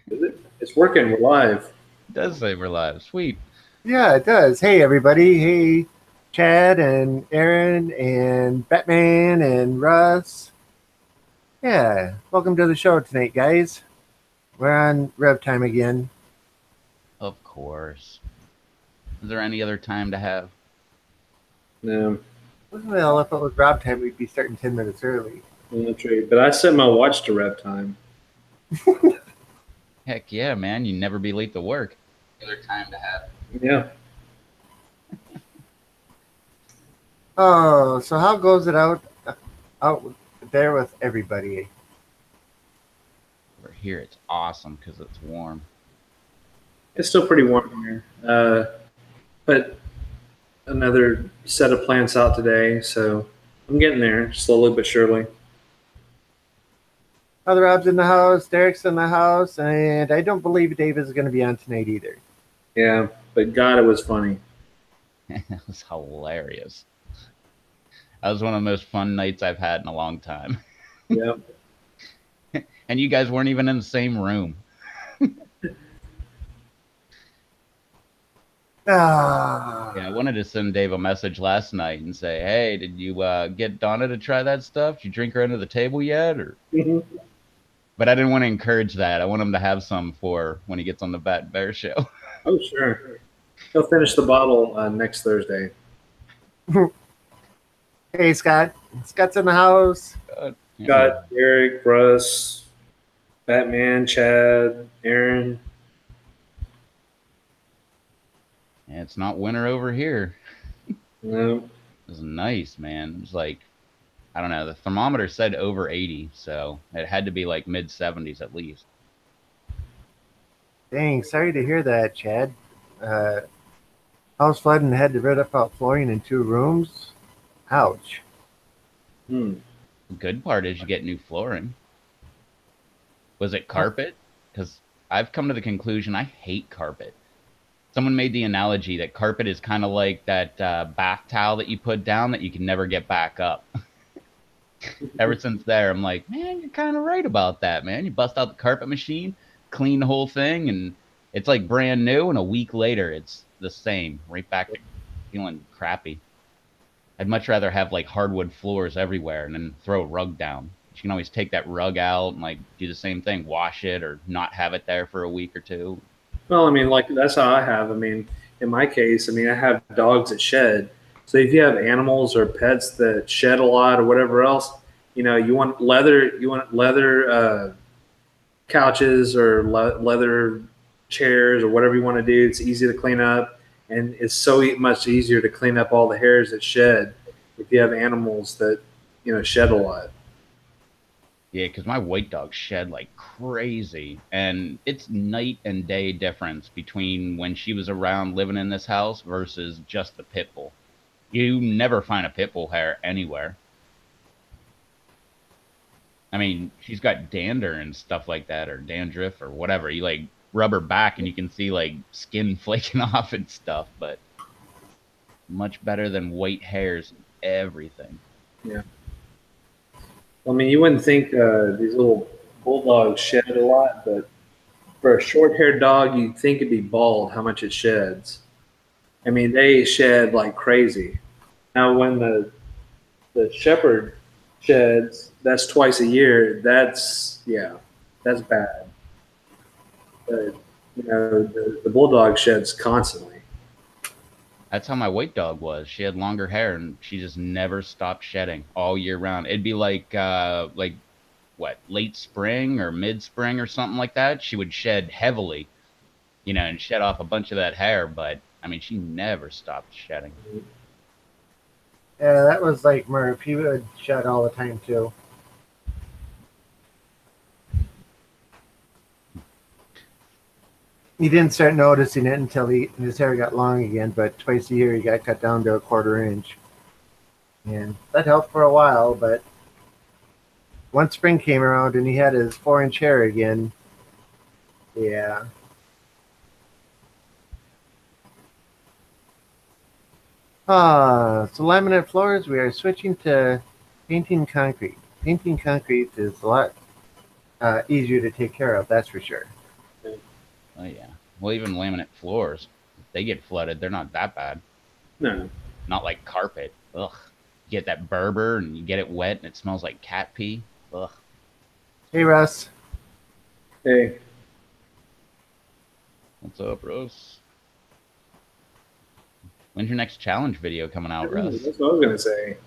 Is it? It's working. We're live. It does say we're live. Sweet. Yeah, it does. Hey, everybody. Hey, Chad and Aaron and Batman and Russ. Yeah, welcome to the show tonight, guys. We're on Rev Time again. Of course. Is there any other time to have? No, Well, if it was Rob time, we'd be starting 10 minutes early. that's right. But I set my watch to rev time. Heck yeah, man. You never be late to work. Other time to have. Yeah. Oh, so how goes it out there with everybody? Over here, it's awesome because it's warm. It's still pretty warm here. But another set of plants out today, so I'm getting there slowly but surely. Other Rob's in the house, Derek's in the house, and I don't believe Dave is going to be on tonight either. Yeah, but God, it was funny. That was hilarious. That was one of the most fun nights I've had in a long time. Yeah. And you guys weren't even in the same room. Yeah, I wanted to send Dave a message last night and say, "Hey, did you get Donna to try that stuff? Did you drink her under the table yet?" Or, but I didn't want to encourage that. I want him to have some for when he gets on the Bat and Bear show. Oh, sure. He'll finish the bottle next Thursday. Hey, Scott. Scott's in the house. Got Eric, Russ, Batman, Chad, Aaron. And it's not winter over here. No. It was nice, man. It was like, I don't know, the thermometer said over 80, so it had to be like mid 70s at least. Dang, sorry to hear that, Chad. House flood and had to rip up flooring in 2 rooms. Ouch. Hmm. The good part is you get new flooring. Was it carpet? Because I've come to the conclusion I hate carpet. Someone made the analogy that carpet is kind of like that bath towel that you put down that you can never get back up. Ever since there, I'm like, man, you're kind of right about that, man. You bust out the carpet machine, clean the whole thing, and it's like brand new, and a week later, it's the same. Right back to feeling crappy. I'd much rather have like hardwood floors everywhere and then throw a rug down. You can always take that rug out and like do the same thing, wash it or not have it there for a week or two. Well, I mean, like that's how I have. I mean, in my case, I mean, I have dogs that shed. So if you have animals or pets that shed a lot or whatever else, you want leather couches or leather chairs or whatever you want to do. It's easy to clean up, and it's so much easier to clean up all the hairs that shed if you have animals that shed a lot. Yeah, because my white dog shed like crazy. And it's night and day difference between when she was around living in this house versus just the pit bull. You never find a pit bull hair anywhere. I mean, she's got dander and stuff like that, or dandruff, or whatever. You like rub her back and you can see like skin flaking off and stuff, but much better than white hairs and everything. Yeah. I mean, you wouldn't think these little bulldogs shed a lot, but for a short-haired dog, you'd think it'd be bald. How much it sheds? I mean, they shed like crazy. Now, when the shepherd sheds, that's twice a year. That's bad. But the bulldog sheds constantly. That's how my white dog was. She had longer hair and she just never stopped shedding all year round. It'd be like what, late spring or mid spring or something like that. She would shed heavily, and shed off a bunch of that hair, but I mean she never stopped shedding. Yeah, that was like Murph. He would shed all the time too. He didn't start noticing it until his hair got long again, but twice a year he got cut down to a 1/4 inch. And that helped for a while, but once spring came around and he had his 4-inch hair again, yeah. So laminate floors, we are switching to painting concrete. Painting concrete is a lot easier to take care of, that's for sure. Oh yeah. Well, even laminate floors, if they get flooded, they're not that bad. No. Not like carpet. Ugh. You get that Berber and you get it wet and it smells like cat pee. Ugh. Hey, Russ. Hey. What's up, Russ? When's your next challenge video coming out, Russ? That's what I was gonna say.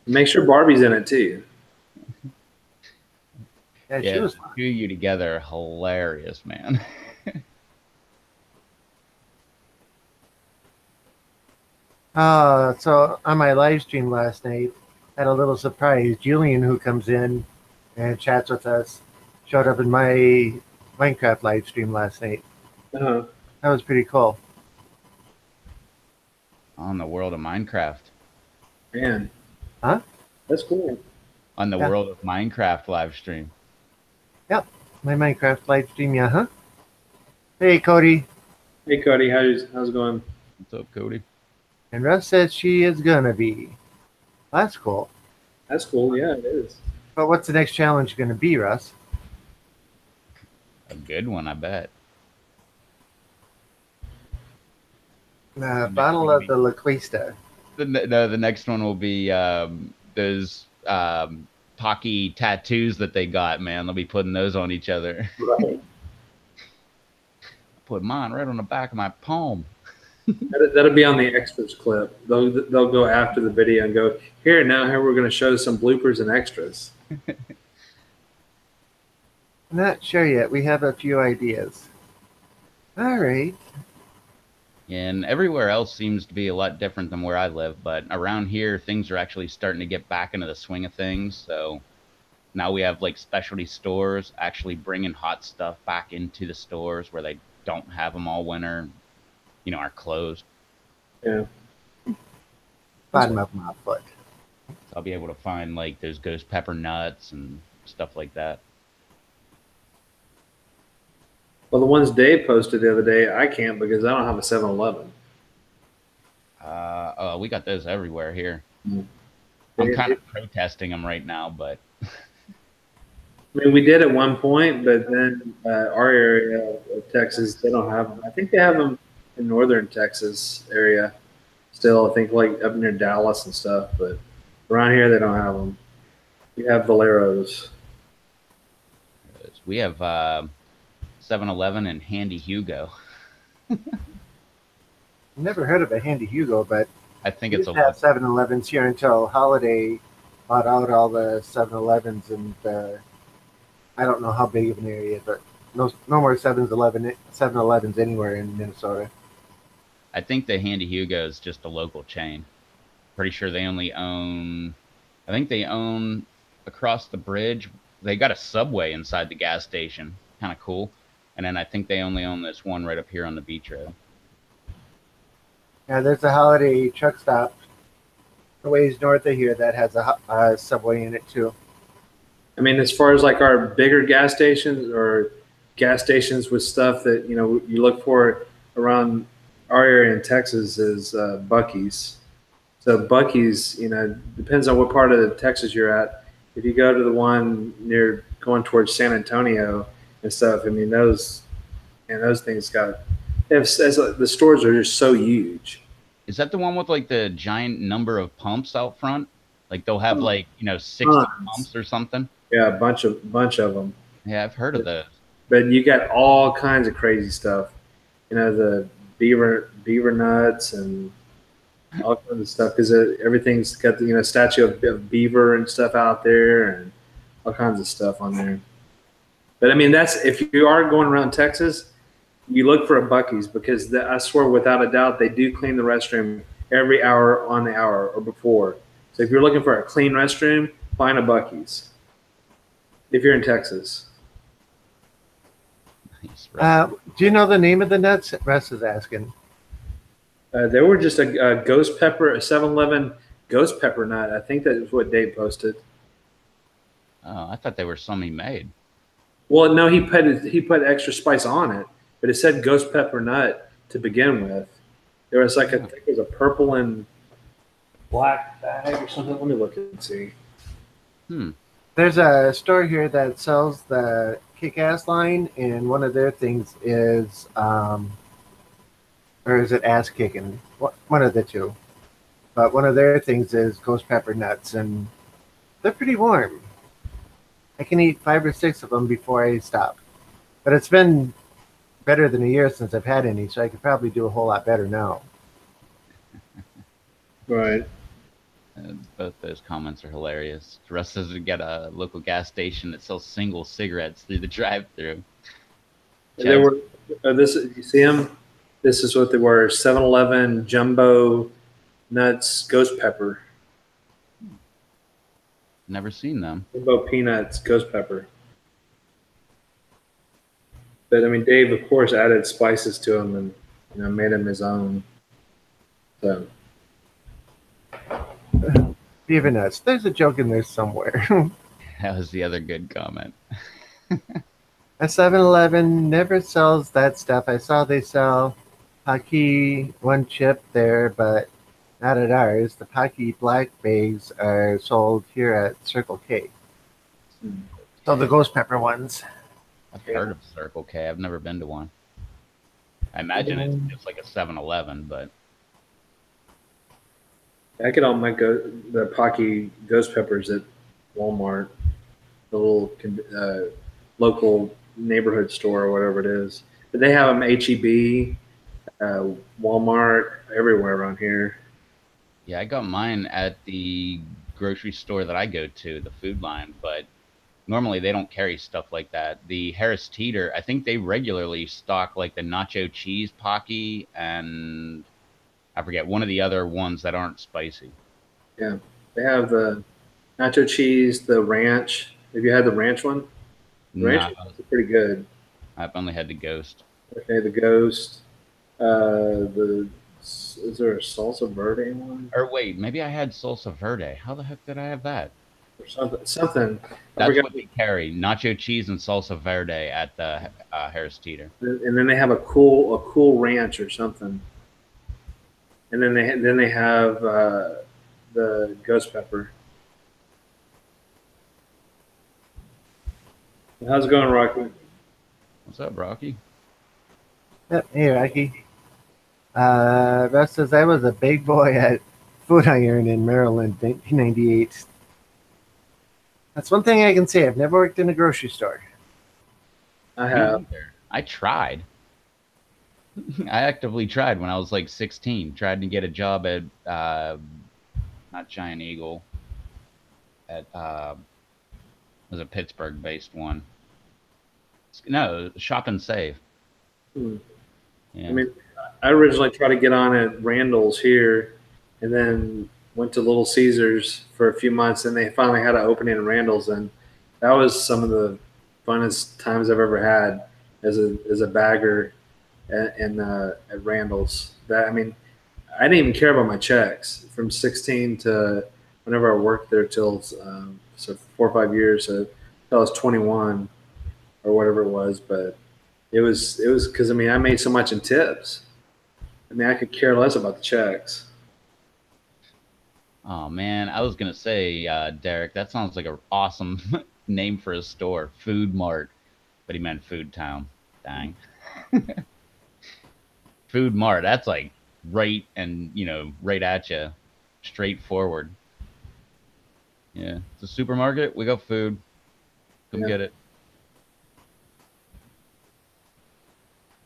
Make sure Barbie's in it too. Yeah, she Yeah, was the fun. two of you together are hilarious, man. So on my live stream last night, had a little surprise. Julian, who comes in and chats with us, showed up in my Minecraft live stream last night. Uh-huh. That was pretty cool. On the world of Minecraft. Man. Huh? That's cool. On the Yeah. world of Minecraft live stream. Yep, my Minecraft live stream, yeah, huh? Hey, Cody. Hey Cody, how's it going? What's up, Cody? And Russ says she is gonna be. That's cool. That's cool, yeah, it is. But what's the next challenge gonna be, Russ? A good one, I bet. Bottle of the La Cuesta. The next one will be those Pocky tattoos that they got, man. They'll be putting those on each other. Right. Put mine right on the back of my palm. That'll be on the extras clip. They'll go after the video and go, here we're going to show some bloopers and extras. Not sure yet. We have a few ideas. All right. And everywhere else seems to be a lot different than where I live, but around here things are actually starting to get back into the swing of things. So now we have like specialty stores actually bringing hot stuff back into the stores where they don't have them all winter, are closed. Yeah. Bottom of my foot. So I'll be able to find like those ghost pepper nuts and stuff like that. Well, the ones Dave posted the other day, I can't because I don't have a 7-Eleven. Oh, we got those everywhere here. Mm. I'm kind of protesting them right now, but I mean, we did at one point, but then our area of Texas, they don't have them. I think they have them in northern Texas area still. I think like up near Dallas and stuff, but around here they don't have them. You have Valeros. we have 7-Eleven and Handy Hugo. Never heard of a Handy Hugo, but I think we it's used to have 7-Elevens here until Holiday bought out all the 7-Elevens, and I don't know how big of an area, but no more 7-Elevens anywhere in Minnesota. I think the Handy Hugo is just a local chain. Pretty sure they only own. I think they own across the bridge. They got a Subway inside the gas station. Kind of cool. And then I think they only own this one right up here on the beach road. Yeah, there's a Holiday truck stop a ways north of here that has a Subway in it too. I mean, as far as like our bigger gas stations or gas stations with stuff that, you look for around our area in Texas is Buc-ee's. So Buc-ee's, depends on what part of Texas you're at. If you go to the one near going towards San Antonio and stuff, I mean, those things the stores are just so huge. Is that the one with like the giant number of pumps out front? Like they'll have 60 pumps or something? Yeah, a bunch of them. Yeah, I've heard of those. But you got all kinds of crazy stuff. The beaver nuts and all kinds of stuff because everything's got the statue of beaver and stuff out there and all kinds of stuff on there. But I mean, that's if you are going around Texas, you look for a Buc-ee's because I swear without a doubt they do clean the restroom every hour on the hour or before. So if you're looking for a clean restroom, find a Buc-ee's. If you're in Texas. Nice, right. Do you know the name of the nuts? Russ is asking. They were just a ghost pepper, a 7-Eleven ghost pepper nut. I think that is what Dave posted. Oh, I thought they were some he made. Well, no, he put extra spice on it, but it said ghost pepper nut to begin with. There was I think it was a purple and black bag or something. Let me look and see. There's a store here that sells the Kick-Ass line, and one of their things is, or is it ass kicking? One of the two. But one of their things is ghost pepper nuts, and they're pretty warm. I can eat 5 or 6 of them before I stop. But it's been better than a year since I've had any, so I could probably do a whole lot better now. Right. Both those comments are hilarious. Russ says to get a local gas station that sells single cigarettes through the drive-through. They were this. You see them? This is what they were: 7-Eleven jumbo nuts, ghost pepper, Never seen them. jumbo peanuts, ghost pepper. But I mean, Dave, of course, added spices to them and made them his own. So Beaver nuts. There's a joke in there somewhere. That was the other good comment. A 7-Eleven never sells that stuff. I saw they sell Pocky one chip there, but not at ours. The Pocky black bags are sold here at Circle K. So the ghost pepper ones. I've heard of Circle K. I've never been to one. I imagine it's just like a 7-Eleven, but I could all make the Pocky ghost peppers at Walmart, the little local neighborhood store or whatever it is. But they have them HEB, Walmart, everywhere around here. yeah, I got mine at the grocery store that I go to, the Food Line, but normally they don't carry stuff like that. The Harris Teeter, I think they regularly stock like the nacho cheese Pocky and I forget one of the other ones that aren't spicy. Yeah, they have the nacho cheese, the ranch. Have you had the ranch one? The ranch Nah, is pretty good. I've only had the Ghost. Okay, the ghost. Is there a salsa verde one Or wait, maybe I had Salsa Verde. How the heck did I have that? or something? Something. I That's forgot. what they carry: nacho cheese and Salsa Verde at the Harris Teeter. And then they have a cool ranch or something. And then they have the ghost pepper. How's it going, Rocky? What's up, Rocky? Hey, Rocky. Russ says I was a big boy at Food Iron in Maryland, 1998. That's one thing I can say. I've never worked in a grocery store. I have. I tried. I actively tried when I was like 16. Tried to get a job at not Giant Eagle, at was a Pittsburgh-based one. No, Shop and Save. Hmm. Yeah. I mean, I originally tried to get on at Randall's here, and then went to Little Caesars for a few months, and they finally had an opening in Randall's, and that was some of the funnest times I've ever had as a bagger at Randall's. That I mean, I didn't even care about my checks from 16 to whenever I worked there till so 4 or 5 years, so till I was 21 or whatever it was. But it was because I mean I made so much in tips. I mean I could care less about the checks. Oh man, I was gonna say, Derek, that sounds like an awesome name for a store, Food Mart, but he meant Food Town. Dang. Food Mart, that's like right and right at you, straightforward. Yeah, it's a supermarket. We got food. Come Yeah. get it.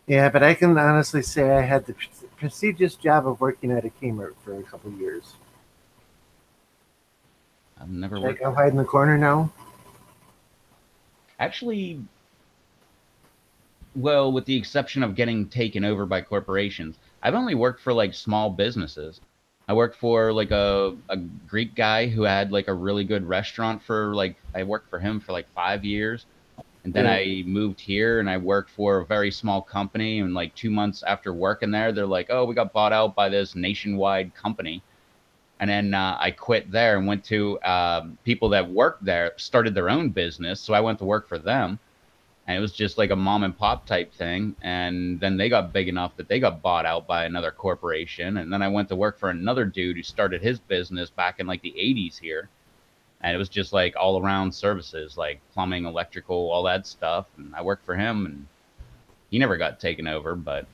Yeah, but I can honestly say I had the prestigious job of working at a Kmart for a couple of years. I've never Should I worked. go hide in the corner now? Actually, well, with the exception of getting taken over by corporations, I've only worked for like small businesses. I worked for like a Greek guy who had like a really good restaurant for like I worked for him for like 5 years. And then Yeah. I moved here and I worked for a very small company. And like 2 months after working there, they're like, oh, we got bought out by this nationwide company. And then I quit there and went to people that worked there, started their own business. So I went to work for them. And it was just like a mom and pop type thing. And then they got big enough that they got bought out by another corporation. And then I went to work for another dude who started his business back in like the 80s here. And it was just like all around services, like plumbing, electrical, all that stuff. And I worked for him, and he never got taken over. But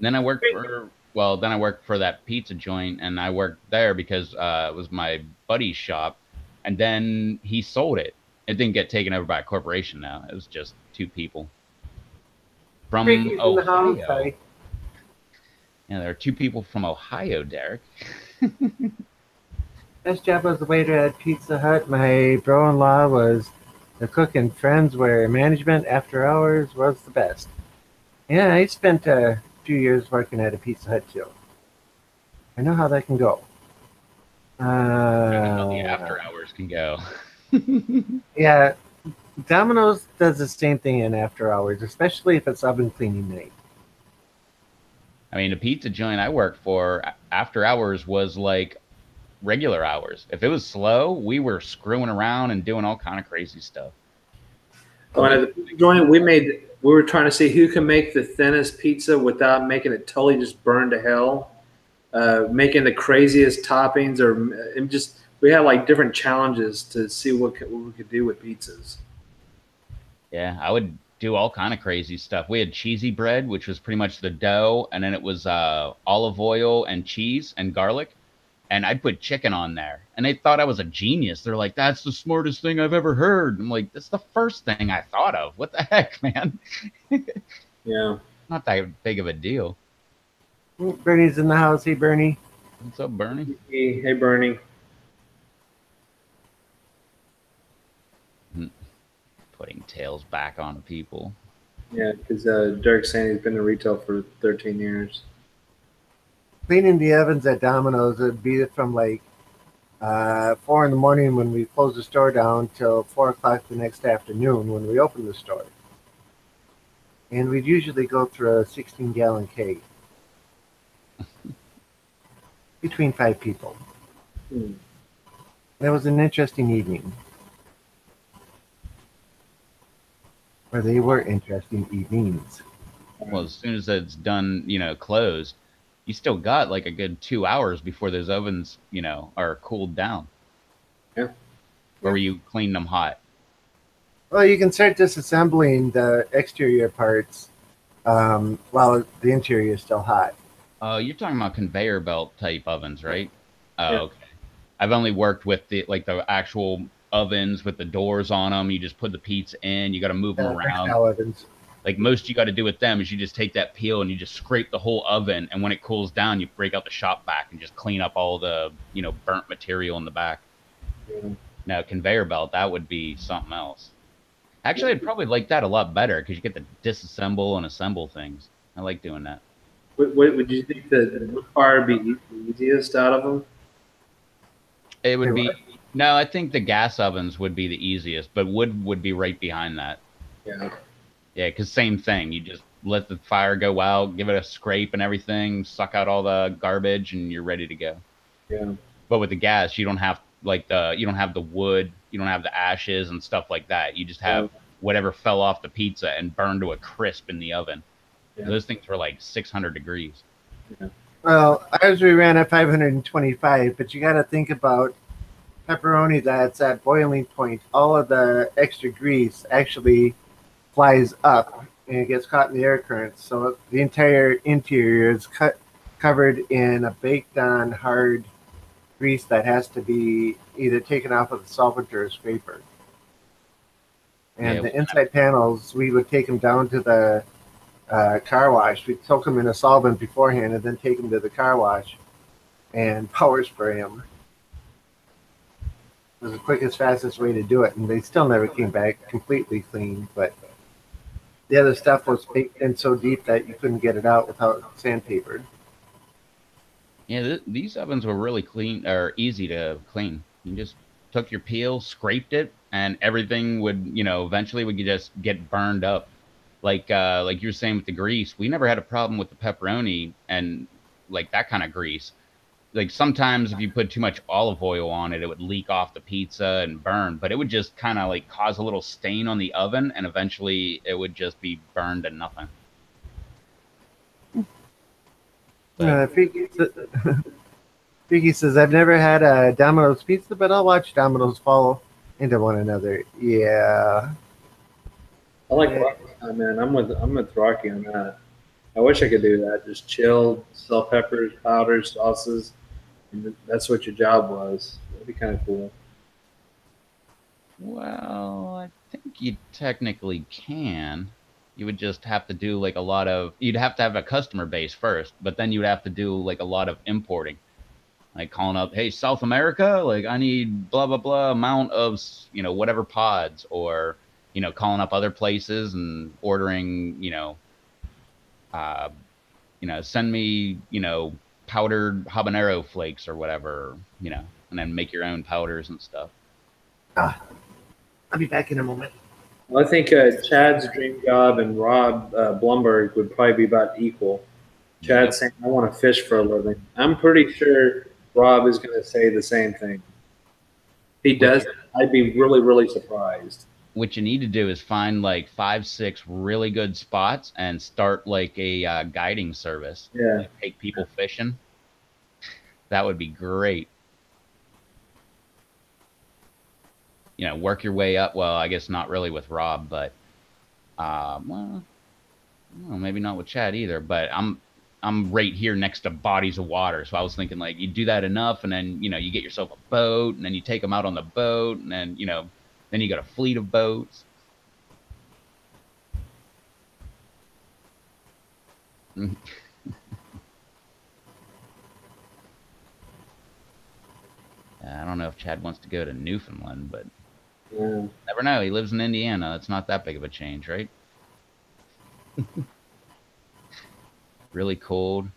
then I worked for, well, then I worked for that pizza joint, and I worked there because it was my buddy's shop. And then he sold it. It didn't get taken over by a corporation now. It was just two people from Frankie's in the house. Ohio. Yeah, there are two people from Ohio, Derek. Best job was the waiter at Pizza Hut. My bro-in-law was the cook, and friends were management. After hours was the best. Yeah, I spent a few years working at a Pizza Hut too. I know how that can go. How the after hours can go. Yeah, Domino's does the same thing in after hours, especially if it's oven cleaning night. I mean, the pizza joint I worked for after hours was like regular hours. If it was slow, we were screwing around and doing all kind of crazy stuff. When at the joint, we were trying to see who can make the thinnest pizza without making it totally just burn to hell. Making the craziest toppings, or just we had like different challenges to see what we could do with pizzas. Yeah, I would do all kind of crazy stuff. We had cheesy bread, which was pretty much the dough, and then it was olive oil and cheese and garlic, and I'd put chicken on there. And they thought I was a genius. They're like, "That's the smartest thing I've ever heard." I'm like, "That's the first thing I thought of. What the heck, man?" Yeah, Not that big of a deal. Bernie's in the house. Hey, Bernie. What's up, Bernie? hey Bernie. Putting tails back on people. Yeah, because Derek's saying he's been in retail for 13 years. Cleaning the ovens at Domino's would be from like 4 in the morning when we close the store down till 4 o'clock the next afternoon when we open the store. And we'd usually go through a 16-gallon keg between 5 people. That was an interesting evening. Or they were interesting evenings. Well, as soon as it's done, closed, you still got like a good 2 hours before those ovens, are cooled down. Yeah. Or were you cleaning them hot? Well, you can start disassembling the exterior parts while the interior is still hot. You're talking about conveyor belt type ovens, right? Oh, Yeah. okay. I've only worked with the actual ovens with the doors on them. You just put the pizza in. You got to move them around. Ovens. Like most you got to do with them is you just take that peel and you just scrape the whole oven. And when it cools down, you break out the shop vac and just clean up all the, burnt material in the back. Yeah. Now, conveyor belt, that would be something else. Actually, I'd probably like that a lot better because you get to disassemble and assemble things. I like doing that. What would you think the wood fire would be the easiest out of them? It would be, no, I think the gas ovens would be the easiest, but wood would be right behind that. Yeah. Yeah, because same thing. You just let the fire go out, give it a scrape and everything, suck out all the garbage, and you're ready to go. Yeah. But with the gas, you don't have you don't have the wood, you don't have the ashes and stuff like that. You just have whatever fell off the pizza and burned to a crisp in the oven. Yeah. Those things were like 600 degrees. Yeah. Well, ours we ran at 525, but you got to think about pepperoni that's at boiling point. All of the extra grease actually flies up and it gets caught in the air currents. So the entire interior is covered in a baked on hard grease that has to be either taken off with a solvent or a scraper. And the inside panels, we would take them down to the car wash. We'd soak them in a solvent beforehand and then take them to the car wash and power spray them. It was the quickest, fastest way to do it, and they still never came back completely clean, but the other stuff was baked in so deep that you couldn't get it out without sandpaper. Yeah, these ovens were really clean, or easy to clean. You just took your peel, scraped it, and everything would, eventually would just get burned up. Like you were saying with the grease, we never had a problem with the pepperoni and like that kind of grease. Like sometimes if you put too much olive oil on it, it would leak off the pizza and burn, but it would just kind of like cause a little stain on the oven and eventually it would just be burned to nothing. Vicky says, I've never had a Domino's pizza, but I'll watch Domino's fall into one another. Yeah. I like Yeah. Rocky. Man, I'm with Rocky on that. I wish I could do that. Just chill, sell peppers, powders, sauces, and that's what your job was. That'd be kind of cool. Well, I think you technically can. You would just have to do like a lot of, you'd have to have a customer base first, but then you would have to do like a lot of importing, like calling up, hey, South America, like I need blah, blah, blah amount of, whatever pods, or, calling up other places and ordering, uh, send me, powdered habanero flakes or whatever, and then make your own powders and stuff. Ah, I'll be back in a moment. Well, I think Chad's dream job and Rob Blumberg would probably be about equal. Yep. Chad's saying, I want to fish for a living. I'm pretty sure Rob is going to say the same thing. If he Which does, I'd be really, really surprised. what you need to do is find like 5, 6 really good spots and start like a guiding service. Yeah. Like take people fishing. That would be great. Work your way up. Well, I guess not really with Rob, but well, maybe not with Chad either. But I'm right here next to bodies of water, so I was thinking like you do that enough, and then you get yourself a boat, and then you take them out on the boat, and then then you got a fleet of boats. I don't know if Chad wants to go to Newfoundland, but Yeah. never know. He lives in Indiana. It's not that big of a change, right? Really cold,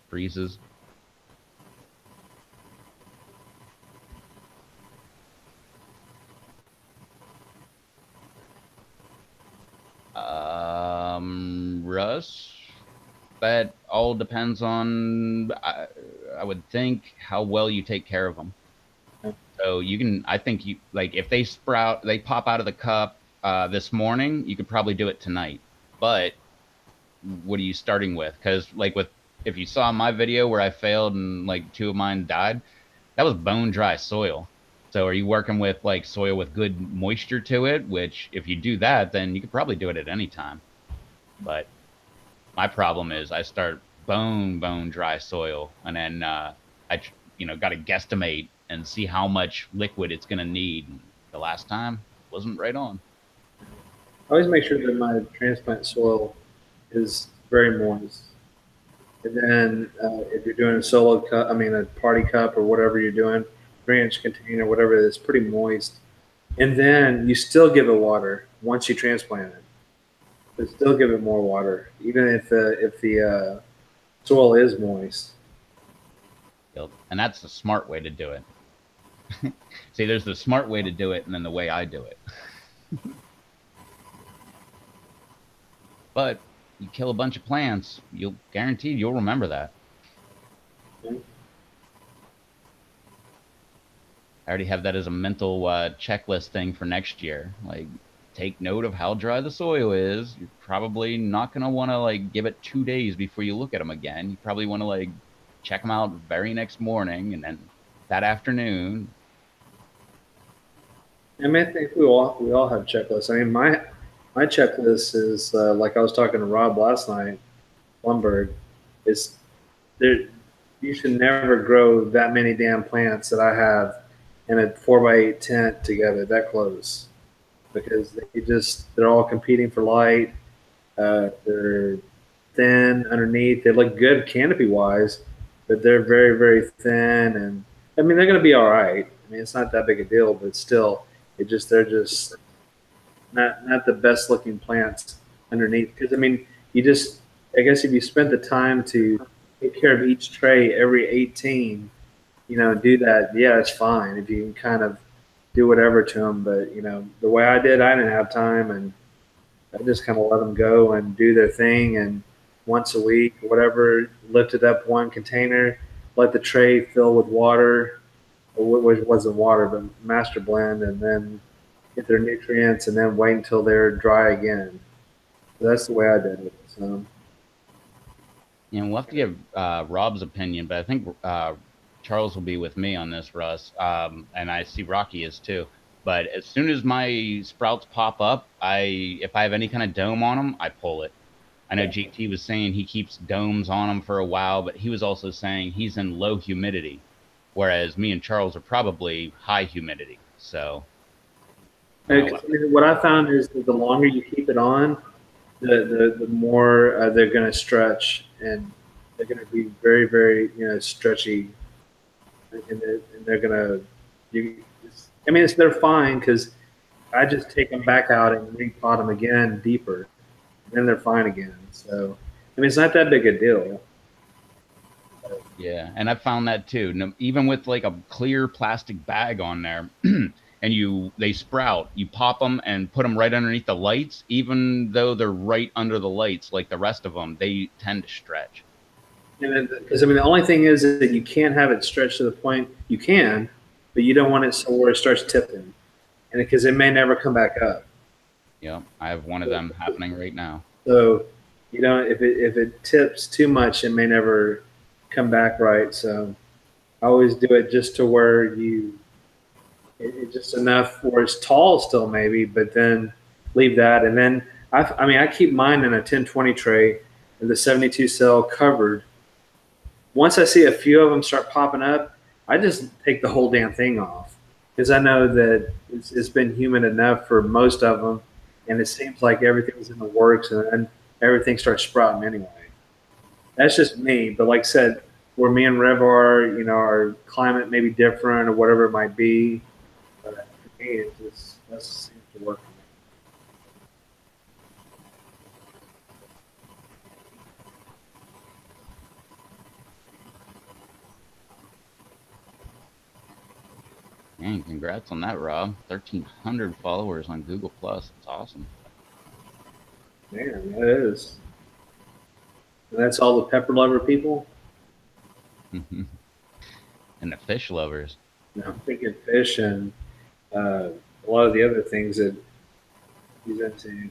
freezes. Russ, that all depends on, I would think, how well you take care of them. So you can, I think you like if they pop out of the cup this morning, you could probably do it tonight. But what are you starting with? Because like if you saw my video where I failed and like 2 of mine died, that was bone dry soil. So are you working with like soil with good moisture to it? Which if you do that, then you could probably do it at any time. But my problem is I start bone dry soil, and then got to guesstimate and see how much liquid it's going to need. And the last time wasn't right on. I always make sure that my transplant soil is very moist. And then if you're doing a solo cup, I mean a party cup or whatever you're doing, 3-inch container, whatever it is, pretty moist. And then you still give it water once you transplant it. But still give it more water, even if the soil is moist. And that's the smart way to do it. See, there's the smart way to do it, and then the way I do it. But you kill a bunch of plants, you'll remember that. Okay. I already have that as a mental checklist thing for next year. Like, take note of how dry the soil is. You're probably not going to want to like give it 2 days before you look at them again. You probably want to like check them out very next morning, and then that afternoon. I mean, I think we all have checklists. I mean, my checklist is like I was talking to Rob last night, Lumberg, is there. You should never grow that many damn plants that I have in a 4x8 tent together that close, because they're all competing for light. They're thin underneath. They look good canopy wise, but they're very, very thin. And I mean, they're going to be all right. I mean, it's not that big a deal, but still, they're just not the best looking plants underneath. Because I mean, I guess if you spent the time to take care of each tray every 18, do that. Yeah, it's fine if you can kind of do whatever to them. But the way I did, I didn't have time, and I just kind of let them go and do their thing. And once a week, whatever, lifted up one container, let the tray fill with water, which wasn't water, but master blend, and then get their nutrients, and then wait until they're dry again. So that's the way I did it. So We'll have to give Rob's opinion, but I think Charles will be with me on this, Russ, and I see Rocky is too. But as soon as my sprouts pop up, if I have any kind of dome on them, I pull it. I know GT was saying he keeps domes on them for a while, but he was also saying he's in low humidity, whereas me and Charles are probably high humidity. So, what I found is that the longer you keep it on, the more they're going to stretch, and they're going to be very, very, stretchy, and they're going to. They're fine because I just take them back out and repot them again deeper, and then they're fine again. So, it's not that big a deal. Yeah, and I found that too. Even with like a clear plastic bag on there, and they sprout, you pop them and put them right underneath the lights. Even though they're right under the lights, like the rest of them, they tend to stretch. Because the only thing is that you can't have it stretch to the point you can, but you don't want it so where it starts tipping, and because it may never come back up. Yeah, I have one of them happening right now. So, if it tips too much, it may never come back right. So, I always do it just to where it's just enough where it's tall still maybe, but then leave that, and then I keep mine in a 1020 tray, with the 72 cell covered. Once I see a few of them start popping up, I just take the whole damn thing off because I know that it's been humid enough for most of them, and it seems like everything's in the works, and then everything starts sprouting anyway. That's just me, but like I said, where me and Rev are, our climate may be different or whatever it might be. But for me, that seems to work for me. Man, congrats on that, Rob. 1,300 followers on Google Plus. It's awesome. Man, that is. And that's all the pepper lover people? And the fish lovers. I'm thinking fish and a lot of the other things that he's into.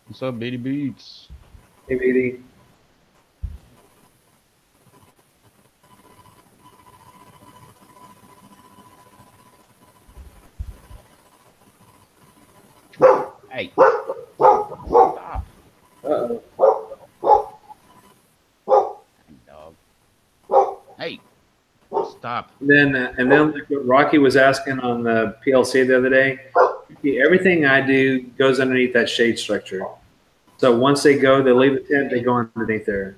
What's up, Beatty Beats? Hey, Beatty. Hey. Stop. Uh-oh. Dog. Hey. Stop. And then like what Rocky was asking on the PLC the other day, everything I do goes underneath that shade structure. So once they leave the tent, they go underneath there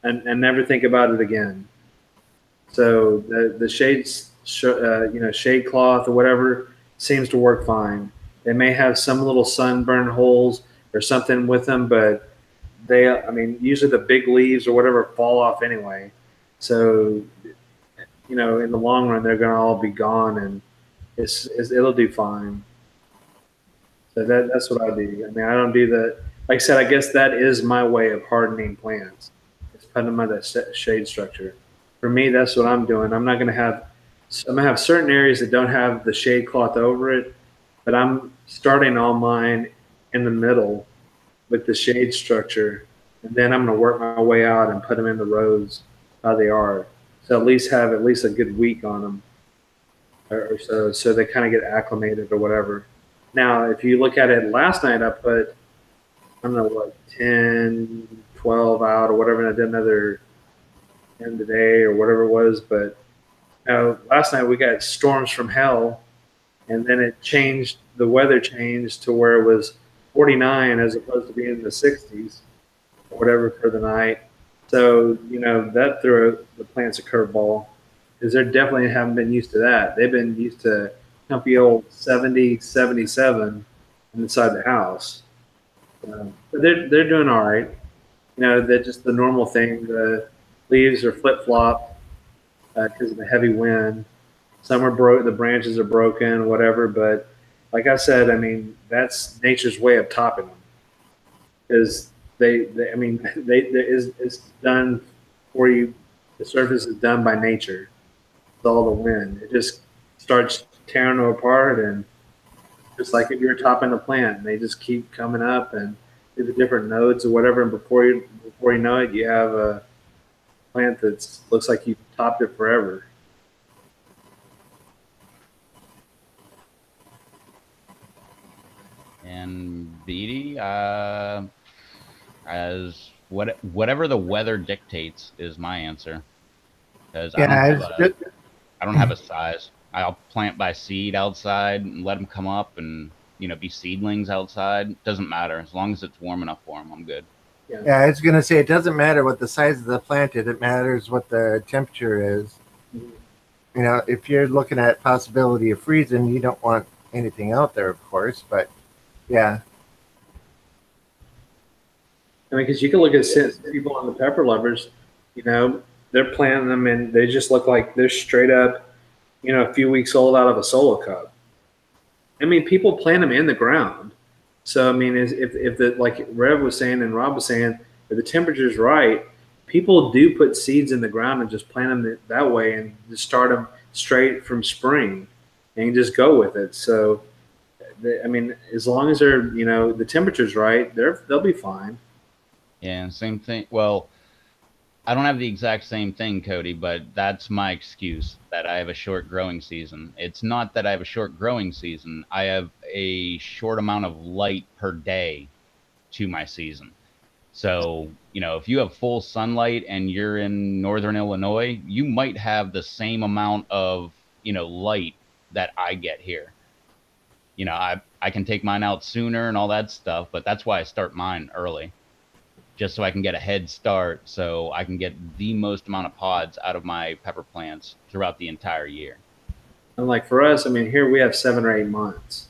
and never think about it again. So the shades, shade cloth or whatever seems to work fine. They may have some little sunburn holes or something with them, but usually the big leaves or whatever fall off anyway. So, in the long run, they're going to all be gone, and it'll do fine. So that's what I do. I don't do that. Like I said, I guess that is my way of hardening plants. It's putting them under that shade structure. For me, that's what I'm doing. I'm going to have certain areas that don't have the shade cloth over it, but I'm starting all mine in the middle with the shade structure, and then I'm going to work my way out and put them in the rows how they are. So at least have a good week on them or so they kind of get acclimated or whatever. Now, if you look at it last night, I put, I don't know what, 10, 12 out or whatever, and I did another 10 today or whatever it was. But last night we got storms from hell, and then the weather changed to where it was 49 as opposed to being in the 60s or whatever for the night. So, that threw the plants a curveball because they definitely haven't been used to that. They've been used to comfy old 70, 77 inside the house. But they're doing all right. They're just the normal thing. The leaves are flip-flop because of the heavy wind. Some are broke, the branches are broken, whatever. But like I said, that's nature's way of topping them. Because it's done for you. The surface is done by nature. It's all the wind. It just starts tearing them apart, and just like if you're topping a plant, they just keep coming up and do the different nodes or whatever. And before you know it, you have plant that's looks like you topped it forever. And BD, as whatever the weather dictates is my answer. Because Yeah, I don't have a size. I'll plant by seed outside and let them come up and be seedlings outside. Doesn't matter as long as it's warm enough for them. I'm good. yeah, I was gonna say it doesn't matter what the size of the plant is. It matters what the temperature is. Mhm. You know, if you're looking at possibility of freezing, you don't want anything out there, of course. But yeah, I mean, because you can look at people on the pepper lovers, you know, they're planting them and they just look like they're straight up, a few weeks old out of a solo cup. I mean, people plant them in the ground. So I mean, if the like Rev was saying and Rob was saying, if the temperature's right, people do put seeds in the ground and just plant them that way and just start them straight from spring and just go with it. So, I mean, as long as they're the temperature's right, they'll be fine. Yeah, same thing. Well, I don't have the exact same thing, Cody, but that's my excuse that I have a short growing season. It's not that I have a short growing season. I have a short amount of light per day to my season. So, if you have full sunlight and you're in northern Illinois, you might have the same amount of, light that I get here. I can take mine out sooner and all that stuff, but that's why I start mine early, just so I can get a head start, so I can get the most amount of pods out of my pepper plants throughout the entire year. And like for us, I mean, here we have 7 or 8 months.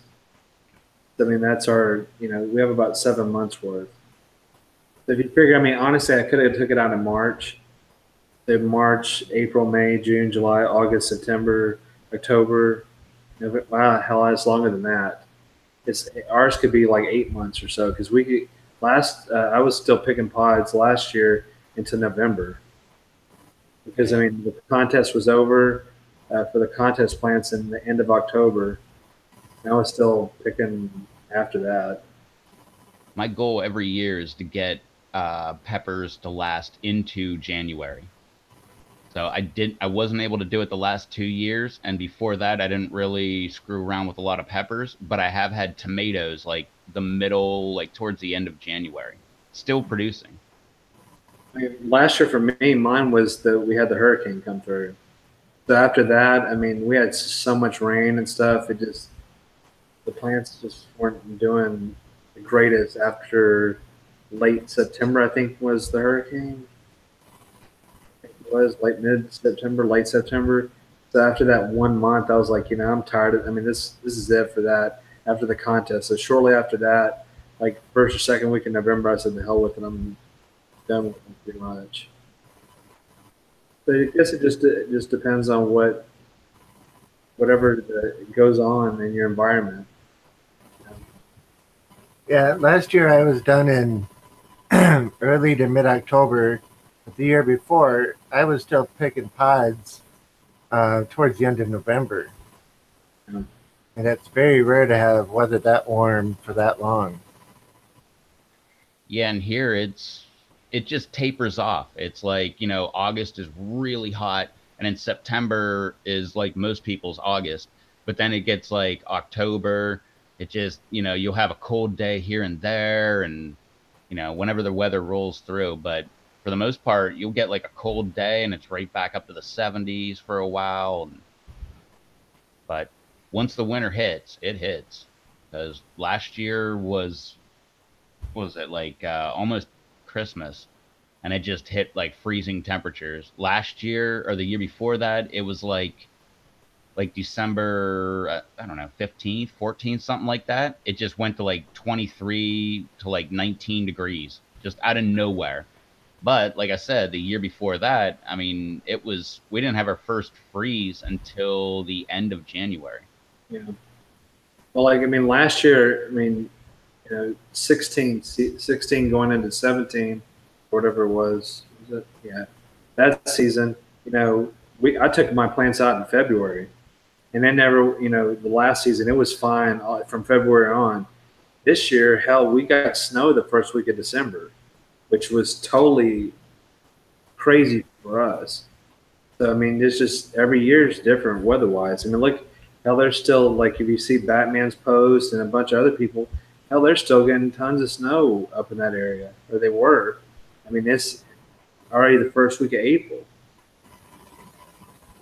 I mean, that's our, we have about 7 months worth. So if you figure, I mean, honestly, I could have took it out in March. In March, April, May, June, July, August, September, October. Wow, hell, it's longer than that. It's ours could be like 8 months or so because we could last. I was still picking pods last year into November because I mean the contest was over for the contest plants in the end of October. And I was still picking after that. My goal every year is to get peppers to last into January. So I wasn't able to do it the last 2 years, and before that, I didn't really screw around with a lot of peppers. But I have had tomatoes like the middle, like towards the end of January, still producing. I mean, last year for me, mine was we had the hurricane come through. So after that, I mean, we had so much rain and stuff. The plants just weren't doing the greatest after late September. I think was the hurricane. I think it was like mid September, late September. So after that 1 month, I was like, I'm tired of. I mean, this is it for that. After the contest, so shortly after that, like first or second week in November, I said, "The hell with it, I'm done with it pretty much." So I guess it just depends on whatever goes on in your environment. yeah. Last year I was done in early to mid October. But the year before, I was still picking pods towards the end of November. Yeah. And it's very rare to have weather that warm for that long. Yeah, and here it just tapers off. It's like, August is really hot, and then September is like most people's August, but then it gets like October. It just, you'll have a cold day here and there, and whenever the weather rolls through. But for the most part, you'll get like a cold day and it's right back up to the 70s for a while. But once the winter hits, it hits. Because last year was it like almost Christmas, and it just hit like freezing temperatures. Last year or the year before that, it was like December, I don't know, 15th, 14th, something like that. It just went to like 23 to like 19 degrees, just out of nowhere. But like I said, the year before that, I mean, we didn't have our first freeze until the end of January. Yeah. Well, like I mean, last year, I mean, 16 going into 17, or whatever it was. Yeah, that season, I took my plants out in February, and then never, the last season it was fine from February on. This year, hell, we got snow the first week of December, which was totally crazy for us. So I mean, it's just every year is different weather-wise. I mean, look how they're still like if you see Batman's post and a bunch of other people, hell, they're still getting tons of snow up in that area, or they were. I mean, it's already the first week of April.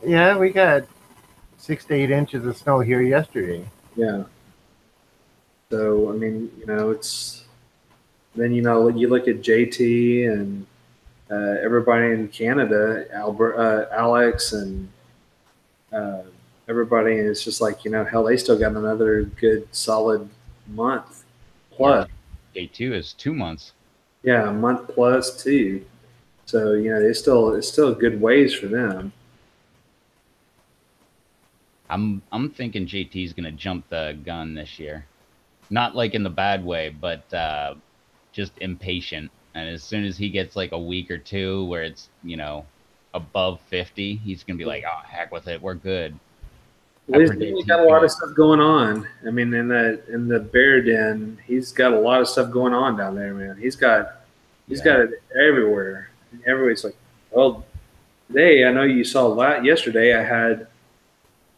Yeah, we got 6 to 8 inches of snow here yesterday. Yeah. So I mean, it's then you look at JT and everybody in Canada, Alex, and uh, everybody, and it's just like hell, they still got another good solid month Yeah, plus. day 2 is 2 months. Yeah, a month plus too. So it's still a good ways for them. I'm thinking JT's gonna jump the gun this year, not like in the bad way, but just impatient. And as soon as he gets like a week or two where it's above 50, he's gonna be like, "Oh, heck with it, we're good." I Well, he's predict definitely got he's a lot gonna. of stuff going on. I mean, in the bear den, he's got a lot of stuff going on down there, man. He's Yeah, got it everywhere. Everybody's like, well, today I know you saw that yesterday. I had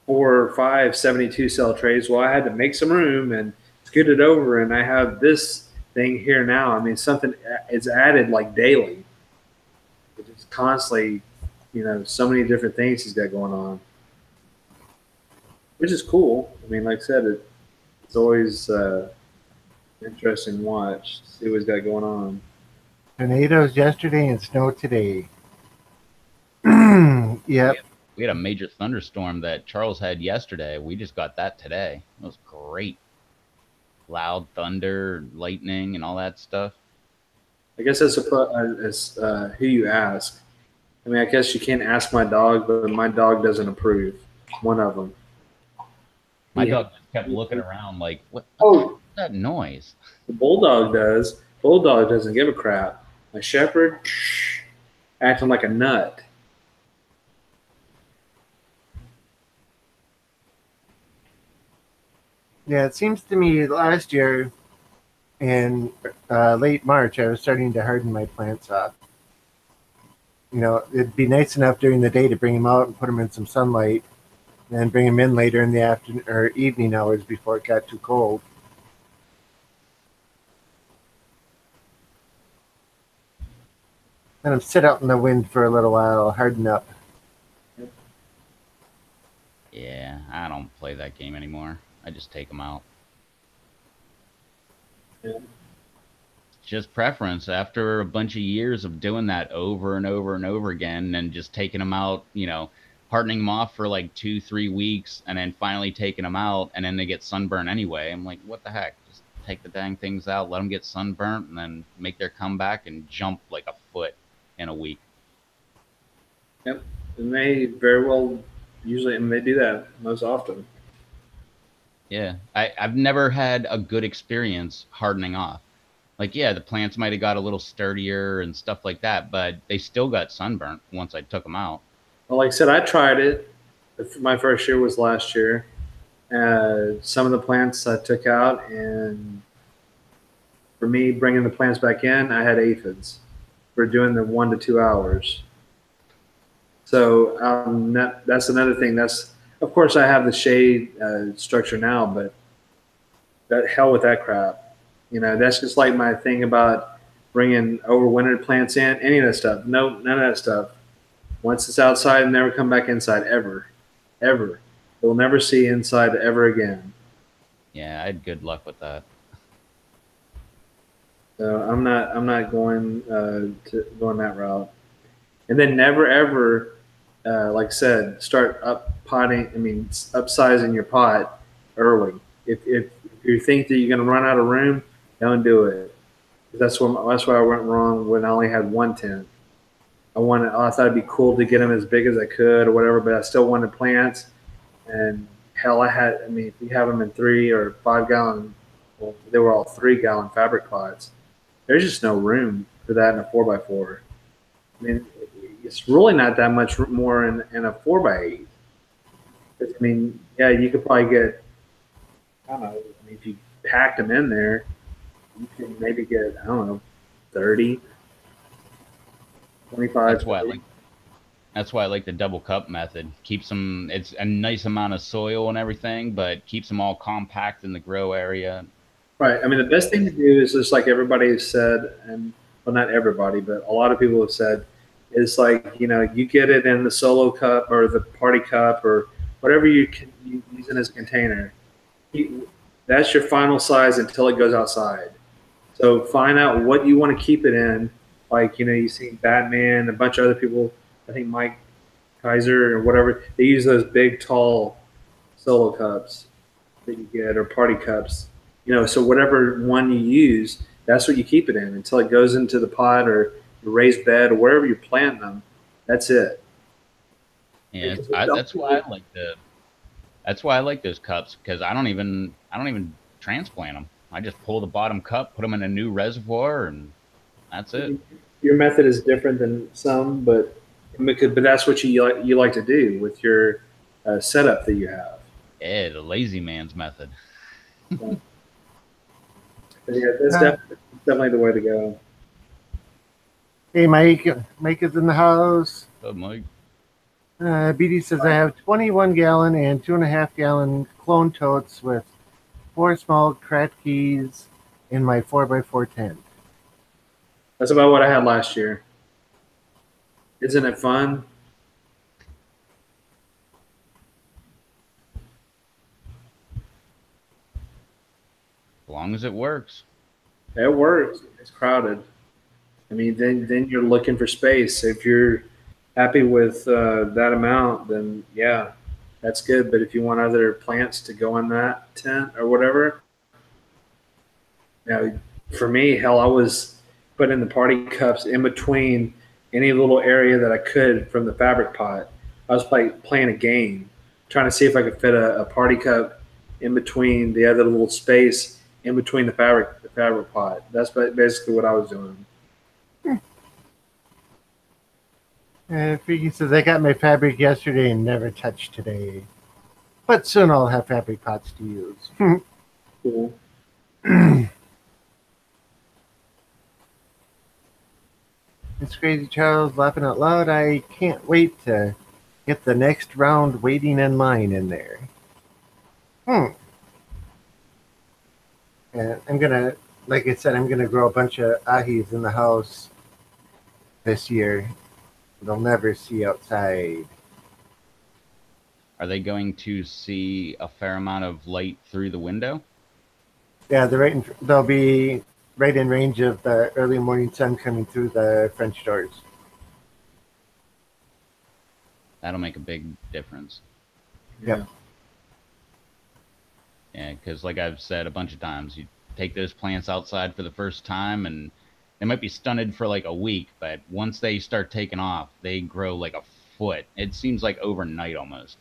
4 or 5 72 cell trays. Well, I had to make some room and scoot it over, and I have this thing here now. I mean, something is added like daily. It's constantly, so many different things he's got going on, which is cool. I mean, like I said, it's always interesting to watch, see what he's got going on. Tornadoes yesterday and snow today. we Yep. had, we had a major thunderstorm that Charles had yesterday. We just got that today. It was great. Loud thunder, lightning, and all that stuff. I guess as who you ask. I mean, I guess you can't ask my dog, but my dog doesn't approve. One of them. My He, dog just kept looking around like, what the heck oh, is that noise? the bulldog does. Bulldog doesn't give a crap. My shepherd, acting like a nut. Yeah, it seems to me last year in late March, I was starting to harden my plants up. It'd be nice enough during the day to bring them out and put them in some sunlight, and then bring them in later in the afternoon or evening hours before it got too cold. Let them sit out in the wind for a little while, harden up. Yeah, I don't play that game anymore. I just take them out. Yeah. Just preference after a bunch of years of doing that over and over and over again and just taking them out, hardening them off for like 2 3 weeks and then finally taking them out and then they get sunburned anyway. I'm like, what the heck? Just take the dang things out, let them get sunburnt, and then make their comeback and jump like a foot in a week. Yep. And they very well usually, and they do that most often. Yeah, I've never had a good experience hardening off. Like, yeah, the plants might have got a little sturdier and stuff like that, but they still got sunburnt once I took them out. Well, like I said, I tried it. My first year was last year. Some of the plants I took out, and for me bringing the plants back in, I had aphids. For doing the 1 to 2 hours. So that's another thing. That's of course I have the shade structure now, but that hell with that crap. That's just like my thing about bringing overwintered plants in. Any of that stuff. No, none of that stuff. Once it's outside, never come back inside ever, ever. You'll never see inside ever again. Yeah, I had good luck with that. So I'm not going to going that route. And then never ever, like I said, start up potting. I mean, upsizing your pot early. If you think that you're going to run out of room, don't do it. That's why I went wrong when I only had one tent. I thought it'd be cool to get them as big as I could or whatever, but I still wanted plants. And hell, I mean, if you have them in 3 or 5 gallon, well, they were all 3 gallon fabric pots. There's just no room for that in a 4x4. I mean, it's really not that much more in a 4x8. I mean, yeah, you could probably get, I don't know, I mean, if you packed them in there, you could maybe get, I don't know, 30, 25, That's why I 30. like That's why I like the double cup method. Keeps them, it's a nice amount of soil and everything, but keeps them all compact in the grow area. Right. I mean, the best thing to do is just like everybody has said, and well, not everybody, but a lot of people have said, is like, you get it in the solo cup or the party cup or whatever you use it as a container. That's your final size until it goes outside. So find out what you want to keep it in. Like, you see Batman, a bunch of other people, I think Mike Kaiser or whatever, they use those big, tall solo cups that you get or party cups. So whatever one you use, that's what you keep it in until it goes into the pot or the raised bed or wherever you're planting them. That's it. Yeah, that's why I like those cups because I don't even transplant them. I just pull the bottom cup, put them in a new reservoir, and that's it. Your method is different than some, but that's what you like to do with your setup that you have. Yeah, the lazy man's method. So, yeah, that's definitely the way to go. Hey, Mike. Mike is in the house. Oh, Mike. BD says I have 21 gallon and 2.5 gallon clone totes with 4 small Kratkies in my 4x4 tent. That's about what I had last year. Isn't it fun? As long as it works. It works. It's crowded. I mean, then you're looking for space. If you're happy with that amount, then yeah, that's good. But if you want other plants to go in that tent or whatever, for me, hell, I was putting the party cups in between any little area that I could from the fabric pot. I was playing a game, trying to see if I could fit a party cup in between the other little space in between the fabric pot. That's basically what I was doing. Freaky says I got my fabric yesterday and never touched today, but soon I'll have fabric pots to use. Cool. It's Crazy Charles laughing out loud. I can't wait to get the next round waiting in line in there. And I'm gonna, like I said, I'm gonna grow a bunch of ahis in the house this year. They'll never see outside. Are they going to see a fair amount of light through the window? Yeah, they'll be right in range of the early morning sun coming through the French doors. That'll make a big difference. Yeah. Yeah, because like I've said a bunch of times, you take those plants outside for the first time and they might be stunted for like a week, but once they start taking off, they grow like a foot. It seems like overnight almost.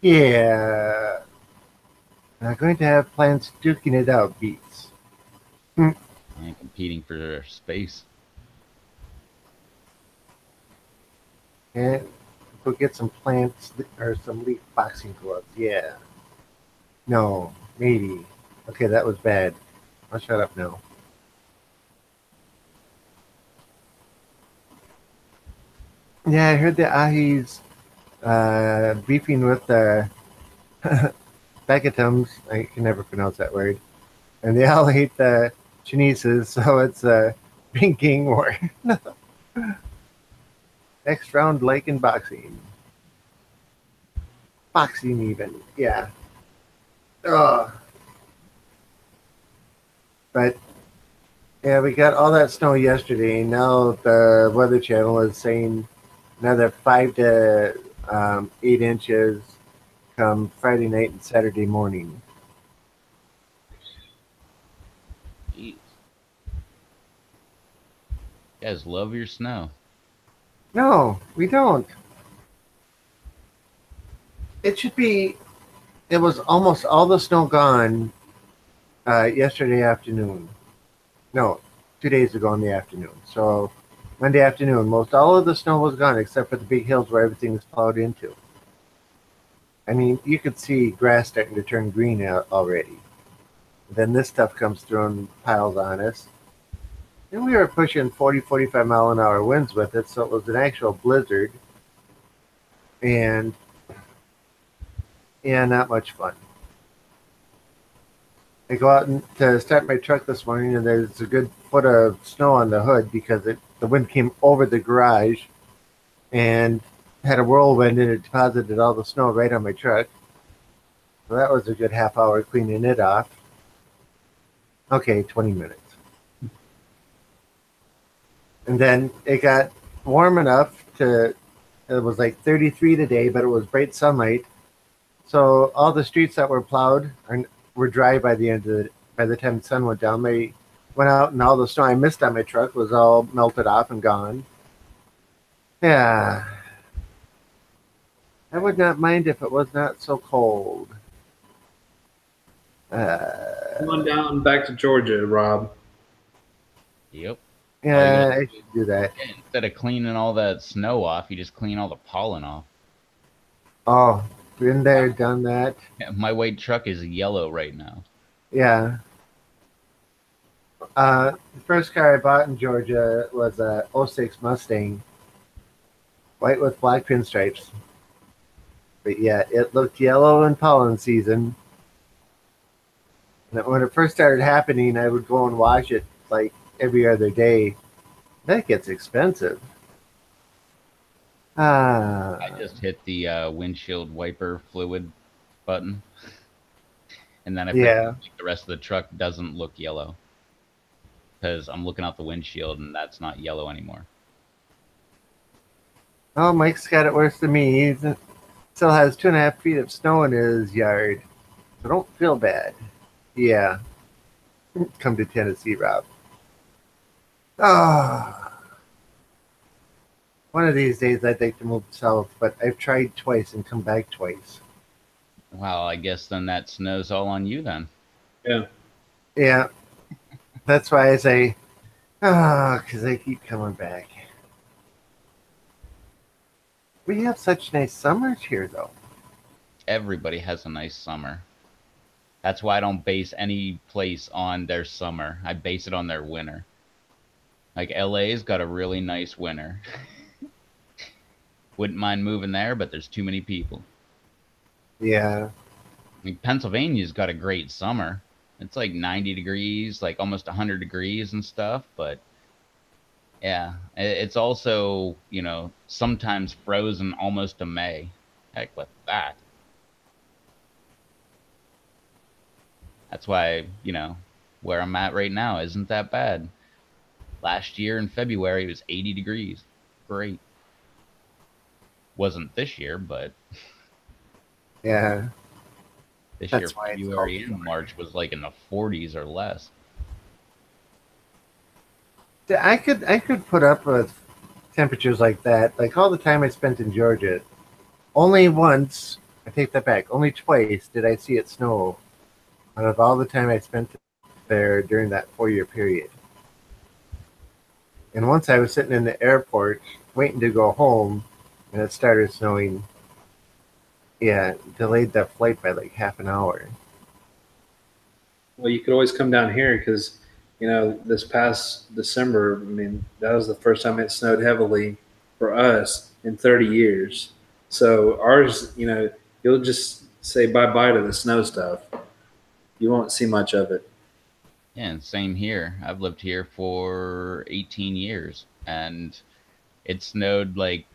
Yeah. Not going to have plants duking it out, beats. And competing for space. And go get some plants or some leaf boxing gloves. Yeah. No, maybe. Okay, that was bad. I'll shut up now. Yeah, I heard the ahis beefing with the Begatums. I can never pronounce that word. And they all hate the Chineses, so it's a ring war. Next round, like in boxing. Boxing, even. Yeah. Ugh. But, yeah, we got all that snow yesterday. Now the Weather Channel is saying another 5 to 8 inches come Friday night and Saturday morning. Jeez. You guys love your snow. No, we don't. It should be. It was almost all the snow gone yesterday afternoon. No, 2 days ago in the afternoon. So Monday afternoon. Most all of the snow was gone except for the big hills where everything was plowed into. I mean, you could see grass starting to turn green out already. Then this stuff comes through and piles on us. And we were pushing 40, 45 mile an hour winds with it, so it was an actual blizzard. And yeah, not much fun. I go out to start my truck this morning, and there's a good foot of snow on the hood because the wind came over the garage and had a whirlwind, and it deposited all the snow right on my truck. So that was a good half hour cleaning it off. Okay, 20 minutes. And then it got warm enough it was like 33 today, but it was bright sunlight. So all the streets that were plowed were dry by the time the sun went down. They went out, and all the snow I missed on my truck was all melted off and gone. Yeah, I would not mind if it was not so cold. Come on down back to Georgia, Rob. Yep. Yeah, I should do that. Instead of cleaning all that snow off, you just clean all the pollen off. Oh, been there, done that. Yeah, my white truck is yellow right now. Yeah. The first car I bought in Georgia was a '06 Mustang, white with black pinstripes. But yeah, it looked yellow in pollen season. And when it first started happening, I would go and wash it like every other day. That gets expensive. I just hit the windshield wiper fluid button, and then I think the rest of the truck doesn't look yellow because I'm looking out the windshield and that's not yellow anymore. Oh, Mike's got it worse than me. He still has 2.5 feet of snow in his yard, so don't feel bad. Yeah, come to Tennessee, Rob. Ah. One of these days I'd like to move south, but I've tried twice and come back twice. Well, I guess then that snow's all on you then. Yeah. Yeah. That's why I say, because I keep coming back. We have such nice summers here, though. Everybody has a nice summer. That's why I don't base any place on their summer. I base it on their winter. Like LA's got a really nice winter. Wouldn't mind moving there, but there's too many people. Yeah. I mean, Pennsylvania's got a great summer. It's like 90 degrees, like almost 100 degrees and stuff. But yeah, it's also, sometimes frozen almost to May. Heck with that. That's why, where I'm at right now isn't that bad. Last year in February, it was 80 degrees. Great. Wasn't this year, but yeah. This year, February and March was like in the 40s or less. I could put up with temperatures like that. Like all the time I spent in Georgia, only once, I take that back, only twice did I see it snow out of all the time I spent there during that 4-year period. And once I was sitting in the airport waiting to go home, and it started snowing. Yeah, delayed that flight by like half an hour. Well, you could always come down here because, this past December, I mean, that was the first time it snowed heavily for us in 30 years. So ours, you'll just say bye-bye to the snow stuff. You won't see much of it. Yeah, and same here. I've lived here for 18 years, and it snowed like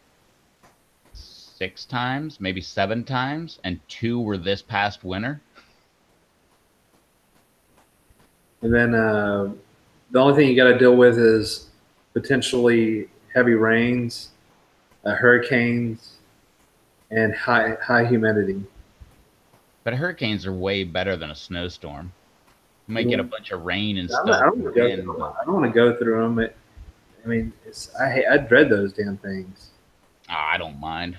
6 times, maybe 7 times, and 2 were this past winter. And then the only thing you got to deal with is potentially heavy rains, hurricanes, and high humidity. But hurricanes are way better than a snowstorm. You might get a bunch of rain and stuff. I don't want to go through them. I dread those damn things. I don't mind.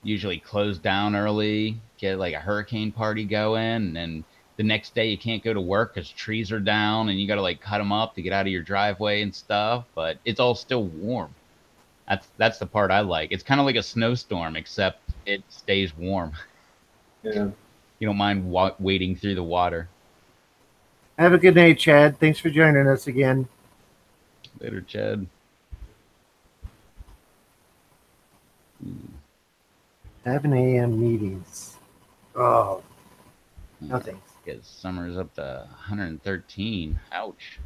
Usually close down early, get like a hurricane party going, and the next day you can't go to work because trees are down and you got to like cut them up to get out of your driveway and stuff. But it's all still warm. That's the part I like. It's kind of like a snowstorm, except it stays warm. Yeah. You don't mind wading through the water. Have a good night, Chad. Thanks for joining us again. Later, Chad. 7 a.m. meetings. Oh, no thanks. Because summer's up to 113. Ouch.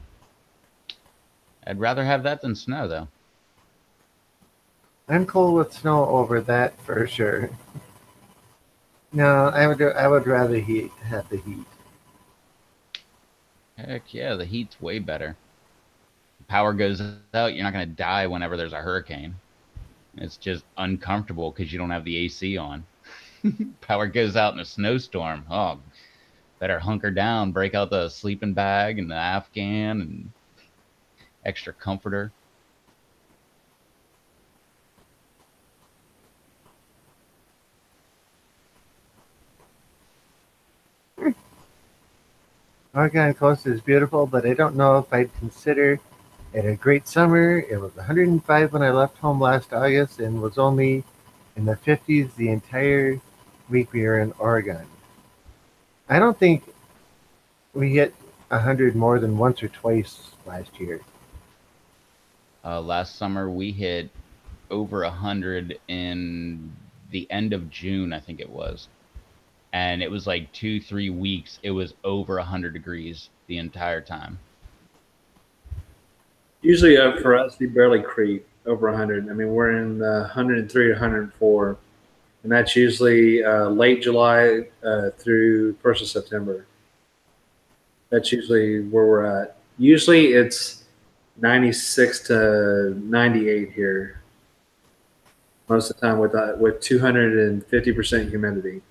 I'd rather have that than snow, though. I'm cool with snow over that for sure. No, I would rather have the heat. Heck yeah, the heat's way better. Power goes out, you're not going to die whenever there's a hurricane. It's just uncomfortable because you don't have the AC on. Power goes out in a snowstorm. Oh, better hunker down, break out the sleeping bag and the Afghan and extra comforter. Oregon coast is beautiful, but I don't know if I'd consider it a great summer. It was 105 when I left home last August and was only in the 50s the entire week we were in Oregon. I don't think we hit 100 more than once or twice last year. Last summer we hit over 100 in the end of June, I think it was. And it was like 2-3 weeks. It was over 100 degrees the entire time. Usually for us, we barely creep over 100. I mean, we're in 103 to 104, and that's usually late July through 1st of September. That's usually where we're at. Usually it's 96 to 98 here most of the time with 250% humidity.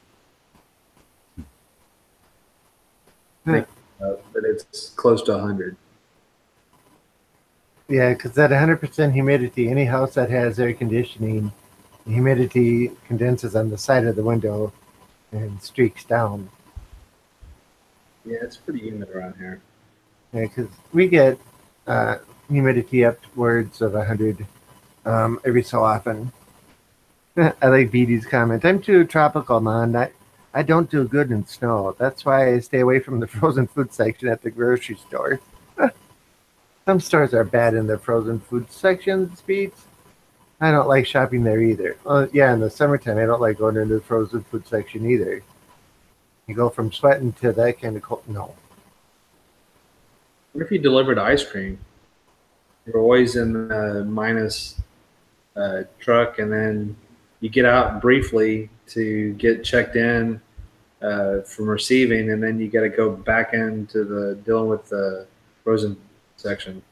But it's close to 100. Yeah, because at 100% humidity, any house that has air conditioning, the humidity condenses on the side of the window and streaks down. Yeah, it's pretty humid around here. Yeah, because we get humidity upwards of 100 every so often. I like BD's comment. I'm too tropical, man. I don't do good in snow. That's why I stay away from the frozen food section at the grocery store. Some stores are bad in their frozen food sections, Beats. I don't like shopping there either. Yeah, in the summertime, I don't like going into the frozen food section either. You go from sweating to that kind of cold. No. What if you delivered ice cream? You're always in the minus truck, and then you get out briefly to get checked in from receiving, and then you got to go back into the dealing with the frozen section.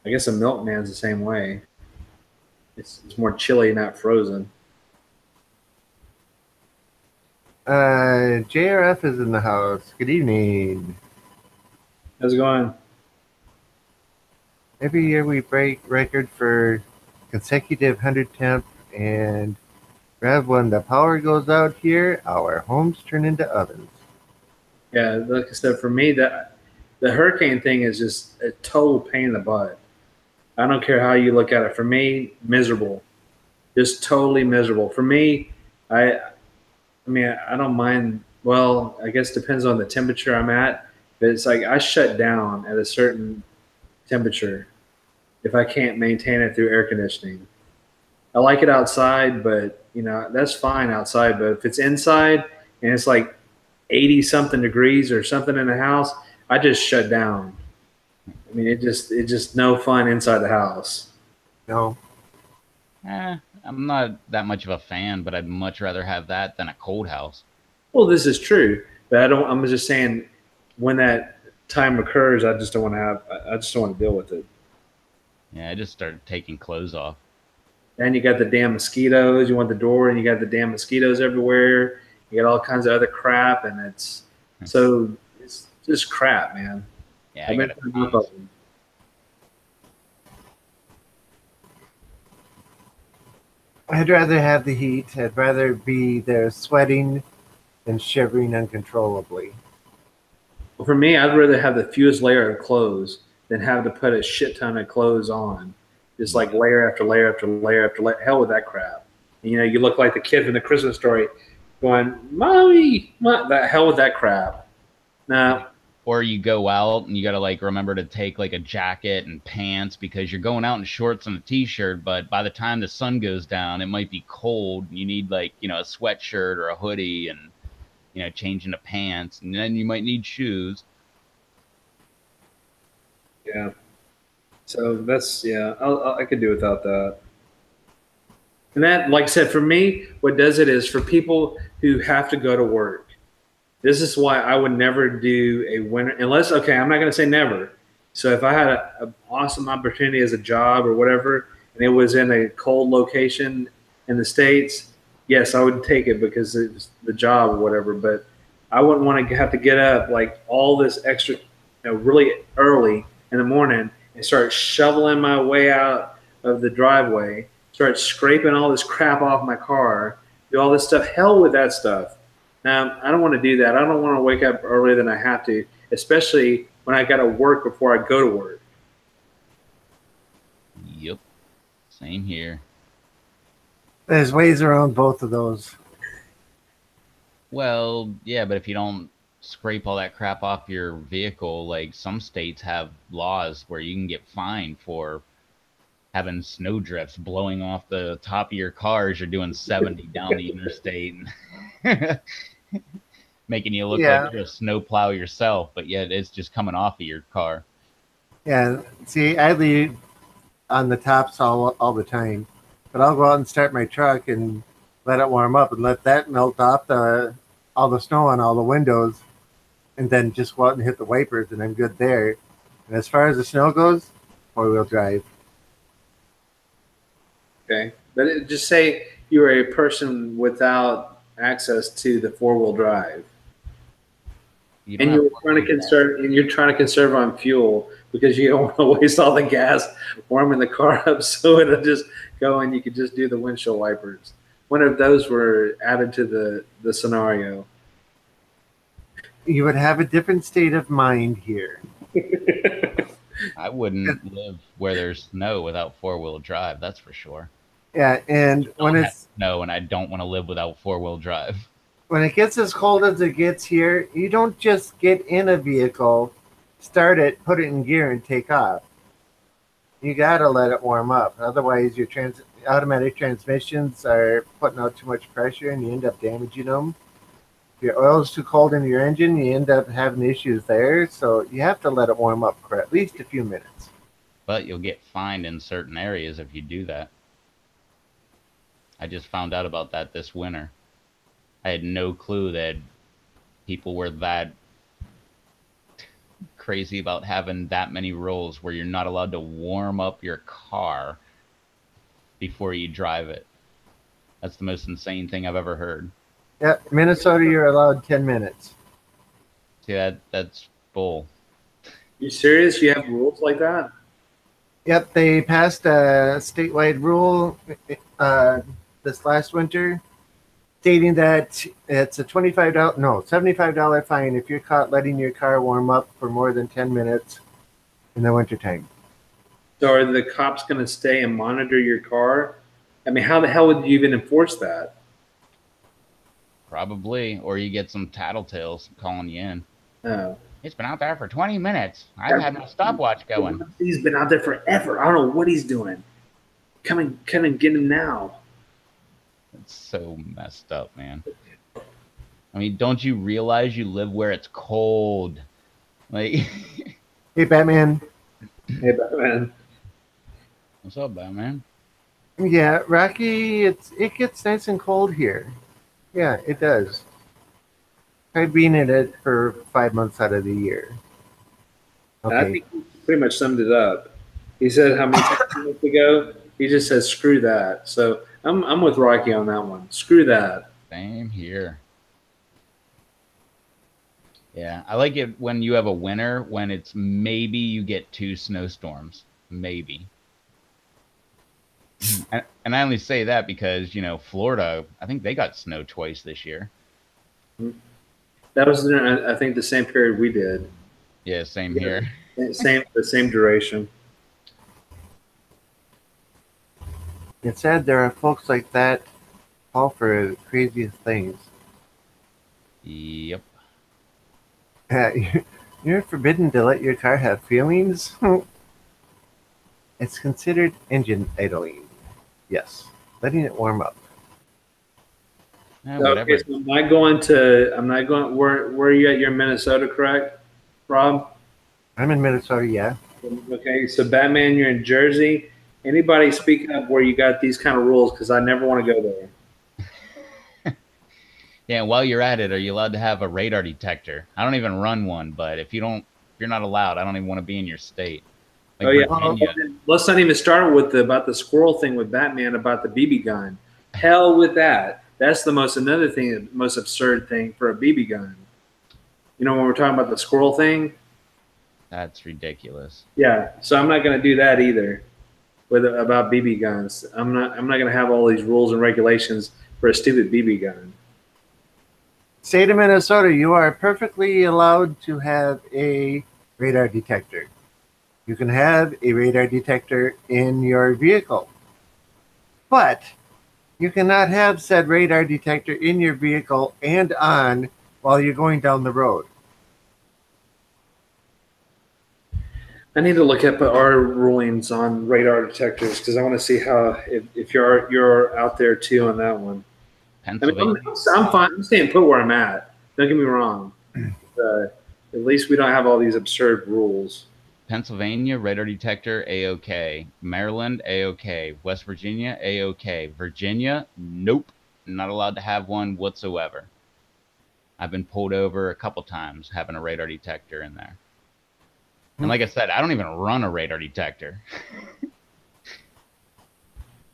I guess a milkman's the same way. It's more chilly, not frozen. JRF is in the house. Good evening. How's it going? Every year we break record for consecutive 100 temp, and Rev, when the power goes out here, our homes turn into ovens. Yeah, like I said, for me, the hurricane thing is just a total pain in the butt. I don't care how you look at it. For me, miserable, just totally miserable. For me, I mean, I don't mind. Well, I guess it depends on the temperature I'm at. But it's like I shut down at a certain temperature if I can't maintain it through air conditioning. I like it outside, but that's fine outside. But if it's inside and it's like 80 something degrees or something in the house, I just shut down. I mean, it's just no fun inside the house. No. I'm not that much of a fan, but I'd much rather have that than a cold house. Well, this is true, but I'm just saying when that time occurs, I just don't want to deal with it. Yeah, I just started taking clothes off. And you got the damn mosquitoes. You want the door, and you got the damn mosquitoes everywhere. You got all kinds of other crap, and it's just crap, man. Yeah, I got it. I'd rather have the heat. I'd rather be there sweating than shivering uncontrollably. Well, for me, I'd rather have the fewest layer of clothes than have to put a shit ton of clothes on. just like layer after layer after layer after layer. Hell with that crap. And, you know, you look like the kid from the Christmas Story, going, "Mommy, that hell with that crap." Now, or you go out and you got to like remember to take like a jacket and pants because you're going out in shorts and a t-shirt, but by the time the sun goes down it might be cold. You need like, you know, a sweatshirt or a hoodie and, you know, change into pants, and then you might need shoes. yeah. So that's I could do without that. And that, like I said, for me, what does it is for people who have to go to work. This is why I would never do a winter unless okay, I'm not going to say never. So if I had an awesome opportunity as a job or whatever, and it was in a cold location in the states, yes, I would take it because it's the job or whatever. But I wouldn't want to have to get up like all this extra, really early in the morning and start shoveling my way out of the driveway, start scraping all this crap off my car, do all this stuff. Hell with that stuff. Now, I don't want to do that. I don't want to wake up earlier than I have to, especially when I got to work before I go to work. Yep. Same here. There's ways around both of those. Well, yeah, but if you don't scrape all that crap off your vehicle, like some states have laws where you can get fined for having snow drifts blowing off the top of your car as you're doing 70 down the interstate and making you look like you're a snowplow yourself, but yet it's just coming off of your car. Yeah, see, I leave on the tops all the time, but I'll go out and start my truck and let it warm up and let that melt off all the snow on all the windows, and then just go out and hit the wipers, and I'm good there. And as far as the snow goes, four-wheel drive. Okay, but just say you are a person without access to the four-wheel drive, and you're trying to conserve on fuel because you don't want to waste all the gas warming the car up, so it'll just go and you could just do the windshield wipers. One of those were added to the scenario. You would have a different state of mind here. I wouldn't live where there's snow without four-wheel drive, that's for sure. Yeah, and when it's snow, and I don't want to live without four-wheel drive. When it gets as cold as it gets here, you don't just get in a vehicle, start it, put it in gear, and take off. You gotta let it warm up. Otherwise, your automatic transmissions are putting out too much pressure, and you end up damaging them. If your oil's too cold in your engine, you end up having issues there. So you have to let it warm up for at least a few minutes. But you'll get fined in certain areas if you do that. I just found out about that this winter. I had no clue that people were that crazy about having that many rules where you're not allowed to warm up your car before you drive it. That's the most insane thing I've ever heard. Yeah, Minnesota, you're allowed 10 minutes. See, that's bull. You serious? You have rules like that? Yep, they passed a statewide rule this last winter stating that it's a $75 fine if you're caught letting your car warm up for more than 10 minutes in the wintertime. So are the cops going to stay and monitor your car? I mean, how the hell would you even enforce that? Probably, or you get some tattletales calling you in. Oh. It's been out there for 20 minutes. I've had my stopwatch going. He's been out there forever. I don't know what he's doing. Come and get him now. It's so messed up, man. I mean, don't you realize you live where it's cold? Like, hey, Batman. Hey, Batman. What's up, Batman? Yeah, Rocky, it gets nice and cold here. Yeah, it does. I've been in it for 5 months out of the year. Okay. I think he pretty much summed it up. He said how many minutes ago? He just says, screw that. So I'm with Rocky on that one. Screw that. Same here. Yeah, I like it when you have a winter when it's maybe you get 2 snowstorms. Maybe. And I only say that because, you know, Florida, I think they got snow twice this year. That was, I think, the same period we did. Yeah, same here. The same duration. It said there are folks like that fall for the craziest things. Yep. You're forbidden to let your car have feelings. It's considered engine idling. Yes, letting it warm up. Whatever. Okay, so I'm not going, where are you at? You're in Minnesota, correct, Rob? I'm in Minnesota, yeah. Okay, so Batman, you're in Jersey. Anybody speak up where you got these kind of rules? Because I never want to go there. Yeah, while you're at it, are you allowed to have a radar detector? I don't even run one, but if you're not allowed, I don't even want to be in your state. Like Oh yeah, Virginia. let's not even start with about the squirrel thing with Batman about the BB gun. Hell with that. That's another thing, the most absurd thing for a BB gun. You know when we're talking about the squirrel thing? That's ridiculous. Yeah. So I'm not going to do that either about BB guns. I'm not going to have all these rules and regulations for a stupid BB gun. State of Minnesota, you are perfectly allowed to have a radar detector. You can have a radar detector in your vehicle, but you cannot have said radar detector in your vehicle and on while you're going down the road. I need to look up our rulings on radar detectors because I want to see how if you're out there too on that one. I mean, Pennsylvania. I'm fine. I'm staying put where I'm at. Don't get me wrong. At least we don't have all these absurd rules. Pennsylvania, radar detector, A-OK. Maryland, A-OK. West Virginia, A-OK. Virginia, nope. Not allowed to have one whatsoever. I've been pulled over a couple times having a radar detector in there. And like I said, I don't even run a radar detector.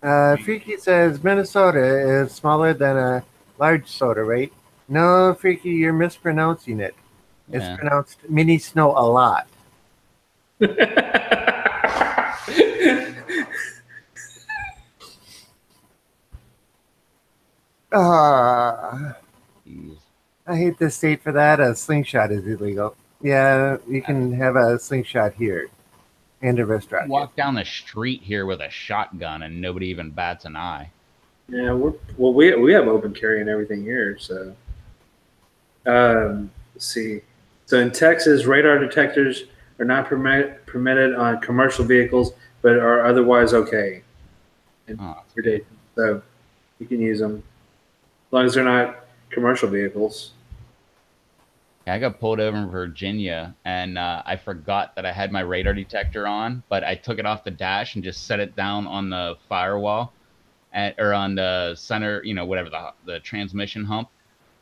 Freaky says Minnesota is smaller than a large soda, right? No, Freaky, you're mispronouncing it. It's Yeah. pronounced mini snow a lot. Jeez. I hate this state for that. A slingshot is illegal. Yeah, you can have a slingshot here and a wrist rocket. Walk down the street here with a shotgun and nobody even bats an eye. Yeah, we have open carry and everything here. So, let's see. So in Texas, radar detectors are not permitted on commercial vehicles, but are otherwise okay. Oh, So you can use them as long as they're not commercial vehicles. I got pulled over in Virginia, and I forgot that I had my radar detector on, but I took it off the dash and just set it down on the firewall, or on the center, whatever the transmission hump.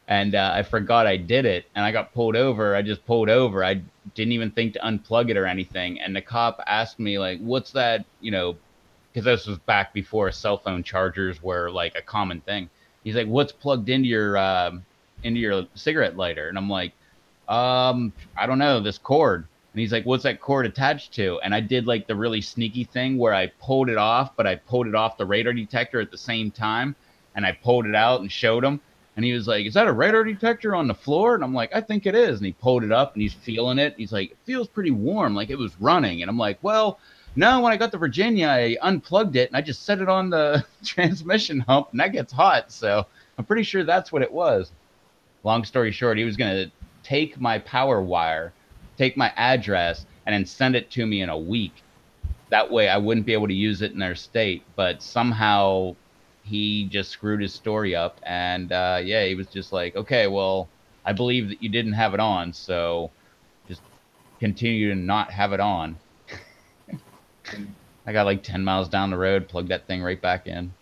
And I forgot I did it, and I got pulled over. I just pulled over. I didn't even think to unplug it or anything. And the cop asked me, like, "What's that?" Because this was back before cell phone chargers were like a common thing. He's like, "What's plugged into your cigarette lighter?" And I'm like, I don't know, this cord. And he's like, "What's that cord attached to?" And I did like the really sneaky thing where I pulled it off, but I pulled it off the radar detector at the same time. And I pulled it out and showed him. And he was like, "Is that a radar detector on the floor?" And I'm like, "I think it is." And he pulled it up and he's feeling it. He's like, "It feels pretty warm, like it was running." And I'm like, "Well, no, when I got to Virginia, I unplugged it and I just set it on the transmission hump and that gets hot. So I'm pretty sure that's what it was." Long story short, he was going to take my power wire, take my address, and then send it to me in a week. That way I wouldn't be able to use it in their state. But somehow he just screwed his story up. And yeah, he was just like, "Okay, well, I believe that you didn't have it on. So just continue to not have it on." I got like 10 miles down the road, plugged that thing right back in.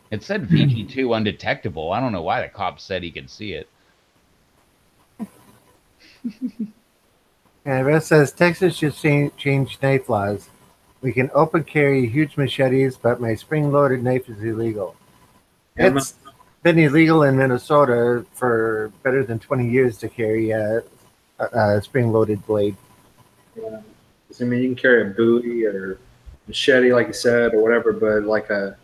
It said VG2 undetectable. I don't know why the cop said he could see it. And it says Texas should change knife laws. We can open carry huge machetes, but my spring-loaded knife is illegal. It's been illegal in Minnesota for better than 20 years to carry a spring-loaded blade. Yeah. I mean, you can carry a bowie or machete, like you said, or whatever, but like a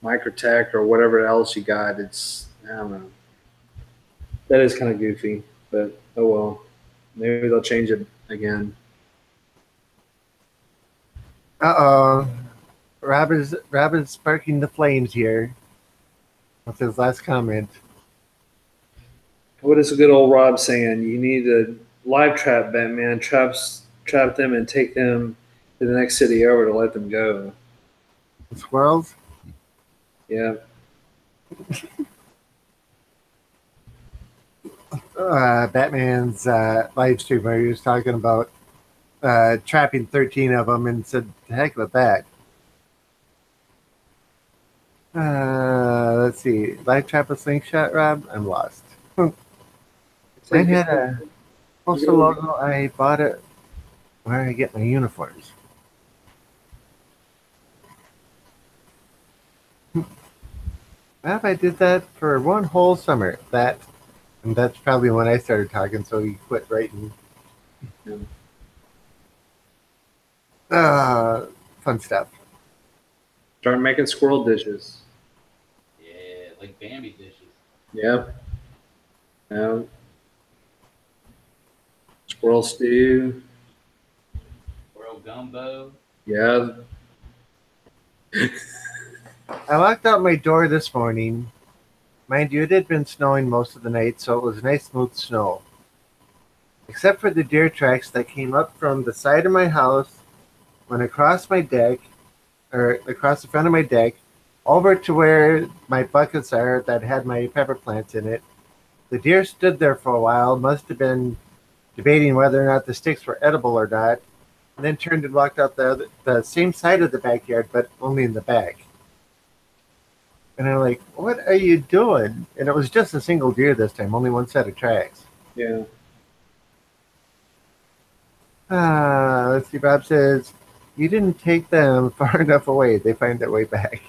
Microtech or whatever else you got, I don't know. That is kind of goofy, but oh well. Maybe they'll change it again. Uh-oh. Rob is sparking the flames here with his last comment. What is a good old Rob saying? You need to live trap Batman, trap them and take them to the next city over to let them go. The squirrels. Yeah. Batman's live stream where he was talking about trapping 13 of them and said, "The heck with that." Let's see. Live trap a slingshot, Rob? I'm lost. Mine had a postal logo. I bought it where I get my uniforms. If I did that for one whole summer, and that's probably when I started talking, so he quit writing. Yeah. Fun stuff. Start making squirrel dishes. Yeah, like Bambi dishes. Yeah. Yeah. Squirrel stew. Squirrel gumbo. Yeah. I locked out my door this morning. Mind you, it had been snowing most of the night, so it was nice, smooth snow. Except for the deer tracks that came up from the side of my house, went across my deck, or across the front of my deck, over to where my buckets are that had my pepper plants in it. The deer stood there for a while, must have been debating whether or not the sticks were edible or not, and then turned and walked out the same side of the backyard, but only in the back. And I'm like, what are you doing? And it was just a single deer this time, only one set of tracks. Yeah. Let's see, Bob says, you didn't take them far enough away. They find their way back.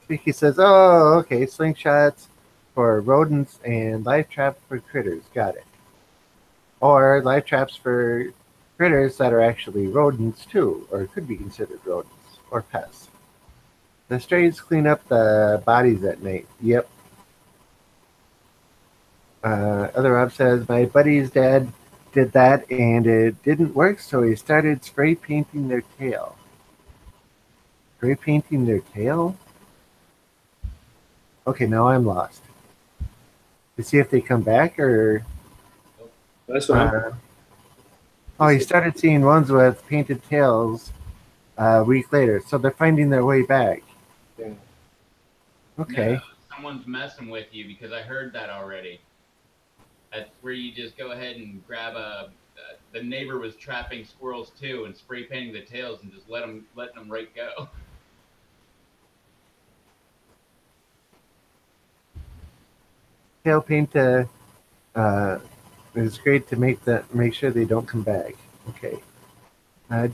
Vicky says, oh, okay, slingshots for rodents and live trap for critters. Got it. Or live traps for critters that are actually rodents too, or could be considered rodents or pests. The strays clean up the bodies at night. Yep. Other Rob says, my buddy's dad did that and it didn't work, so he started spray painting their tail. Spray painting their tail? Okay, now I'm lost. To see if they come back or. That's what Oh, he started seeing ones with painted tails a week later, so they're finding their way back. Yeah. Okay. No, someone's messing with you because I heard that already. That's where you just go ahead and grab a. The neighbor was trapping squirrels too and spray painting the tails and just letting them right go. Tail paint is great to make sure they don't come back. Okay.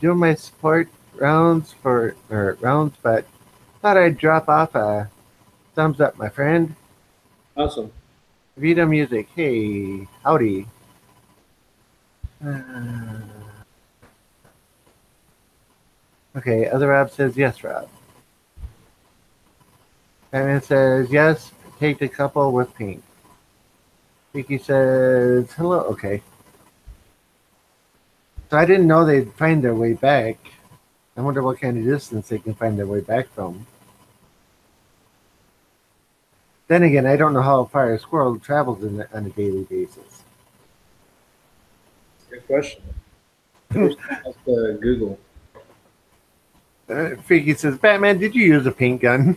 Doing my support rounds but thought I'd drop off a thumbs up, my friend. Awesome. Vita Music, hey, howdy. Okay, other Rob says yes, Rob. Batman says yes, take the couple with paint. Vicky says hello, okay. So I didn't know they'd find their way back. I wonder what kind of distance they can find their way back from. Then again, I don't know how far a squirrel travels on a daily basis. Good question. That's Google. Freaky says, Batman, did you use a paint gun?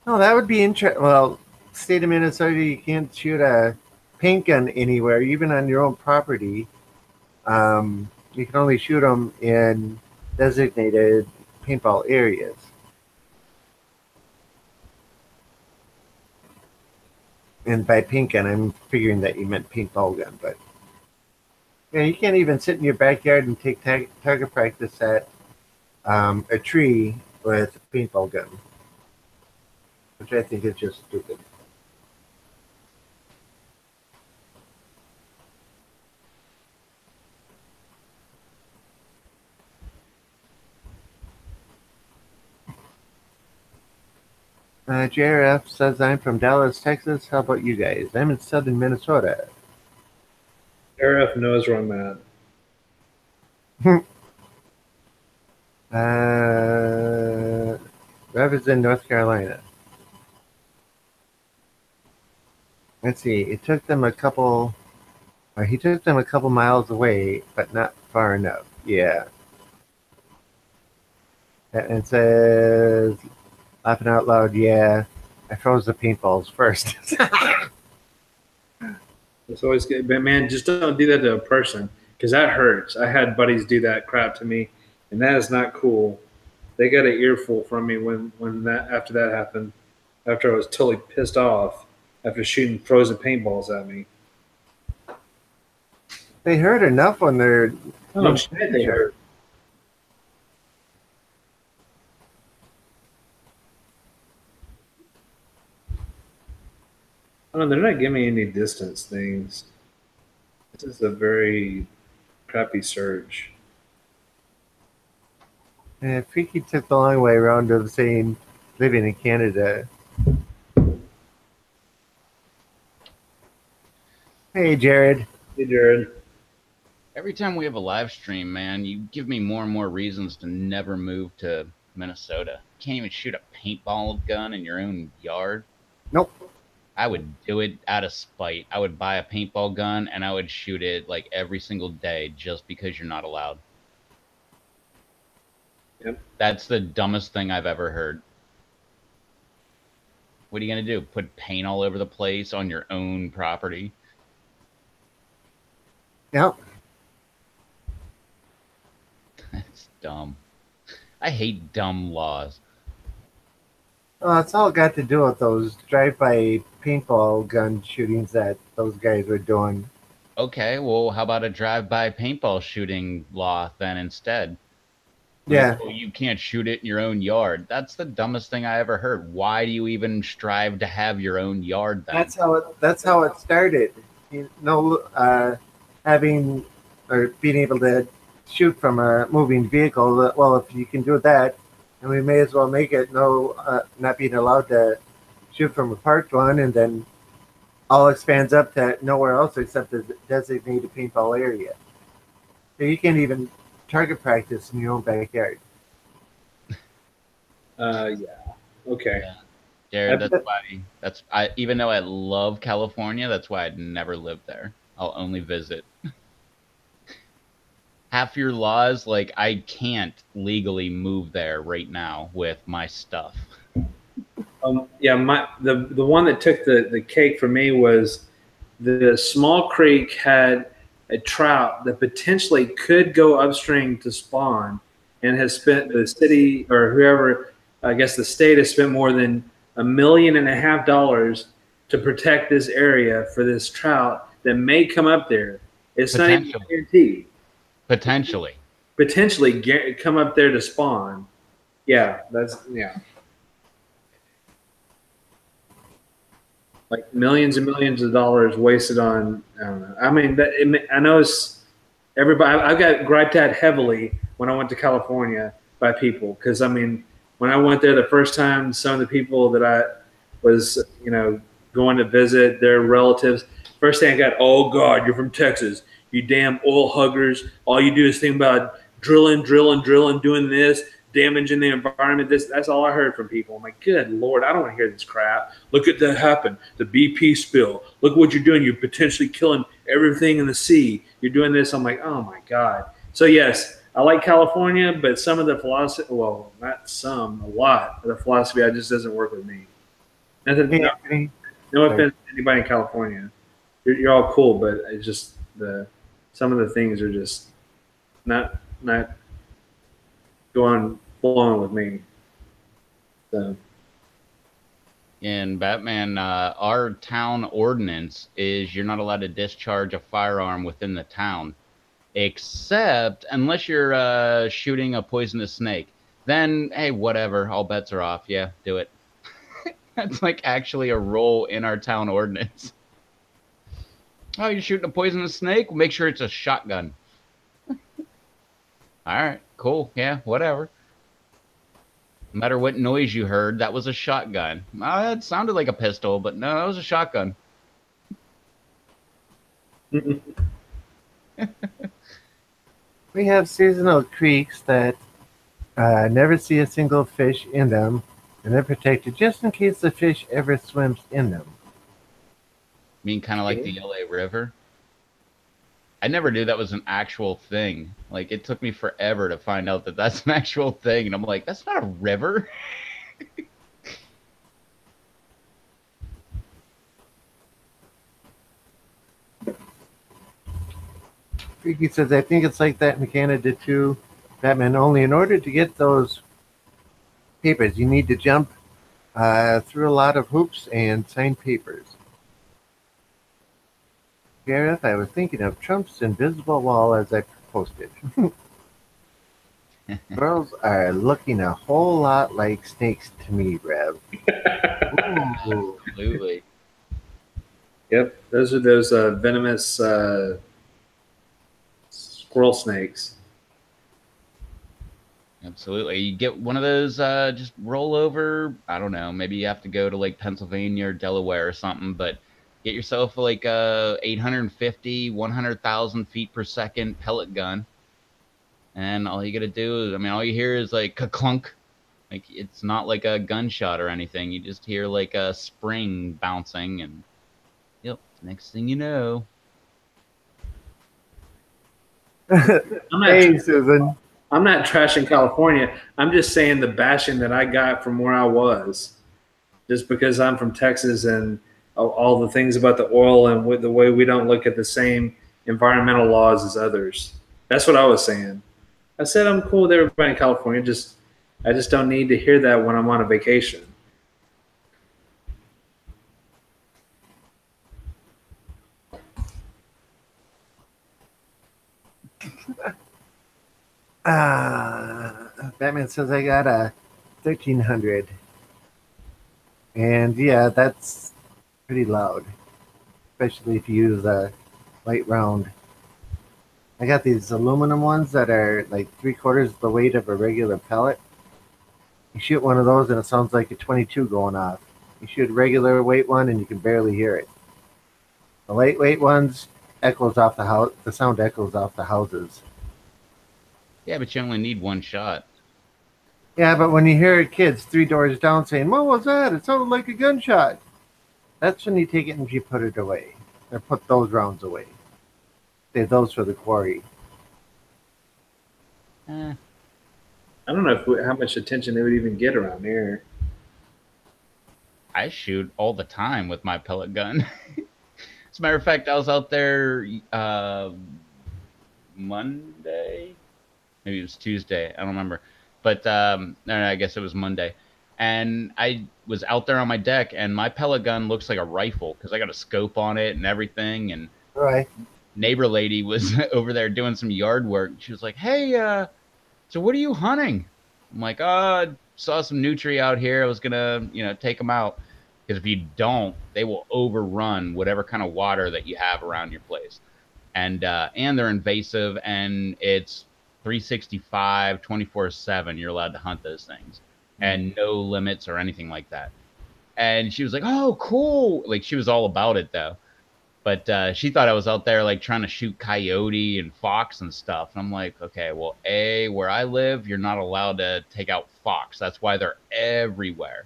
Oh, that would be interesting. Well, state of Minnesota, you can't shoot a paint gun anywhere, even on your own property. You can only shoot them in designated paintball areas. And by paint gun, I'm figuring that you meant paintball gun, but yeah, you can't even sit in your backyard and take target practice at a tree with a paintball gun, which I think is just stupid. JRF says, I'm from Dallas, Texas. How about you guys? I'm in southern Minnesota. RF knows where I'm at. Rapids in North Carolina. Let's see. It took them a couple. Or he took them a couple miles away, but not far enough. Yeah. And it says, laughing out loud, yeah, I froze the paintballs first. It's always good, but man, just don't do that to a person because that hurts. I had buddies do that crap to me, and that is not cool. They got an earful from me when that after that happened. After I was totally pissed off after shooting frozen paintballs at me. They hurt enough when they're Oh shit, they hurt. I don't know, they're not giving me any distance things. This is a very crappy search. And Freaky took the long way around of saying living in Canada. Hey, Jared. Hey, Jared. Every time we have a live stream, man, you give me more and more reasons to never move to Minnesota. Can't even shoot a paintball gun in your own yard. Nope. I would do it out of spite. I would buy a paintball gun and I would shoot it like every single day just because you're not allowed. Yep. That's the dumbest thing I've ever heard. What are you going to do? Put paint all over the place on your own property? Yep. That's dumb. I hate dumb laws. Well, it's all got to do with those drive-by paintball gun shootings that those guys were doing. Okay, well, how about a drive-by paintball shooting law then instead? Yeah. Like, oh, you can't shoot it in your own yard. That's the dumbest thing I ever heard. Why do you even strive to have your own yard then? That's how it started. You know, having or being able to shoot from a moving vehicle. Well, if you can do that, and we may as well make it not being allowed to shoot from a parked one, and then all expands up to nowhere else except the designated paintball area. So you can't even target practice in your own backyard. Yeah. Okay. Yeah. Jared, even though I love California, that's why I'd never live there. I'll only visit. Half your laws, like I can't legally move there right now with my stuff. Yeah, the one that took the cake for me was the small creek had a trout that potentially could go upstream to spawn, and has spent the city or whoever, I guess the state has spent more than $1.5 million to protect this area for this trout that may come up there. It's not even guaranteed. Potentially Come up there to spawn. Yeah, yeah. Like millions and millions of dollars wasted on. I don't know. I mean, I know it's everybody. I got griped at heavily when I went to California by people because I mean, when I went there the first time, some of the people that I was, going to visit their relatives. First thing I got, oh God, you're from Texas. You damn oil huggers. All you do is think about drilling, doing this, damaging the environment. That's all I heard from people. I'm like, good Lord, I don't want to hear this crap. Look at that happen. The BP spill. Look what you're doing. You're potentially killing everything in the sea. You're doing this. I'm like, oh my God. So yes, I like California, but some of the philosophy, well, not some, a lot of the philosophy, just doesn't work with me. Nothing, no offense to anybody in California. You're all cool, but it's just some of the things are just not flowing with me. So. In Batman, our town ordinance is you're not allowed to discharge a firearm within the town, except unless you're shooting a poisonous snake. Then, hey, whatever, all bets are off. Yeah, do it. That's like actually a rule in our town ordinance. Oh, you're shooting a poisonous snake? Well, make sure it's a shotgun. All right, cool. Yeah, whatever. No matter what noise you heard, that was a shotgun. It sounded like a pistol, but no, that was a shotgun. We have seasonal creeks that Never see a single fish in them, and they're protected just in case the fish ever swims in them. I mean, kind of like the LA River. I never knew that was an actual thing. Like, it took me forever to find out that that's an actual thing. And I'm like, that's not a river. Freaky says, I think it's like that in Canada too. Batman, only in order to get those papers, you need to jump through a lot of hoops and sign papers. Gareth, I was thinking of Trump's invisible wall as I posted. Girls are looking a whole lot like snakes to me, Rev. Ooh. Absolutely. Yep, those are those venomous squirrel snakes. Absolutely. You get one of those, just roll over. I don't know. Maybe you have to go to like Pennsylvania or Delaware or something, but get yourself like a 850, 100,000 feet per second pellet gun. And all you got to do is, I mean, all you hear is like clunk. Like, it's not like a gunshot or anything. You just hear like a spring bouncing, and yep, next thing you know. Hey, Susan. I'm not trashing California. I'm just saying the bashing that I got from where I was, just because I'm from Texas and all the things about the oil and with the way we don't look at the same environmental laws as others. That's what I was saying. I said I'm cool with everybody in California. I just don't need to hear that when I'm on a vacation. Batman says I got a 1300. And yeah, that's pretty loud, especially if you use a light round. I got these aluminum ones that are like 3/4 the weight of a regular pellet. You shoot one of those and it sounds like a 22 going off. You shoot a regular weight one and you can barely hear it. The lightweight ones echoes off the house. The sound echoes off the houses. Yeah, but you only need one shot. Yeah, but when you hear kids 3 doors down saying, "What was that? It sounded like a gunshot." That's when you take it and you put it away, or put those rounds away. Save those for the quarry. I don't know how much attention they would even get around here. I shoot all the time with my pellet gun. As a matter of fact, I was out there Monday. Maybe it was Tuesday. I don't remember. But no, I guess it was Monday. And I was out there on my deck, and my pellet gun looks like a rifle because I got a scope on it and everything. And Right. neighbor lady was over there doing some yard work. She was like, "Hey, so what are you hunting?" I'm like, saw some nutria out here. I was gonna, take them out, because if you don't, they will overrun whatever kind of water that you have around your place, and they're invasive, and it's 365, 24/7. You're allowed to hunt those things, and no limits or anything like that. And she was like, "Oh, cool!" Like, she was all about it though. But she thought I was out there like trying to shoot coyote and fox and stuff. And I'm like, okay, well, where I live, you're not allowed to take out fox. That's why they're everywhere.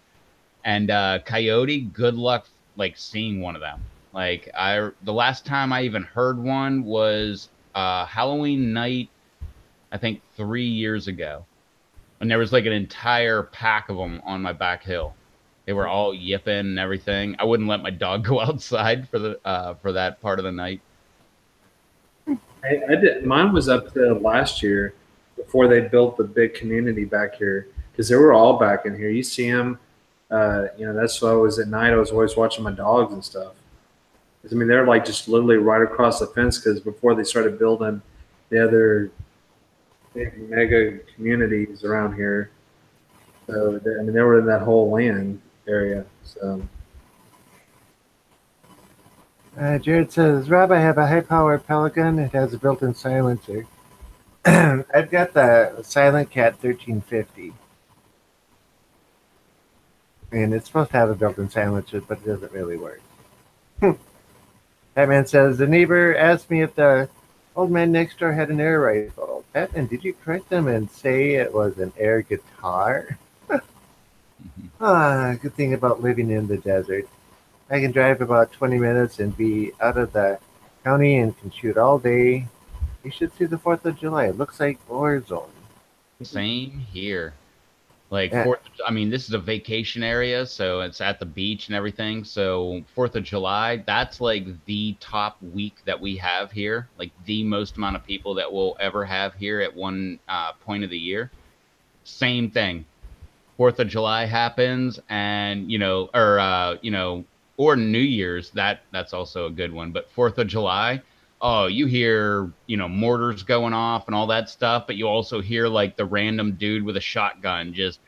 And coyote, good luck like seeing one of them. Like, the last time I even heard one was Halloween night, I think 3 years ago. And there was like an entire pack of them on my back hill. They were all yipping and everything. I wouldn't let my dog go outside for that part of the night. I did. Mine was up to last year before they built the big community back here because they were all back in here. You see them. That's why I was at night. I was always watching my dogs and stuff. 'Cause, I mean, they're like just literally right across the fence because before they started building the other big mega communities around here. So I mean, they were in that whole land area. So Jared says, Rob, I have a high-powered pellet gun. It has a built-in silencer. I've got the Silent Cat 1350. And it's supposed to have a built-in silencer, but it doesn't really work. Batman says, the neighbor asked me if the old man next door had an air rifle. Batman, did you correct them and say it was an air guitar? Good thing about living in the desert. I can drive about 20 minutes and be out of the county and can shoot all day. You should see the 4th of July. It looks like war zone. Same here. Like Yeah. I mean, this is a vacation area, so it's at the beach and everything. So 4th of July, that's like the top week that we have here, like the most amount of people that we'll ever have here at one point of the year. Same thing. 4th of July happens, and or New Year's. That's also a good one. But 4th of July, oh, you hear mortars going off and all that stuff, but you also hear like the random dude with a shotgun just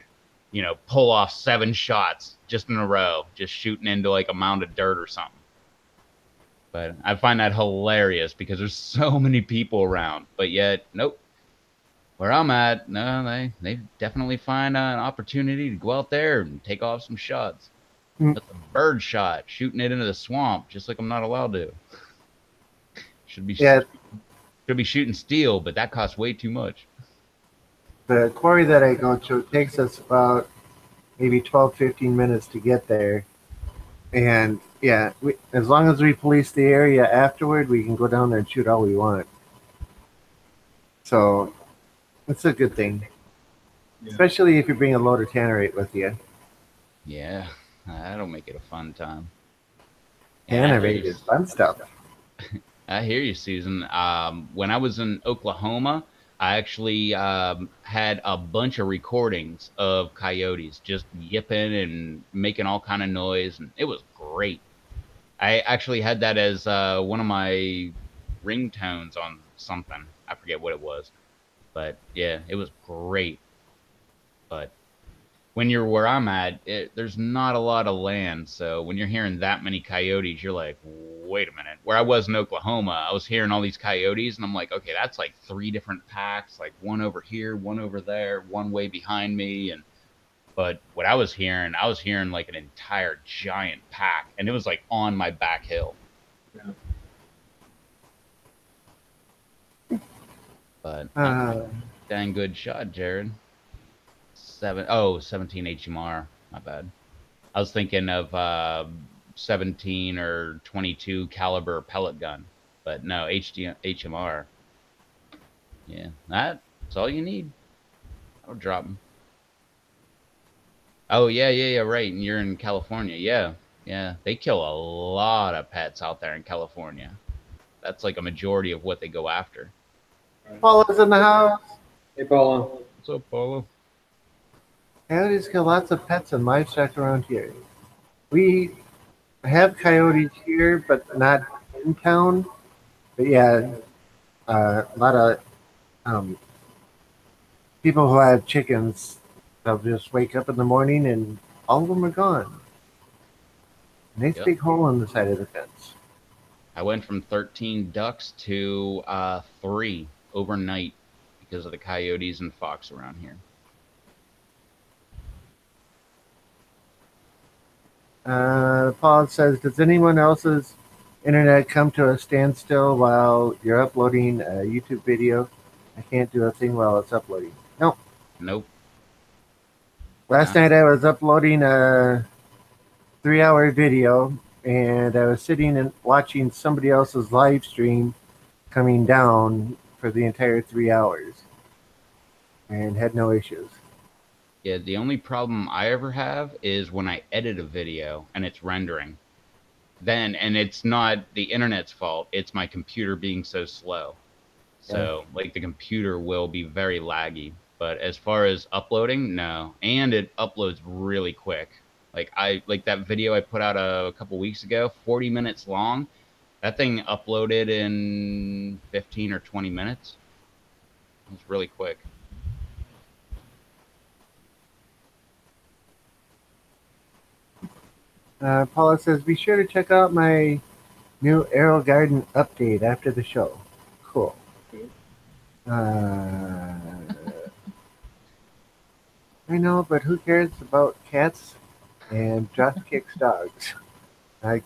pull off 7 shots just in a row, just shooting into like a mound of dirt or something. But I find that hilarious because there's so many people around, but yet nope. Where I'm at, no, they definitely find an opportunity to go out there and take off some shots. That's a bird shot, shooting it into the swamp, just like I'm not allowed to. Should be shooting steel, but that costs way too much. The quarry that I go to takes us about maybe 12, 15 minutes to get there. And yeah, as long as we police the area afterward, we can go down there and shoot all we want. So it's a good thing. Yeah. Especially if you bring a load of tannerite with you. Yeah, that'll make it a fun time. Tannerite is fun stuff. I hear you, Susan. When I was in Oklahoma, I actually had a bunch of recordings of coyotes just yipping and making all kind of noise, and it was great. I actually had that as one of my ringtones on something. I forget what it was. But yeah, it was great. But when you're where I'm at, there's not a lot of land. So when you're hearing that many coyotes, you're like, wait a minute. Where I was in Oklahoma, I was hearing all these coyotes, and I'm like, okay, that's like 3 different packs, like one over here, one over there, one way behind me. But what I was hearing like an entire giant pack, and it was like on my back hill. Yeah. But dang good shot, Jared. 17 HMR. My bad. I was thinking of 17 or 22 caliber pellet gun, but no, HMR. Yeah, that's all you need. I'll drop them. Oh yeah, right. And you're in California. Yeah. They kill a lot of pets out there in California. That's like a majority of what they go after. Paula's in the house. Hey, Paula. What's up, Paula? Coyotes kill lots of pets and livestock around here. We have coyotes here, but not in town. But yeah, a lot of people who have chickens, they'll just wake up in the morning and all of them are gone. Nice big hole in the side of the fence. I went from 13 ducks to 3 overnight because of the coyotes and fox around here. Paul says, does anyone else's internet come to a standstill while you're uploading a YouTube video? I can't do a thing while it's uploading. Nope. Last night I was uploading a 3-hour video, and I was sitting and watching somebody else's live stream coming down for the entire 3 hours and had no issues. Yeah, the only problem I ever have is when I edit a video and it's rendering. And it's not the internet's fault, it's my computer being so slow. So, like, the computer will be very laggy. But as far as uploading, no. And it uploads really quick. Like that video I put out a couple weeks ago, 40 minutes long. That thing uploaded in 15 or 20 minutes. It was really quick. Paula says, be sure to check out my new Arrow Garden update after the show. Cool. I know, but who cares about cats and drop kicks dogs?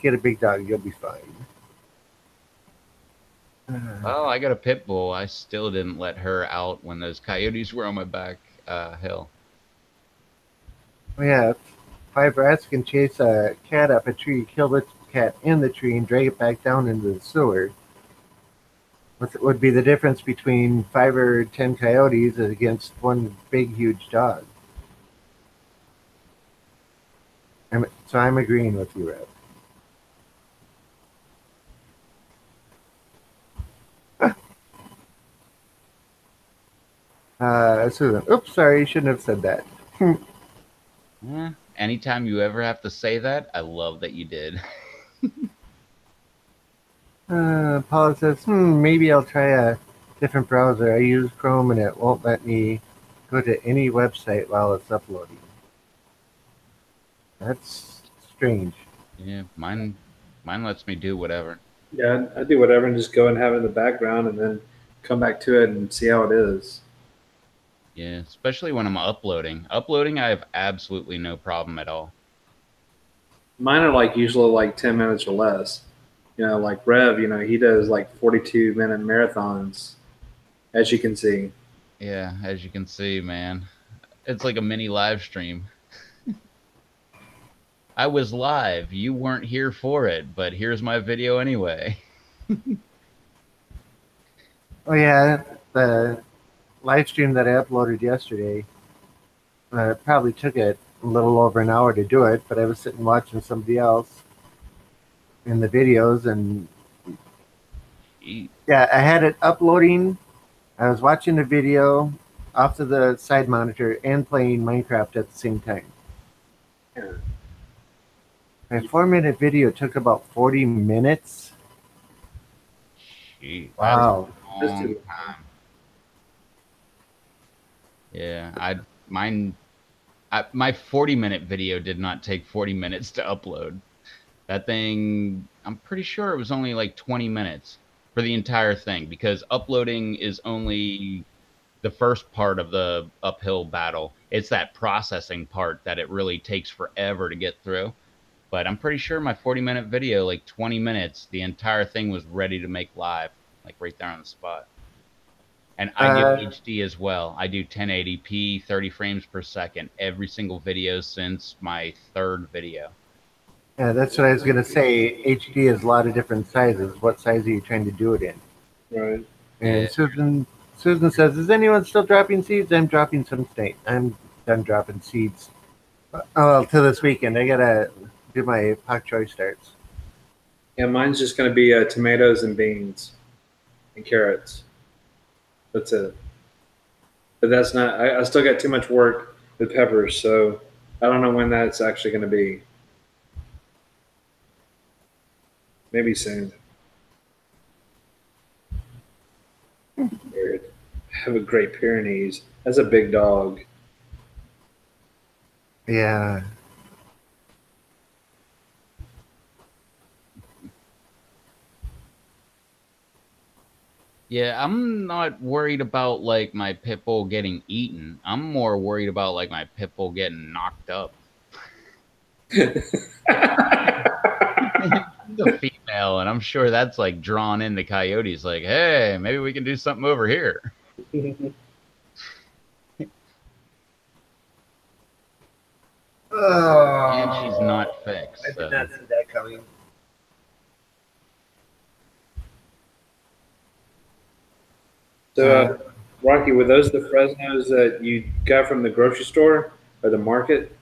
Get a big dog, you'll be fine. Oh, I got a pit bull. I still didn't let her out when those coyotes were on my back hill. Yeah, 5 rats can chase a cat up a tree, kill the cat in the tree, and drag it back down into the sewer. What would be the difference between 5 or 10 coyotes against one big, huge dog? So I'm agreeing with you, Rev. Susan. Oops, sorry, you shouldn't have said that. Anytime you ever have to say that, I love that you did. Paula says, maybe I'll try a different browser. I use Chrome and it won't let me go to any website while it's uploading. That's strange. Yeah, mine lets me do whatever. Yeah, I do whatever and just go and have it in the background and then come back to it and see how it is. Yeah, especially when I'm uploading. Uploading, I have absolutely no problem at all. Mine are like usually like 10 minutes or less. Like Rev, he does like 42-minute marathons, as you can see. Yeah, as you can see, man, it's like a mini live stream. I was live. You weren't here for it, but here's my video anyway. Oh yeah, the live stream that I uploaded yesterday probably took it a little over an hour to do it, but I was sitting watching somebody else in the videos, and yeah, I had it uploading. I was watching the video off to the side monitor and playing Minecraft at the same time. Yeah. My 4-minute video took about 40 minutes. Jeez, Wow. that's a long time. Yeah, my 40-minute video did not take 40 minutes to upload. That thing, I'm pretty sure it was only like 20 minutes for the entire thing, because uploading is only the first part of the uphill battle. It's that processing part that it really takes forever to get through. But I'm pretty sure my 40-minute video, like 20 minutes, the entire thing was ready to make live, like right there on the spot. And I do HD as well. I do 1080p, 30 frames per second, every single video since my third video. Yeah, that's what I was going to say. HD is a lot of different sizes. What size are you trying to do it in? Right. And yeah. Susan says, is anyone still dropping seeds? I'm dropping some tonight. I'm done dropping seeds. Oh, till this weekend. I got to do my pak choi starts. Yeah, mine's just going to be tomatoes and beans and carrots. That's it. But that's not, I still got too much work with peppers, so I don't know when that's actually going to be. Maybe soon. Weird. Have a Great Pyrenees. That's a big dog. Yeah. Yeah, I'm not worried about like my pit bull getting eaten. I'm more worried about like my pit bull getting knocked up. The female, and I'm sure that's like drawn in the coyotes. Like, hey, maybe we can do something over here. And she's not fixed. I did not see that coming. So, Rocky, were those the Fresnos that you got from the grocery store or the market?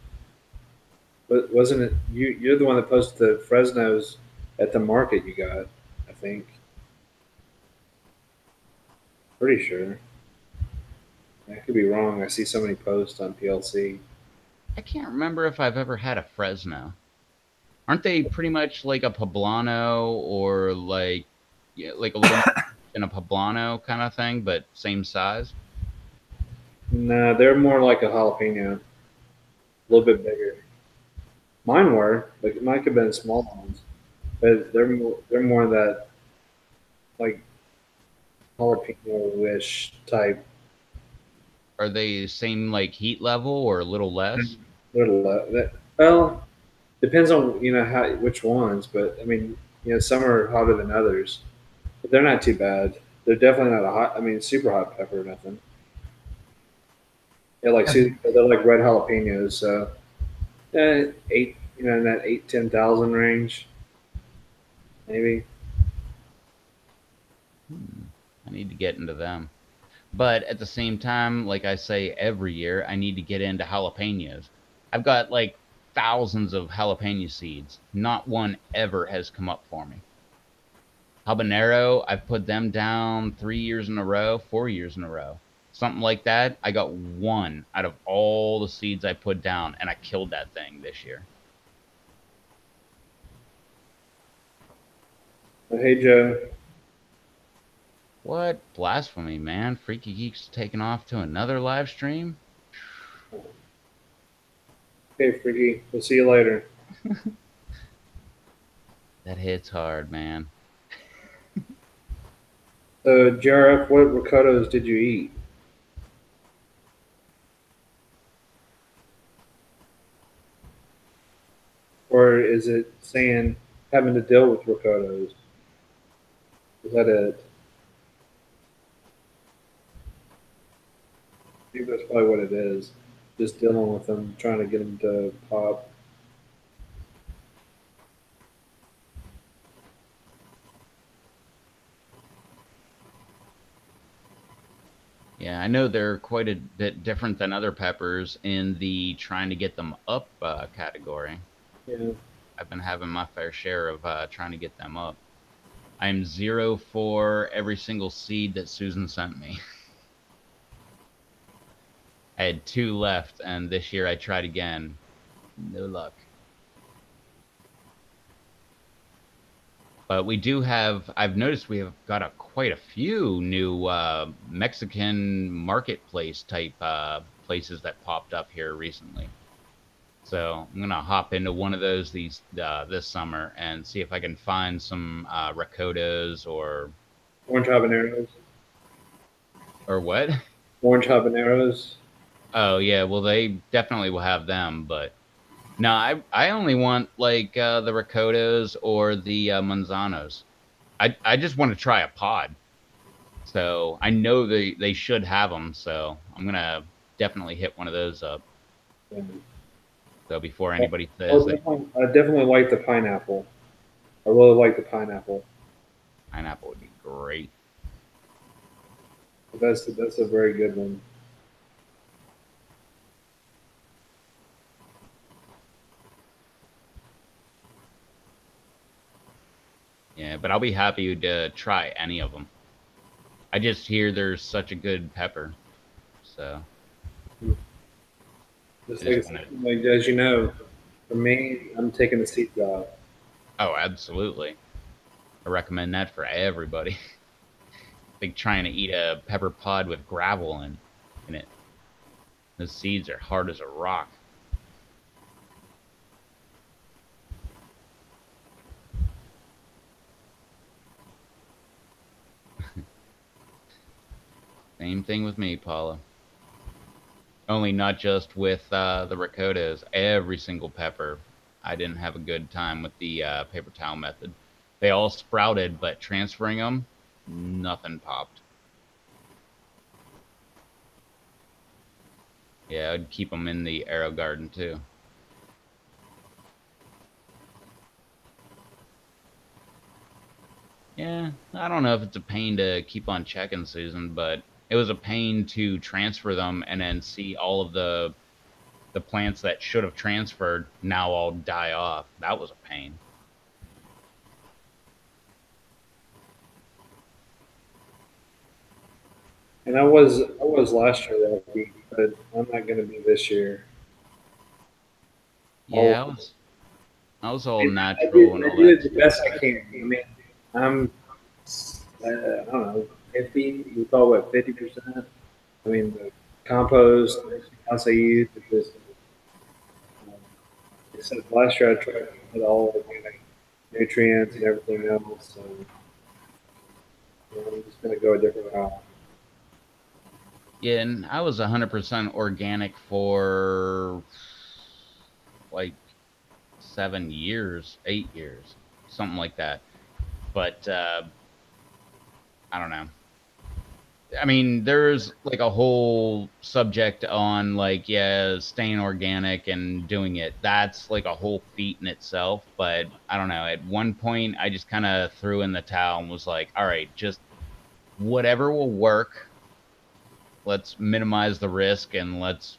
Wasn't it you? You're the one that posted the Fresnos at the market. You got, I think. Pretty sure. I could be wrong. I see so many posts on PLC. I can't remember if I've ever had a Fresno. Aren't they pretty much like a poblano or like, yeah, like a little in a poblano kind of thing, but same size? No, they're more like a jalapeno, a little bit bigger. Mine were, like it might have been small ones, but they're more that like jalapeno-ish type. Are they same like heat level or a little less? Well, depends on how which ones, but I mean some are hotter than others. they're not too bad. They're definitely not a hot. I mean, super hot pepper or nothing. They're like red jalapenos. So eight, in that 8-10,000 range, maybe. I need to get into them. But at the same time, like I say every year, I need to get into jalapenos. I've got like thousands of jalapeno seeds. Not one ever has come up for me. Habanero, I've put them down 3 years in a row, 4 years in a row. Something like that. I got one out of all the seeds I put down, and I killed that thing this year. Hey Joe. What blasphemy, man. Freaky Geek's taking off to another live stream? Hey Freaky. We'll see you later. That hits hard, man. So JRF, what ricottos did you eat? Or is it saying having to deal with ricottos? Is that it? I think that's probably what it is. Just dealing with them, trying to get them to pop. Yeah, I know they're quite a bit different than other peppers in the trying to get them up category. Yeah. I've been having my fair share of trying to get them up. I'm 0 for every single seed that Susan sent me. I had 2 left, and this year I tried again. No luck. But we do have, I've noticed we have got quite a few new Mexican marketplace type places that popped up here recently. So I'm gonna hop into one of those this summer and see if I can find some ricotas or Orange habaneros. what? Orange habaneros. Oh yeah, well they definitely will have them, but no, I only want like the ricotas or the manzanos. I just want to try a pod. So I know they should have them. So I'm gonna definitely hit one of those up. Yeah. So before anybody says that I definitely like the pineapple. I really like the pineapple. pineapple would be great. That's a very good one. Yeah, but I'll be happy to try any of them. I just hear there's such a good pepper. So Just I like, just want to. like as you know, for me, I'm taking the seeds off. Oh, absolutely. I recommend that for everybody. Like trying to eat a pepper pod with gravel in it. The seeds are hard as a rock. Same thing with me, Paula. Only not just with the ricotas. Every single pepper, I didn't have a good time with the paper towel method. They all sprouted, but transferring them, nothing popped. Yeah, I'd keep them in the Arrow Garden too. Yeah, I don't know if it's a pain to keep on checking, Susan, but it was a pain to transfer them and then see all of the plants that should have transferred now all die off. That was a pain. And I was last year that week, but I'm not going to be this year. Yeah, I was all I natural did, and I all that did the stuff. best I can. I mean, I'm, I don't know, 50, you call what, 50%? I mean, the compost, everything else I use, is just, um, except last year I tried to put all organic nutrients and everything else. So, I'm just going to go a different route. Yeah, and I was 100% organic for like 7 years, 8 years, something like that. But I don't know. I mean, there's like a whole subject on like, yeah, staying organic and doing it. That's like a whole feat in itself. But I don't know. At one point, I just kind of threw in the towel and was like, all right, just whatever will work. Let's minimize the risk and let's,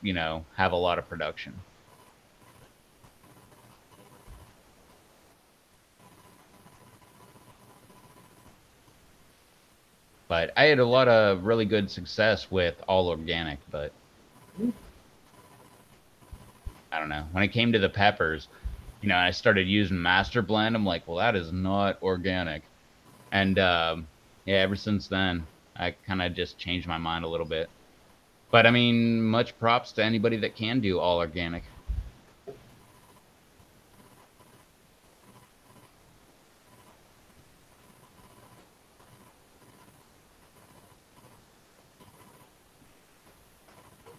have a lot of production. But I had a lot of really good success with all organic, but I don't know. When it came to the peppers, I started using Master Blend. I'm like, well, that is not organic. And yeah, ever since then, I kind of just changed my mind a little bit. But I mean, much props to anybody that can do all organic.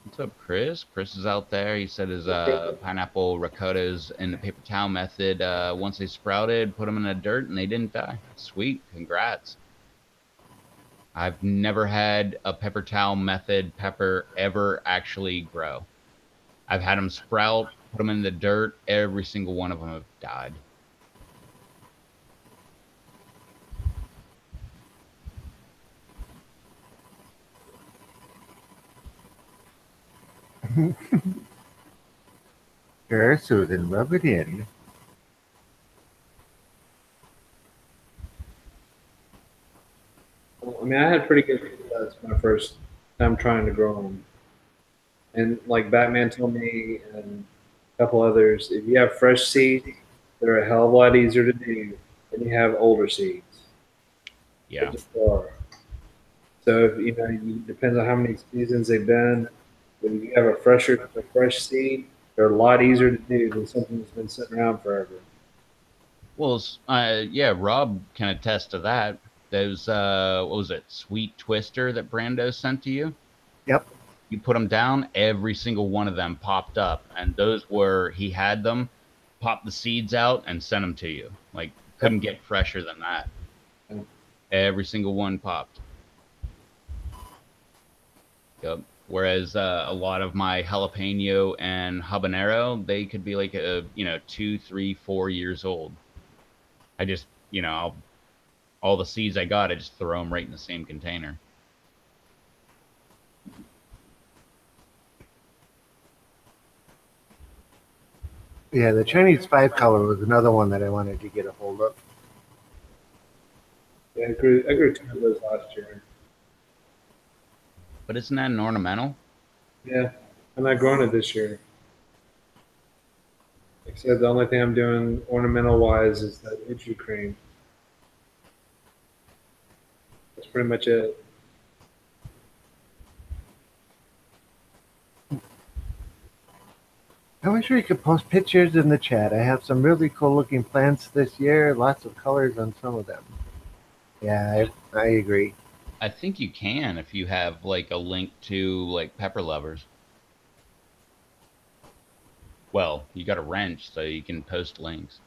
What's up, Chris? Chris is out there. He said his pineapple ricottas in the paper towel method. Once they sprouted, put them in the dirt, and they didn't die. Sweet, congrats. I've never had a pepper towel method pepper ever actually grow. I've had them sprout, put them in the dirt. Every single one of them have died. Sure, Susan, rub it in. Well, I mean, I had pretty good success my first time trying to grow them. And like Batman told me, and a couple others, if you have fresh seeds, they're a hell of a lot easier to do than you have older seeds. They Yeah. just are. So if, it depends on how many seasons they've been. When you have a fresh seed, they're a lot easier to do than something that's been sitting around forever. Well, yeah, Rob can attest to that. Those, what was it, Sweet Twister that Brando sent to you? Yep. You put them down, every single one of them popped up. And those were, he had them, popped the seeds out, and sent them to you. Like, couldn't Yep. get fresher than that. And Every single one popped. Yep. Whereas a lot of my jalapeno and habanero, they could be like 2, 3, 4 years old. I just, all the seeds I got, I just throw them right in the same container. Yeah, the Chinese five color was another one that I wanted to get a hold of. yeah, I grew two of those last year. But isn't that an ornamental? Yeah, I'm not growing it this year. Except the only thing I'm doing ornamental wise is that itchy cream. That's pretty much it. I wish we could post pictures in the chat. I have some really cool looking plants this year. Lots of colors on some of them. Yeah, I agree. I think you can if you have like a link to like Pepper Lovers. Well, you got a wrench, so you can post links.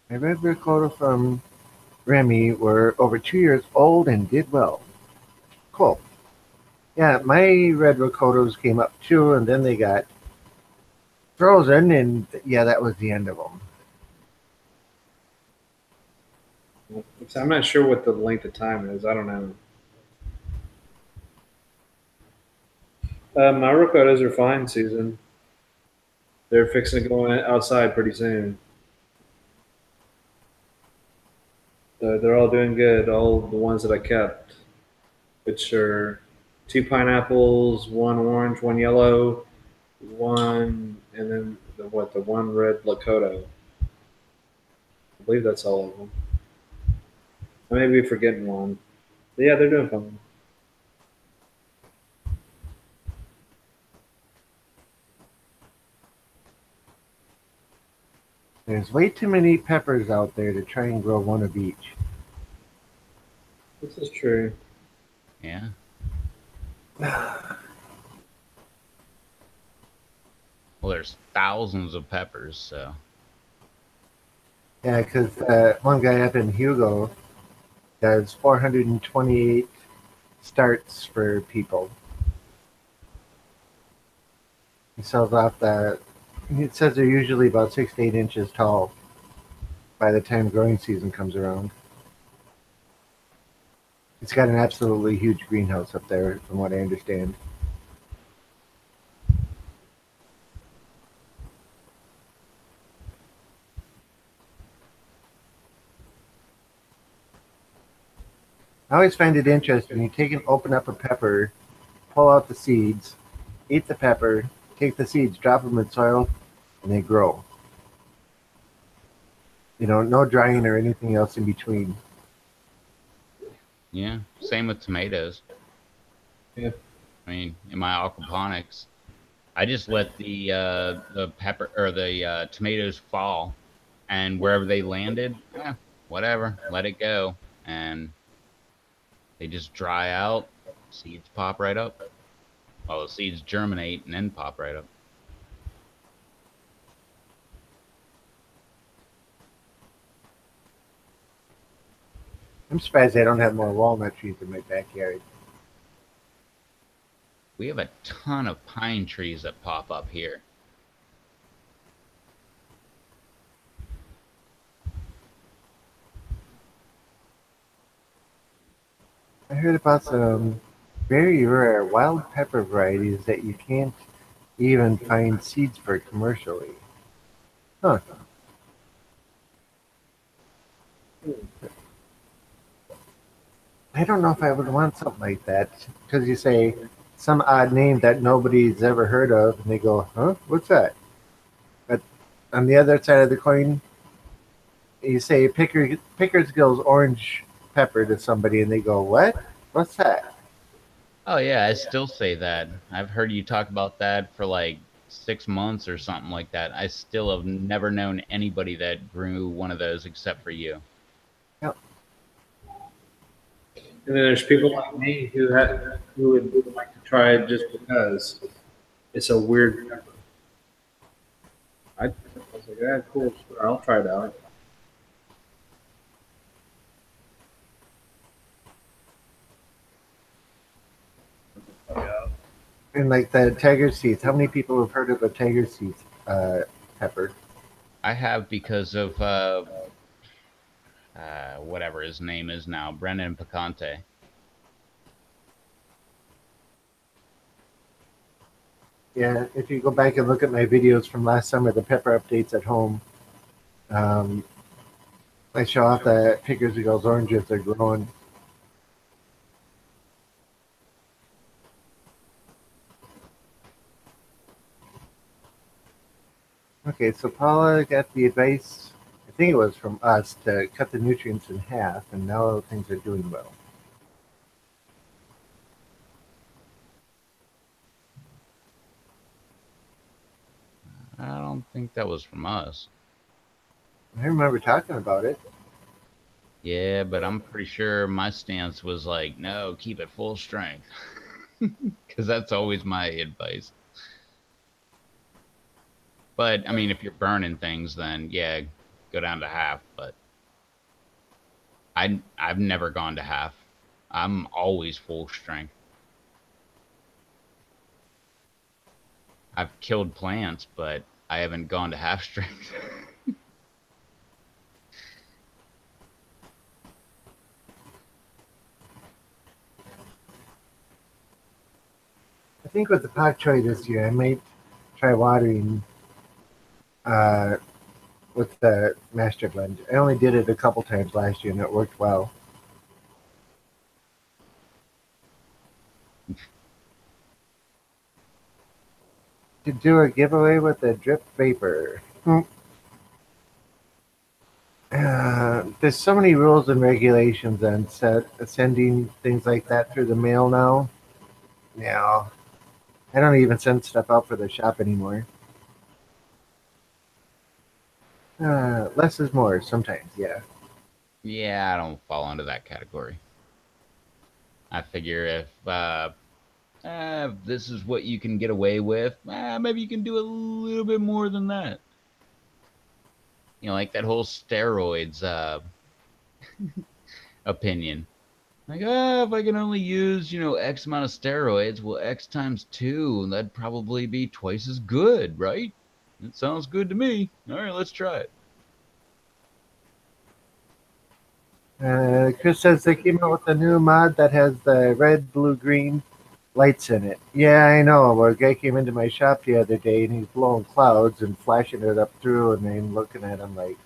My red ricotta from Remy were over 2 years old and did well. Cool. Yeah, my red ricotas came up too, and then they got frozen, and yeah, that was the end of them. I'm not sure what the length of time is. I don't know. My ricotas are fine, Susan. They're fixing to go outside pretty soon. So they're all doing good. All the ones that I kept, which are two pineapples, one orange, one yellow, one, and then the one red Lakota. I believe that's all of them. I may be forgetting one. But yeah, they're doing fine. There's way too many peppers out there to try and grow one of each. This is true. Yeah. Well, there's thousands of peppers, so. Yeah, because one guy up in Hugo does 428 starts for people. He sells off the. It says they're usually about 6 to 8 inches tall by the time growing season comes around. It's got an absolutely huge greenhouse up there, from what I understand. I always find it interesting. You take and open up a pepper, pull out the seeds, eat the pepper, take the seeds, drop them in soil, and they grow. No drying or anything else in between. Yeah, same with tomatoes. Yeah. I mean, in my aquaponics, I just let the pepper or the tomatoes fall, and wherever they landed, whatever, let it go, and they just dry out. Seeds pop right up. Well, the seeds germinate and then pop right up. I'm surprised I don't have more walnut trees in my backyard. We have a ton of pine trees that pop up here. I heard about some very rare wild pepper varieties that you can't even find seeds for commercially. Huh. I don't know if I would want something like that because you say some odd name that nobody's ever heard of, and they go, "Huh? What's that?" But on the other side of the coin, you say Pickersgill's orange pepper to somebody, and they go, "What? What's that?" Oh yeah, I still say that. I've heard you talk about that for like 6 months or something like that. I still have never known anybody that grew one of those except for you. Yep. And then there's people like me who would like to try it just because it's a weird pepper. I was like, yeah, cool, sure, I'll try it out. And like the tiger seeds, how many people have heard of the tiger seeds pepper? I have because of whatever his name is now, Brendan Picante. Yeah, if you go back and look at my videos from last summer, the pepper updates at home, um, I show off the Pickersgill's oranges they're growing. Okay, so Paula got the advice, I think it was from us, to cut the nutrients in half, and now things are doing well. I don't think that was from us. I remember talking about it. Yeah, but I'm pretty sure my stance was like, no, keep it full strength. Because that's always my advice. But I mean, if you're burning things, then yeah, go down to half. But I've never gone to half. I'm always full strength. I've killed plants, but I haven't gone to half strength. I think with the pak choi this year, I might try watering uh, with the master blend. I only did it a couple times last year, and it worked well. To do a giveaway with a drip vapor. There's so many rules and regulations on sending things like that through the mail now. Yeah, I don't even send stuff out for the shop anymore. Less is more sometimes, yeah. Yeah, I don't fall into that category. I figure if this is what you can get away with, maybe you can do a little bit more than that. like that whole steroids opinion. Like, if I can only use, X amount of steroids, well, X times 2, that'd probably be twice as good, right? That sounds good to me. All right, let's try it. Chris says they came out with a new mod that has the red, blue, green lights in it. Yeah, I know. Well, a guy came into my shop the other day and he's blowing clouds and flashing it up through, and then looking at him like,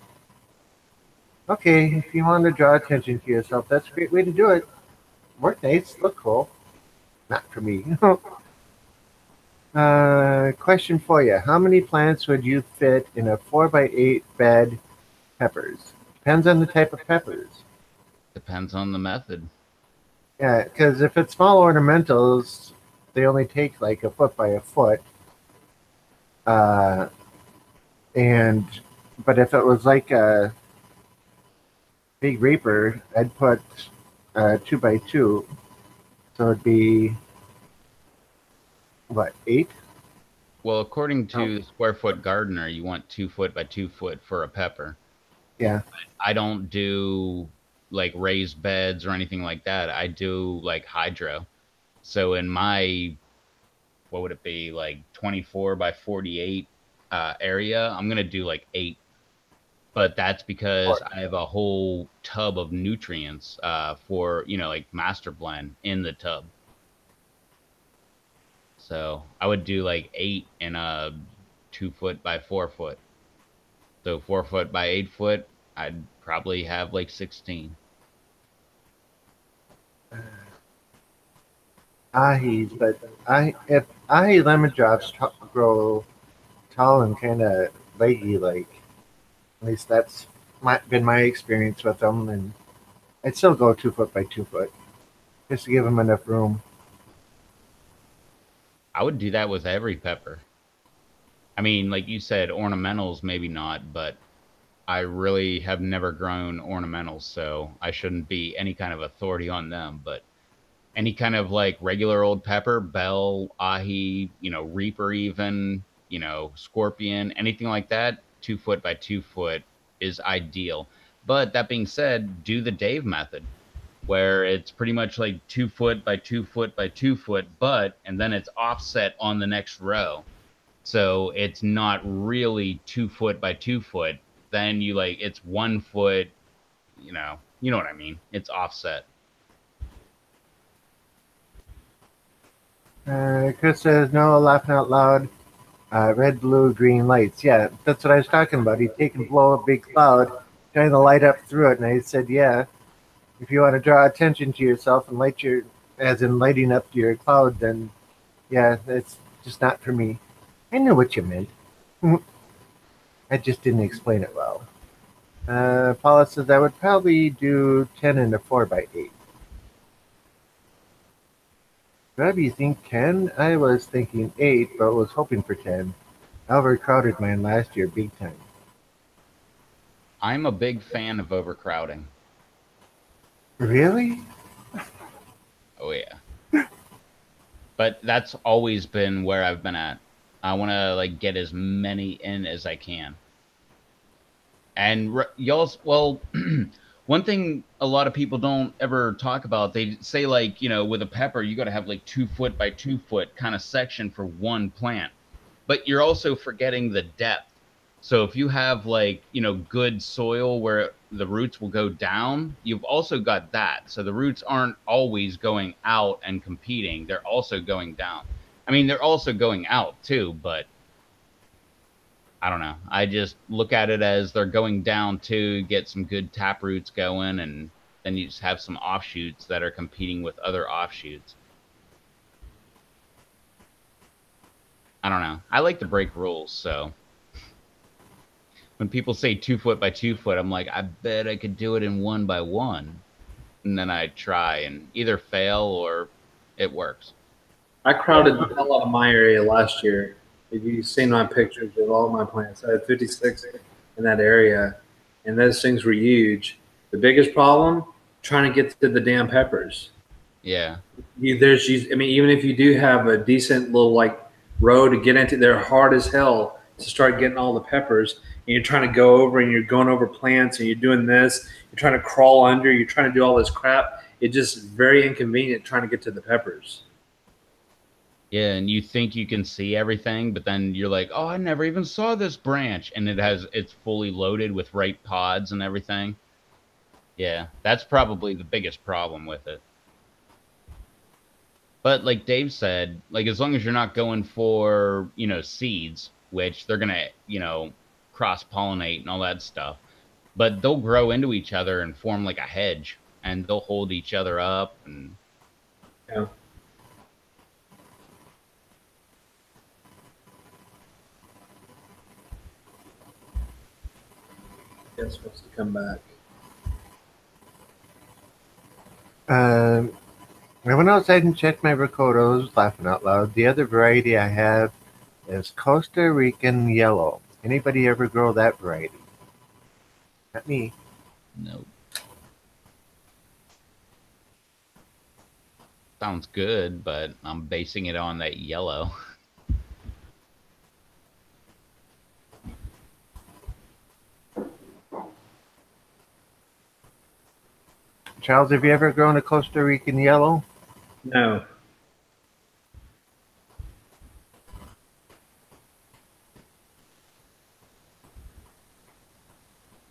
okay, if you want to draw attention to yourself, that's a great way to do it. Work nice, look cool. Not for me. Question for you. How many plants would you fit in a 4x8 bed peppers? Depends on the type of peppers. Depends on the method. Yeah, because if it's small ornamentals, they only take like a foot by a foot. Uh, and but if it was like a big reaper, I'd put 2x2, so it'd be what, 8? Well, according to the Square Foot Gardener, you want 2 foot by 2 foot for a pepper. Yeah. I don't do like raised beds or anything like that. I do like hydro. So in my, what would it be, like 24 by 48 area, I'm gonna do like 8. But that's because I have a whole tub of nutrients for, like master blend in the tub. So I would do like 8 in a 2 foot by 4 foot. So 4 foot by 8 foot, I'd probably have like 16. Ahis, but if ahi lemon drops grow tall and kind of leggy, like at least that's been my experience with them, and I'd still go 2 foot by 2 foot just to give them enough room. I would do that with every pepper. I mean, like you said, ornamentals, maybe not, but I really have never grown ornamentals, so I shouldn't be any kind of authority on them. But any kind of like regular old pepper, bell, ahi, reaper, even, scorpion, anything like that, 2 foot by 2 foot is ideal. But that being said, do the Dave method, where it's pretty much like 2 foot by 2 foot by 2 foot, and then it's offset on the next row. So it's not really 2 foot by 2 foot. Then it's 1 foot, you know what I mean? It's offset. Chris says, no, laughing out loud. Red, blue, green lights. Yeah, that's what I was talking about. He'd take and blow a big cloud, shine the light up through it, and I said, yeah, if you want to draw attention to yourself and as in lighting up your cloud, then yeah, that's just not for me. I knew what you meant. I just didn't explain it well. Paula says, I would probably do 10 in a 4x8. Rob, you think 10? I was thinking 8, but was hoping for 10. I overcrowded mine last year big time. I'm a big fan of overcrowding. Really? Oh, yeah. But that's always been where I've been at. I want to get as many in as I can. And y'all, well, one thing a lot of people don't ever talk about, they say with a pepper, you got to have 2 foot by 2 foot kind of section for one plant. But you're also forgetting the depth. So if you have good soil where the roots will go down, you've also got that. So the roots aren't always going out and competing. They're also going down. I mean, they're also going out too, but I don't know. I just look at it as they're going down to get some good tap roots going, and then you just have some offshoots that are competing with other offshoots. I don't know. I like to break rules, so when people say 2 foot by 2 foot, I'm like, I bet I could do it in 1 by 1. And then I try and either fail or it works. I crowded the hell out of my area last year. If you've seen my pictures of all my plants, I had 56 in that area, and those things were huge. The biggest problem, trying to get to the damn peppers. Yeah. Even if you do have a decent little row to get into, they're hard as hell to start getting all the peppers. and you're trying to go over and you're going over plants and you're doing this, you're trying to crawl under, you're trying to do all this crap. It's just very inconvenient trying to get to the peppers. Yeah, and you think you can see everything, but then you're like, "Oh, I never even saw this branch," and it's fully loaded with right pods and everything. Yeah, that's probably the biggest problem with it. But like Dave said, like as long as you're not going for, seeds, which they're gonna, cross pollinate and all that stuff, but they'll grow into each other and form like a hedge, and they'll hold each other up. And Yeah. Guess supposed to come back. I went outside and checked my ricotos, laughing out loud. The other variety I have is Costa Rican yellow. Anybody ever grow that variety? Not me. no, sounds good, but I'm basing it on that yellow. Charles, have you ever grown a Costa Rican yellow? No.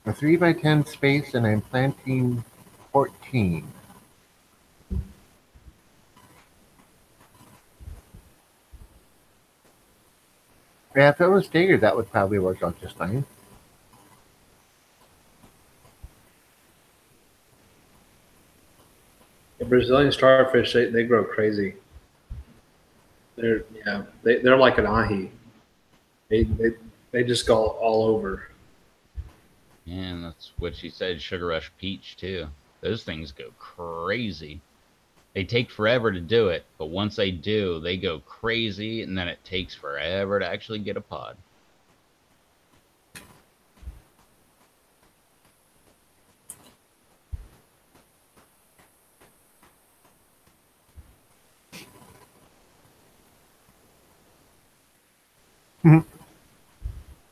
A 3x10 space, and I'm planting 14. Yeah, if it was staggered, that would probably work out just fine. The Brazilian starfish, they grow crazy. They're like an ahi. They they they just go all over. And that's what she said, Sugar Rush Peach too. Those things go crazy. They take forever to do it, but once they do, they go crazy, and then it takes forever to actually get a pod.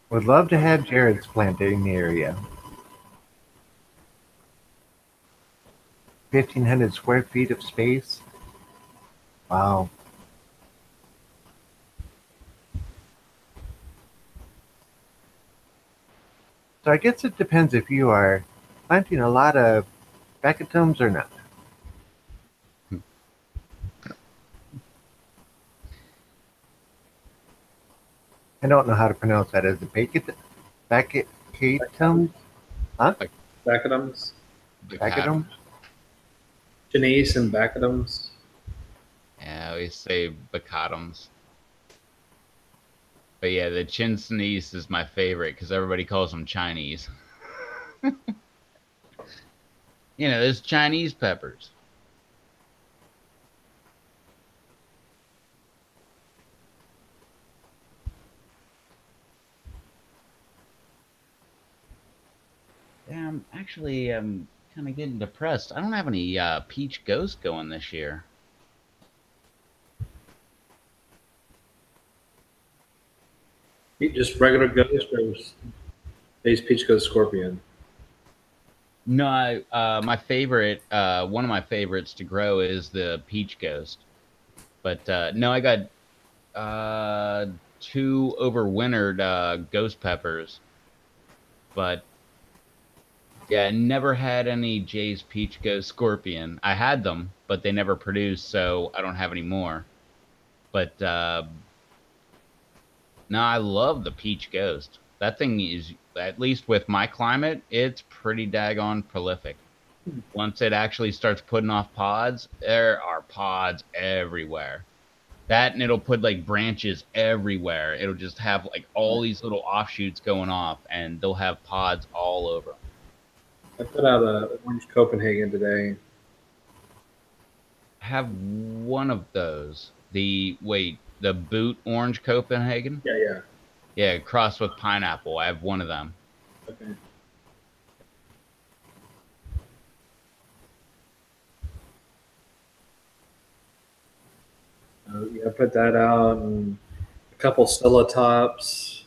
Would love to have Jared's planting area. 1,500 square feet of space. Wow. So I guess it depends if you are planting a lot of Bacatums or not. I don't know how to pronounce that. Is it Bacatums? Huh? Bacadums, Bacatums? Chinese and bacadums. Yeah, we say bacotums. But yeah, the Chinese is my favorite because everybody calls them Chinese. There's Chinese peppers. Yeah, I'm kind of getting depressed. I don't have any peach ghost going this year. Just regular ghost or base peach ghost scorpion. No, my favorite, one of my favorites to grow is the peach ghost. But no, I got two overwintered ghost peppers. But yeah, I never had any Jay's Peach Ghost Scorpion. I had them, but they never produced, so I don't have any more. But no, I love the Peach Ghost. That thing is, at least with my climate, it's pretty daggone prolific. Once it actually starts putting off pods, there are pods everywhere. That, and it'll put like branches everywhere. It'll just have like all these little offshoots going off, and they'll have pods all over. I put out a orange Copenhagen today. I have one of those. The boot orange Copenhagen? Yeah. Yeah, crossed with pineapple. I have one of them. Okay. Yeah, I put that out and a couple Celotops.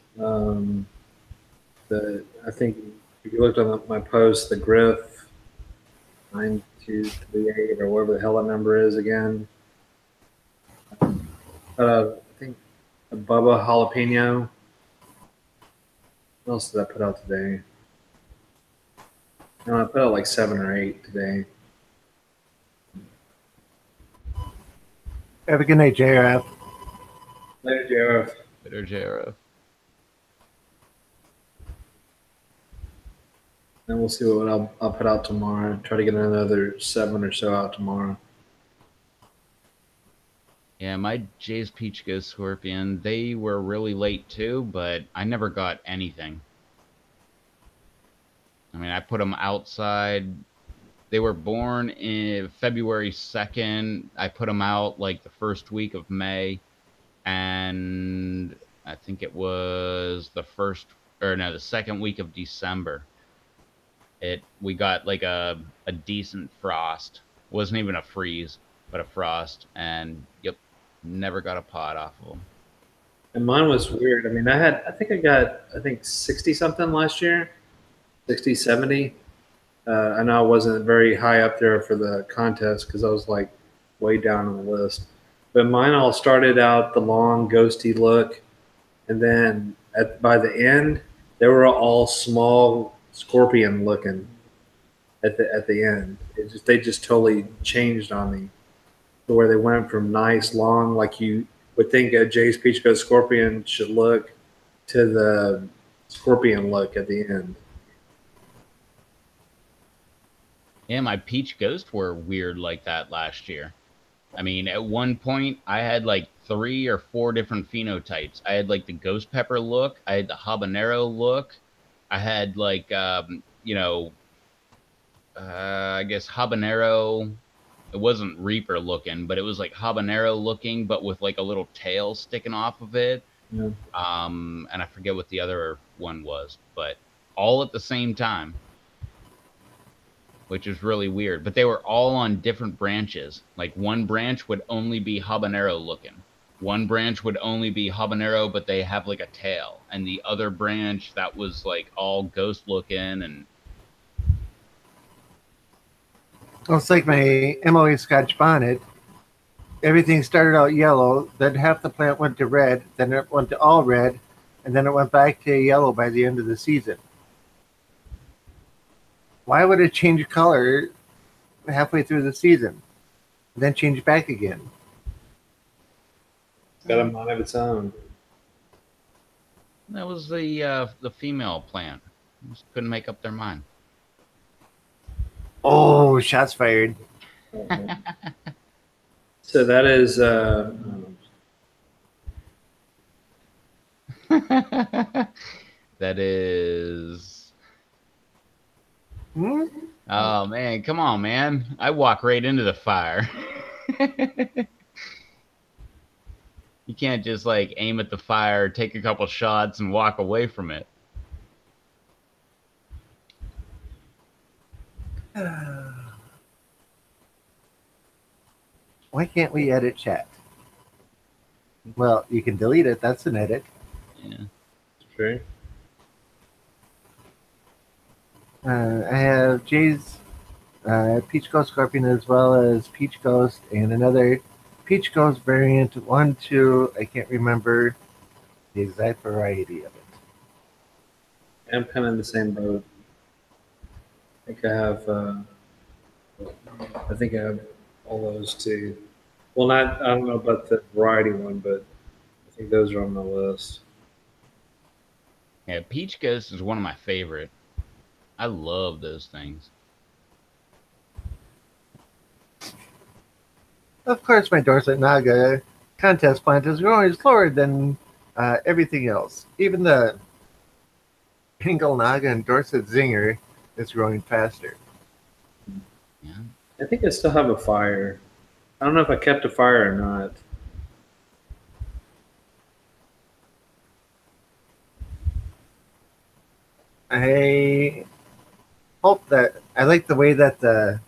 I think if you looked on my post, the Griff 9238 or whatever the hell that number is again. I think a Bubba jalapeno. What else did I put out today? No, I put out like 7 or 8 today. Have a good night, JRF. Later, JRF. Bitter JRF. And we'll see what I'll put out tomorrow. Try to get another 7 or so out tomorrow. Yeah, my Jay's Peach Ghost Scorpion, they were really late too, but I never got anything. I mean, I put them outside. They were born in February 2nd. I put them out like the first week of May. And I think it was the second week of December. We got like a decent frost. Wasn't even a freeze, but a frost. And yep, never got a pot off of them. And mine was weird. I mean, I think 60 something last year, 60, 70. I know I wasn't very high up there for the contest because I was like way down on the list. But mine all started out the long ghosty look, and then by the end, they were all small scorpion looking. At the end, they just totally changed on me, to where they went from nice long, like you would think a Jay's Peach Ghost Scorpion should look, to the scorpion look at the end. Yeah, my Peach Ghost were weird like that last year. I mean, at one point, I had like 3 or 4 different phenotypes. I had like the ghost pepper look. I had the habanero look. I had like, I guess habanero. It wasn't Reaper looking, but it was like habanero looking, but with like a little tail sticking off of it. Yeah. And I forget what the other one was, but all at the same time, which is really weird. But they were all on different branches. Like one branch would only be habanero looking. One branch would only be habanero, but they have like a tail. And the other branch that was like all ghost looking. And Well, it's like my MOA Scotch bonnet. Everything started out yellow, then half the plant went to red, then it went to all red, and then it went back to yellow by the end of the season. Why would it change color halfway through the season, then change back again? It's got a mind of its own. that was the female plant. Just couldn't make up their mind. Oh, shots fired. So that is That is... Hmm? Oh, man. Come on, man. I walk right into the fire. You can't just, like, aim at the fire, take a couple shots, and walk away from it. Why can't we edit chat? Well, you can delete it. That's an edit. Yeah. true. I have Jay's Peach Ghost Scorpion as well as Peach Ghost and another Peach Ghost variant 1, 2. I can't remember the exact variety of it. I'm kind of in the same boat. I think I have all those too. Well, I don't know about the variety one, but I think those are on my list. Yeah, Peach Ghost is one of my favorite. I love those things. Of course, my Dorset Naga contest plant is growing slower than everything else. Even the Bengal Naga and Dorset Zinger is growing faster. Yeah. I think I still have a fire. I don't know if I kept a fire or not. I hope that I like the way that the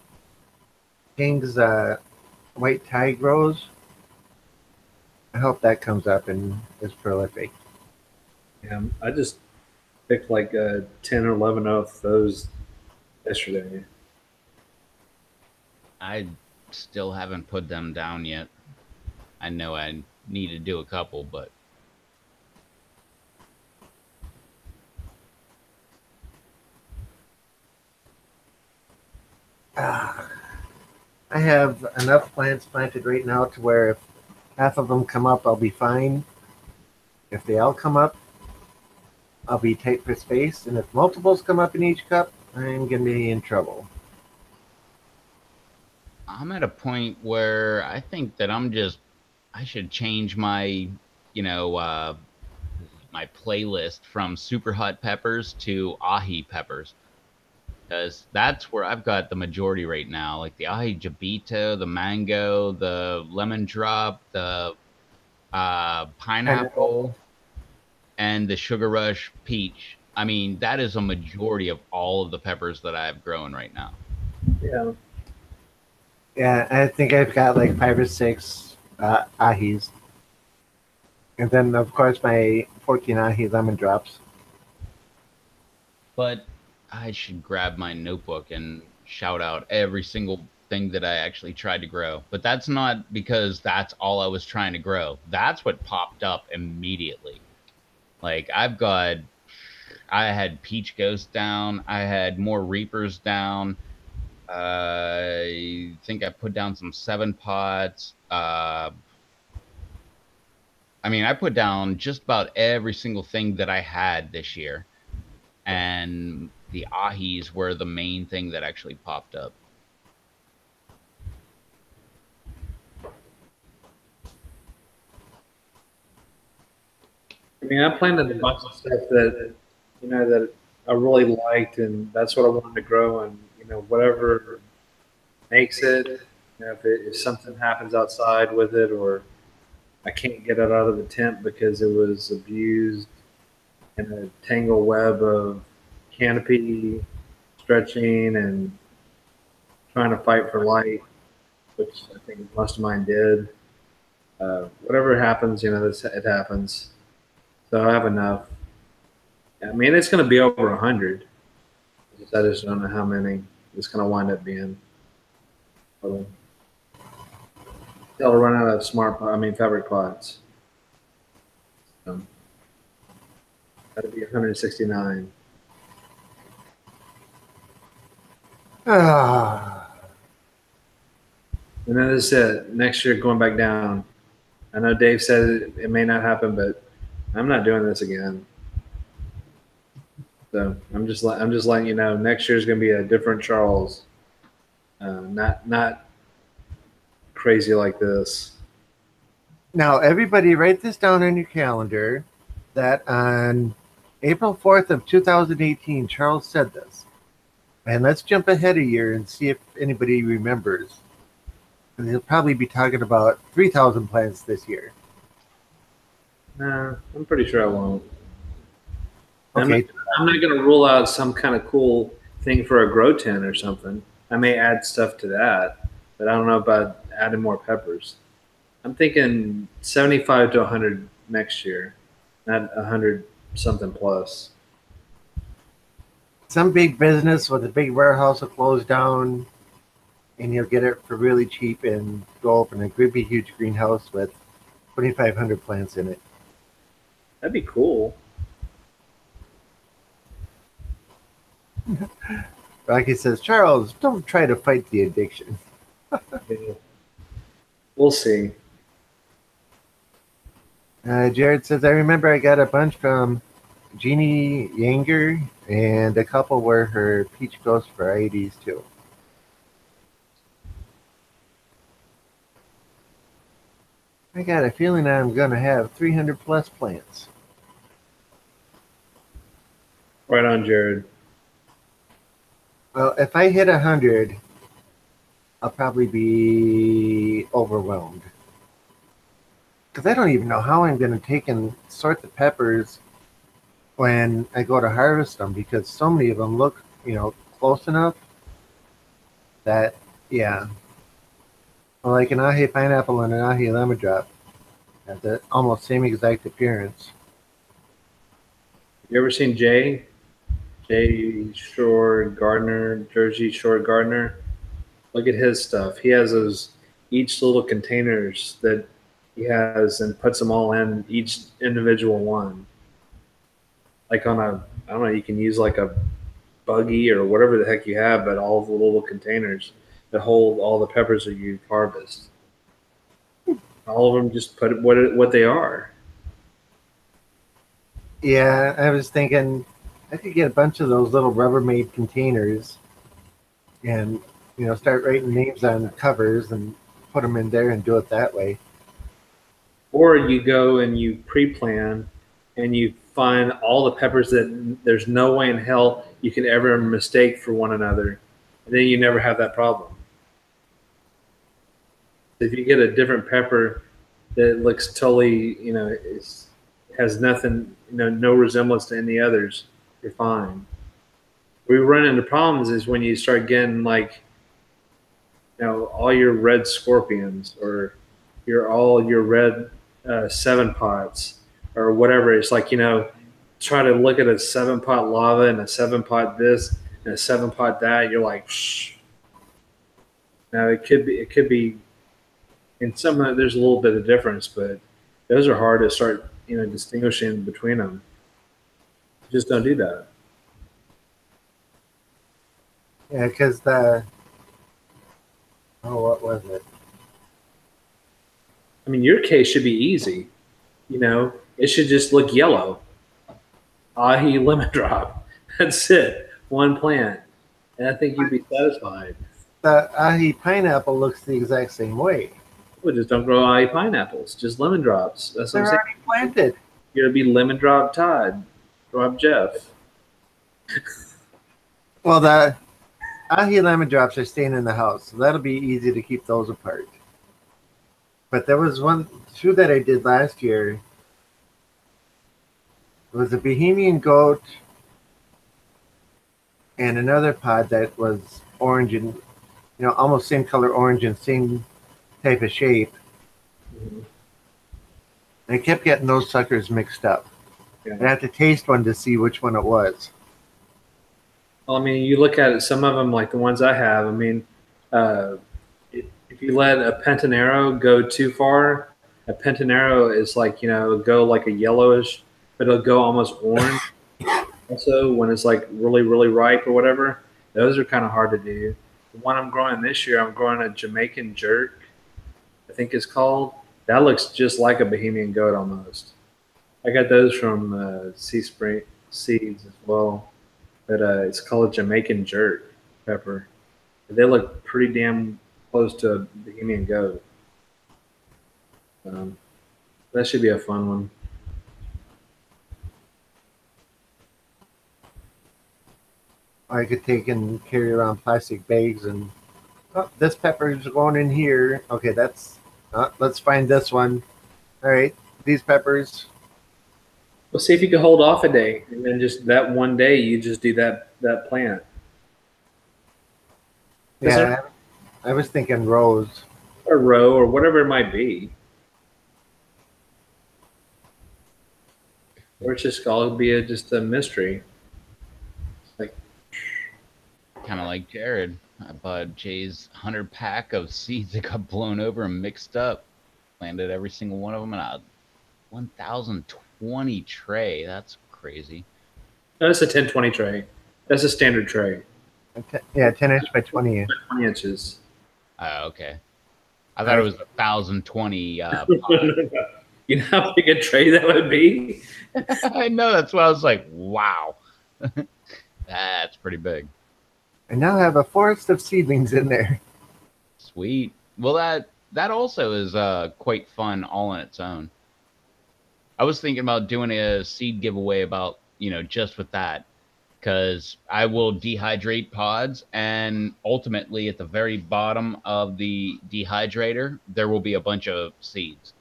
King's white tie grows. I hope that comes up and is prolific. Yeah, Picked like 10 or 11 of those yesterday. I still haven't put them down yet. I know I need to do a couple, but Ah, I have enough plants planted right now to where if half of them come up, I'll be fine. If they all come up, I'll be tight for space. And if multiples come up in each cup, I'm going to be in trouble. I'm at a point where I think that I should change my, you know, my playlist from super hot peppers to ahi peppers, because that's where I've got the majority right now. Like the ahi jabito, the mango, the lemon drop, the Pineapple. pineapple, and the sugar rush peach. I mean, that is a majority of all of the peppers that I have grown right now. Yeah. Yeah, I think I've got like 5 or 6 ahis. And then, of course, my 14 ahi lemon drops. But I should grab my notebook and shout out every single thing that I actually tried to grow. But that's not because that's all I was trying to grow. That's what popped up immediately. Like I had peach ghost down. I had more reapers down. I think I put down some 7 pots. I mean, I put down just about every single thing that I had this year, and the ahis were the main thing that actually popped up. I mean, I planted a bunch of stuff that, that I really liked, and that's what I wanted to grow. And, whatever makes it, if something happens outside with it, or I can't get it out of the tent because it was abused in a tangle web of canopy stretching and trying to fight for light, which I think most of mine did. Whatever happens, it happens. So I have enough. I mean, it's going to be over 100. I just don't know how many it's going to wind up being. They'll run out of fabric pots. So that'll be 169. Ah, And then this is it. Next year, going back down. I know Dave said it may not happen, but I'm not doing this again. So I'm just letting you know. Next year is going to be a different Charles. Not crazy like this. now, everybody, write this down on your calendar that on April 4th of 2018, Charles said this. And let's jump ahead a year and see if anybody remembers. And he'll probably be talking about 3,000 plants this year. Nah, I'm pretty sure I won't. Okay. I'm not going to rule out some kind of cool thing for a grow tent or something. I may add stuff to that, but I don't know about adding more peppers. I'm thinking 75 to 100 next year, not 100 something plus. Some big business with a big warehouse will close down and you'll get it for really cheap and go open a big, huge greenhouse with 2,500 plants in it. That'd be cool. Rocky says, Charles, don't try to fight the addiction. Yeah. We'll see. Jared says, I remember I got a bunch from Jeannie Yanger, and a couple were her peach ghost varieties too. I got a feeling I'm going to have 300 plus plants. Right on, Jared. Well, if I hit 100, I'll probably be overwhelmed. Because I don't even know how I'm going to take and sort the peppers when I go to harvest them, because so many of them look, close enough that, yeah. Well, like an ahi pineapple and an ahi lemon drop have the almost same exact appearance. You ever seen Jay Shore Gardner, Jersey Shore Gardner? Look at his stuff. He has those each little containers that he has and puts them all in each individual one. Like on a, I don't know, you can use like a buggy or whatever the heck you have, but all of the little containers that hold all the peppers that you harvest. All of them just put what they are. Yeah, I was thinking I could get a bunch of those little Rubbermaid containers and start writing names on covers and put them in there and do it that way. Or you go and you pre-plan and you find all the peppers that there's no way in hell you can ever mistake for one another, and then you never have that problem. If you get a different pepper that looks totally, has nothing, no resemblance to any others, you're fine. Where we run into problems is when you start getting like, all your red scorpions or all your red seven pots or whatever. It's like, try to look at a 7-pot lava and a 7-pot this and a 7-pot that. You're like, shh. Now it could be, in some there's a little bit of difference, but those are hard to start, distinguishing between them. Just don't do that. Yeah, because what was it? I mean, your case should be easy. It should just look yellow. Ahi lemon drop. That's it. One plant. And I think you'd be satisfied. The ahi pineapple looks the exact same way. Well, just don't grow ahi pineapples. Just lemon drops. That's what They're I'm saying. already planted. You're going to be lemon drop Todd. Drop Jeff. Well, the ahi lemon drops are staying in the house, so that'll be easy to keep those apart. But there was two that I did last year. It was a Bohemian goat and another pod that was orange and almost same color orange and same type of shape. Mm-hmm. And I kept getting those suckers mixed up. Yeah. I had to taste one to see which one it was. Well, I mean, you look at it, some of them, like the ones I have, I mean, if you let a Pentanero go too far, a Pentanero is like, it'll go like a yellowish, but it'll go almost orange. Also, when it's like really, really ripe or whatever, those are kind of hard to do. The one I'm growing this year, I'm growing a Jamaican jerk, I think it's called. That looks just like a Bohemian goat almost. I got those from Sea Spring Seeds as well. But it's called a Jamaican jerk pepper. They look pretty damn close to a Bohemian goat. That should be a fun one. I could take and carry around plastic bags and this pepper is going in here. Okay, let's find this one. All right, these peppers. Well, see if you can hold off a day, and then just that one day you just do that plant. Yeah, I was thinking rows. Or row or whatever it might be. Or it's just all be just a mystery. Like Kind of like Jared. I bought Jay's 100-pack of seeds that got blown over and mixed up. Planted every single one of them in a 1,020 tray. That's crazy. no, that's a 10-20 tray. That's a standard tray. Yeah, 10 inch by 20 inch. 20 inches. Oh, okay. I thought it was 1,020. You know how big a tray that would be? I know. That's why I was like, wow. That's pretty big. I now have a forest of seedlings in there. Sweet. Well, that also is quite fun all on its own. I was thinking about doing a seed giveaway about, just with that. Because I will dehydrate pods, and ultimately at the very bottom of the dehydrator, there will be a bunch of seeds.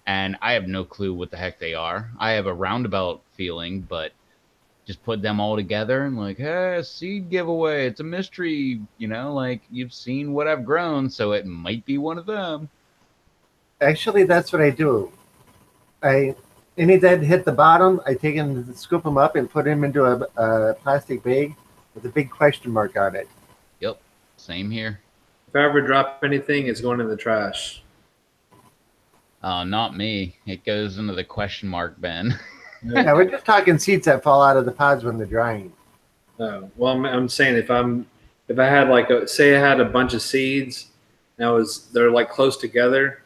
And I have no clue what the heck they are. I have a roundabout feeling, but just put them all together and like, hey, seed giveaway. It's a mystery, like you've seen what I've grown, so it might be one of them. Actually, that's what I do. any that hit the bottom, I take them, scoop them up, and put them into a plastic bag with a big question mark on it. Yep. Same here. If I ever drop anything, it's going in the trash. Not me. It goes into the question mark bin. Yeah, we're just talking seeds that fall out of the pods when they're drying. No. Well, I'm saying if I had like say I had a bunch of seeds, and they're like close together,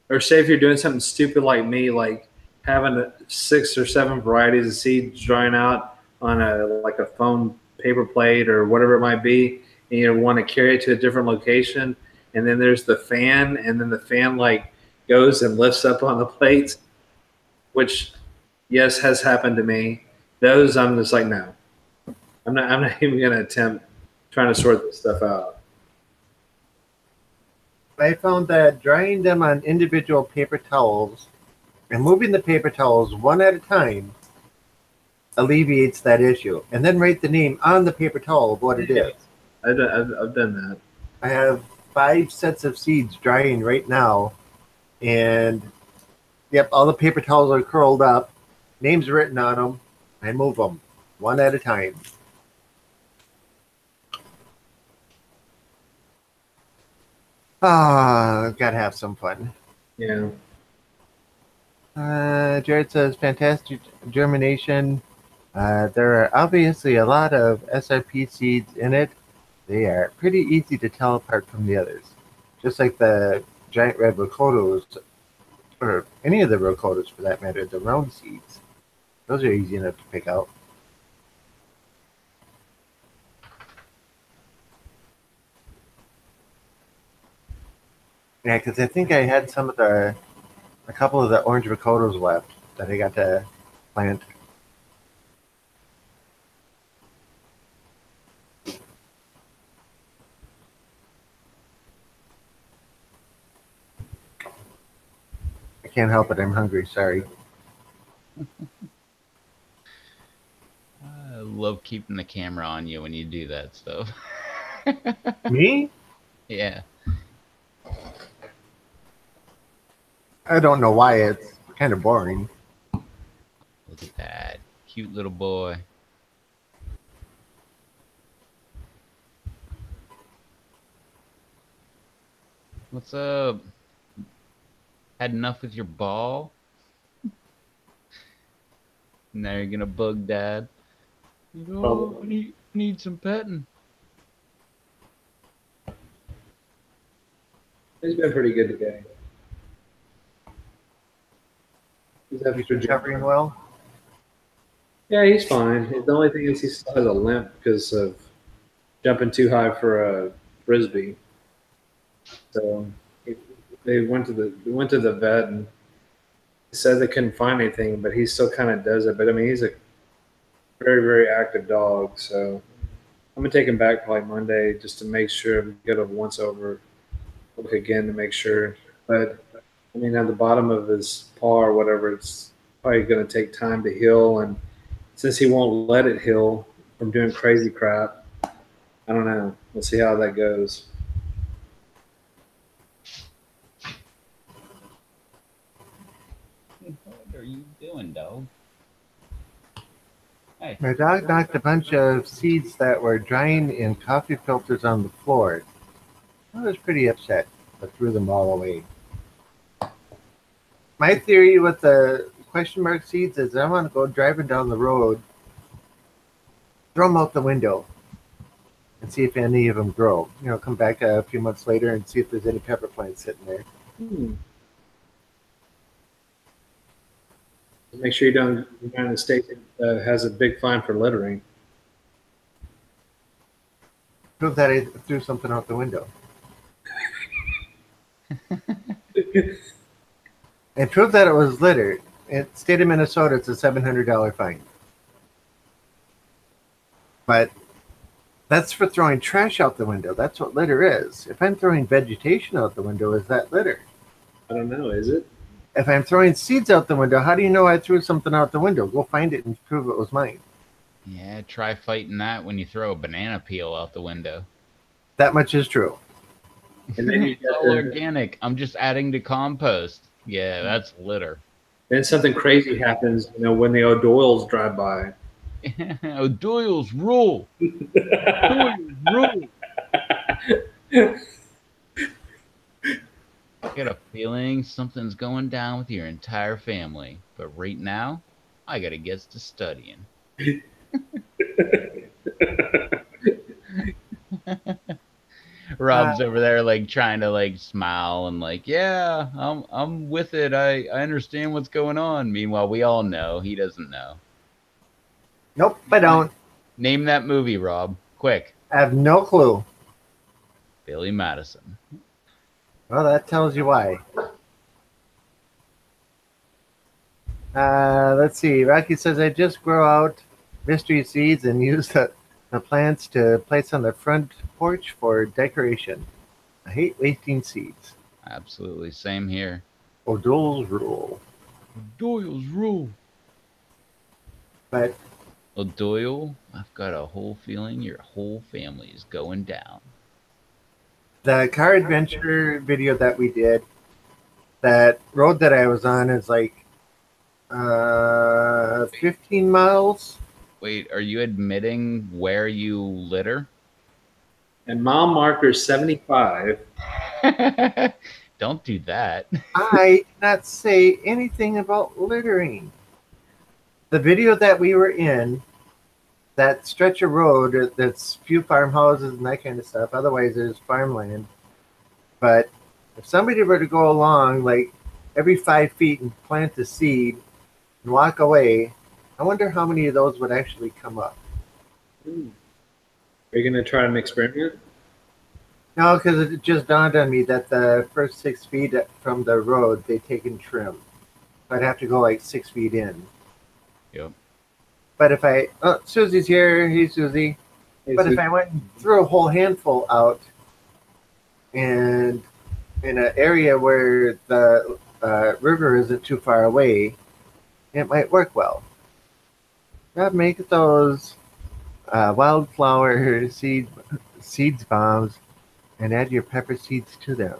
or say if you're doing something stupid like me, like having 6 or 7 varieties of seeds drying out on a foam paper plate or whatever it might be, and you want to carry it to a different location, and then there's the fan, and then the fan like goes and lifts up on the plates, which yes has happened to me. Those I'm just like no, I'm not even gonna attempt trying to sort this stuff out. I found that drying them on individual paper towels and moving the paper towels one at a time alleviates that issue. And then write the name on the paper towel of what it is. I've done that. I have 5 sets of seeds drying right now. And yep, all the paper towels are curled up, names written on them. I move them one at a time. Ah, gotta have some fun. Yeah. Jared says, fantastic germination. There are obviously a lot of SRP seeds in it. They are pretty easy to tell apart from the others. Just like the giant red rocotos, or any of the rocotos for that matter, the round seeds. Those are easy enough to pick out. Yeah, because I think I had a couple of the orange rocotos left that I got to plant. I can't help it. I'm hungry. Sorry. I love keeping the camera on you when you do that stuff. Me? Yeah. I don't know why. It's kind of boring. Look at that. Cute little boy. What's up? Had enough with your ball? Now you're gonna bug Dad. Oh, I need some petting. He's been pretty good today. He's Recovering well? Yeah, he's fine. The only thing is he still has a limp because of jumping too high for a frisbee. So they went to the vet and said they couldn't find anything, but he still kind of does it. But I mean, he's a very, very active dog. So I'm gonna take him back probably Monday just to make sure, get a once over look again to make sure. But I mean, at the bottom of his paw or whatever, it's probably going to take time to heal. And since he won't let it heal from doing crazy crap, I don't know. We'll see how that goes. What are you doing, dog? Hey. My dog knocked a bunch of seeds that were drying in coffee filters on the floor. I was pretty upset, but threw them all away. My theory with the question mark seeds is I want to go driving down the road, throw them out the window, and see if any of them grow. You know, come back a few months later and see if there's any pepper plants sitting there. Make sure you don't go in the state that has a big fine for littering. Prove that I threw something out the window. And prove that it was litter. In state of Minnesota, it's a $700 fine. But that's for throwing trash out the window. That's what litter is. If I'm throwing vegetation out the window, is that litter? I don't know. Is it? If I'm throwing seeds out the window, how do you know I threw something out the window? Go find it and prove it was mine. Yeah, try fighting that when you throw a banana peel out the window. That much is true. And then It's all organic. I'm just adding to compost. Yeah, that's litter. Then something crazy happens, when the O'Doyles drive by. Doyle's rule. Doyle's rule. I got a feeling something's going down with your entire family. But right now, I gotta get to studying. Rob's over there like trying to like smile and like, yeah, I'm with it. I understand what's going on. Meanwhile, we all know he doesn't know. Nope, I don't. Name that movie, Rob. Quick. I have no clue. Billy Madison. Well, that tells you why. Let's see. Rocky says, I just grow out mystery seeds and use the plants to place on the front porch for decoration. I hate wasting seeds. Absolutely. Same here. O'Doyle's rule. Doyle's rule. But O'Doyle, I've got a whole feeling your whole family is going down. the car adventure video that we did, that road that I was on is like 15 miles. Wait, are you admitting where you litter? And mile marker 75. Don't do that. I did not say anything about littering. The video that we were in, that stretch of road, that's few farmhouses and that kind of stuff. Otherwise, there's farmland. But if somebody were to go along like every 5 feet and plant a seed and walk away, I wonder how many of those would actually come up. Are you going to try an experiment? No, because it just dawned on me that the first 6 feet from the road, they take and trim. I'd have to go like 6 feet in. Yep. But if Susie's here. Hey, Susie. But if I went and threw a whole handful out, and in an area where the river isn't too far away, it might work well. I'd make those wildflower seeds bombs and add your pepper seeds to them.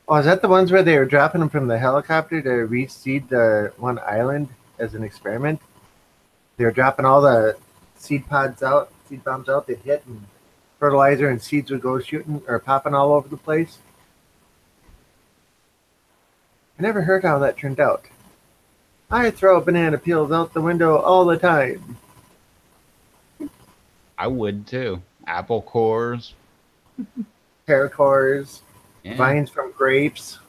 Oh, is that the ones where they were dropping them from the helicopter to reseed the one island as an experiment? They were dropping all the seed bombs out, they'd hit, and fertilizer and seeds would go shooting or popping all over the place. I never heard how that turned out. I throw banana peels out the window all the time. I would too. Apple cores. Pear cores, Yeah. vines from grapes.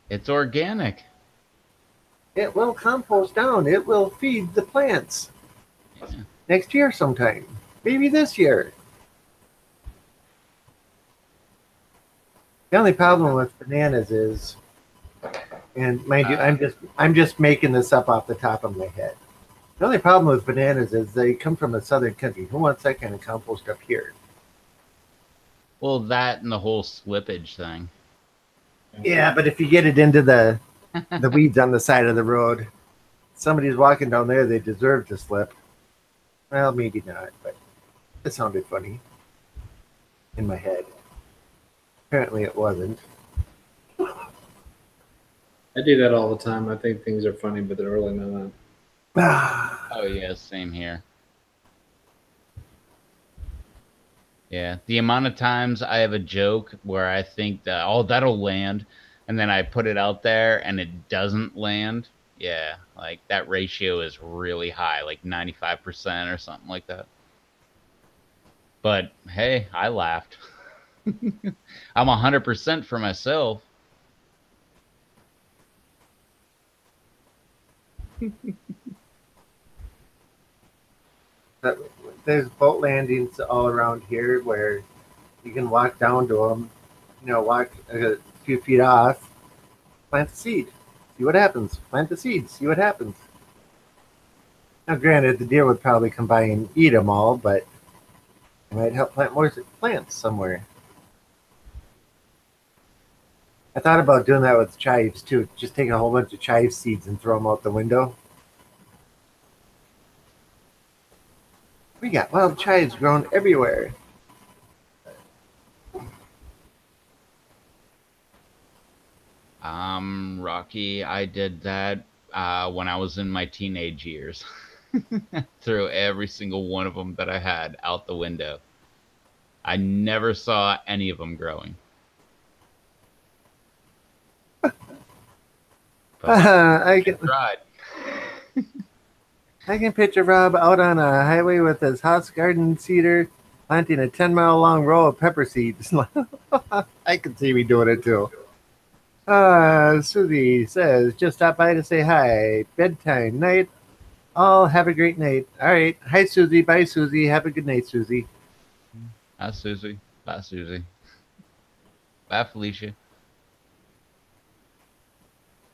It's organic. It will compost down. It will feed the plants. Yeah. Next year sometime. Maybe this year. The only problem with bananas is, and mind you, I'm just making this up off the top of my head. The only problem with bananas is they come from a southern country. Who wants that kind of compost up here? Well, that and the whole slippage thing. Yeah, but if you get it into the weeds on the side of the road, somebody's walking down there, they deserve to slip. Well, maybe not, but it sounded funny in my head. Apparently it wasn't. I do that all the time. I think things are funny, but they're really not. Oh yeah, same here. Yeah, the amount of times I have a joke where I think that, oh, that'll land, and then I put it out there and it doesn't land. Yeah, like that ratio is really high, like 95% or something like that. But hey, I laughed. I'm 100% for myself. There's boat landings all around here where you can walk down to them, walk a few feet off, plant the seed, see what happens. Plant the seed, see what happens. Now, granted, the deer would probably come by and eat them all, but it might help plant more plants somewhere. I thought about doing that with chives too. Just take a whole bunch of chive seeds and throw them out the window. We got wild chives grown everywhere. I'm Rocky, I did that when I was in my teenage years. Threw every single one of them that I had out the window. I never saw any of them growing. But I I can tried. I can picture Rob out on a highway with his house garden cedar, planting a 10-mile long row of pepper seeds. I can see me doing it too. Susie says, just stop by to say hi. Bedtime night. All have a great night. All right. Hi, Susie. Bye, Susie. Have a good night, Susie. Bye, Susie. Bye, Susie. Bye, Felicia.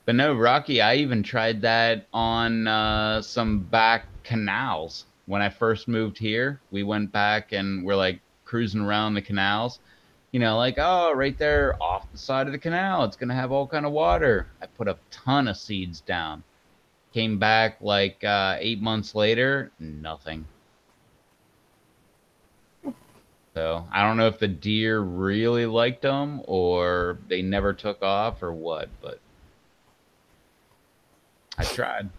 But no, Rocky, I even tried that on some back canals. When I first moved here, we went back and we're like cruising around the canals. You know, like, oh, right there off the side of the canal, it's going to have all kind of water. I put a ton of seeds down. Came back like 8 months later, nothing. So I don't know if the deer really liked them or they never took off or what, but I tried.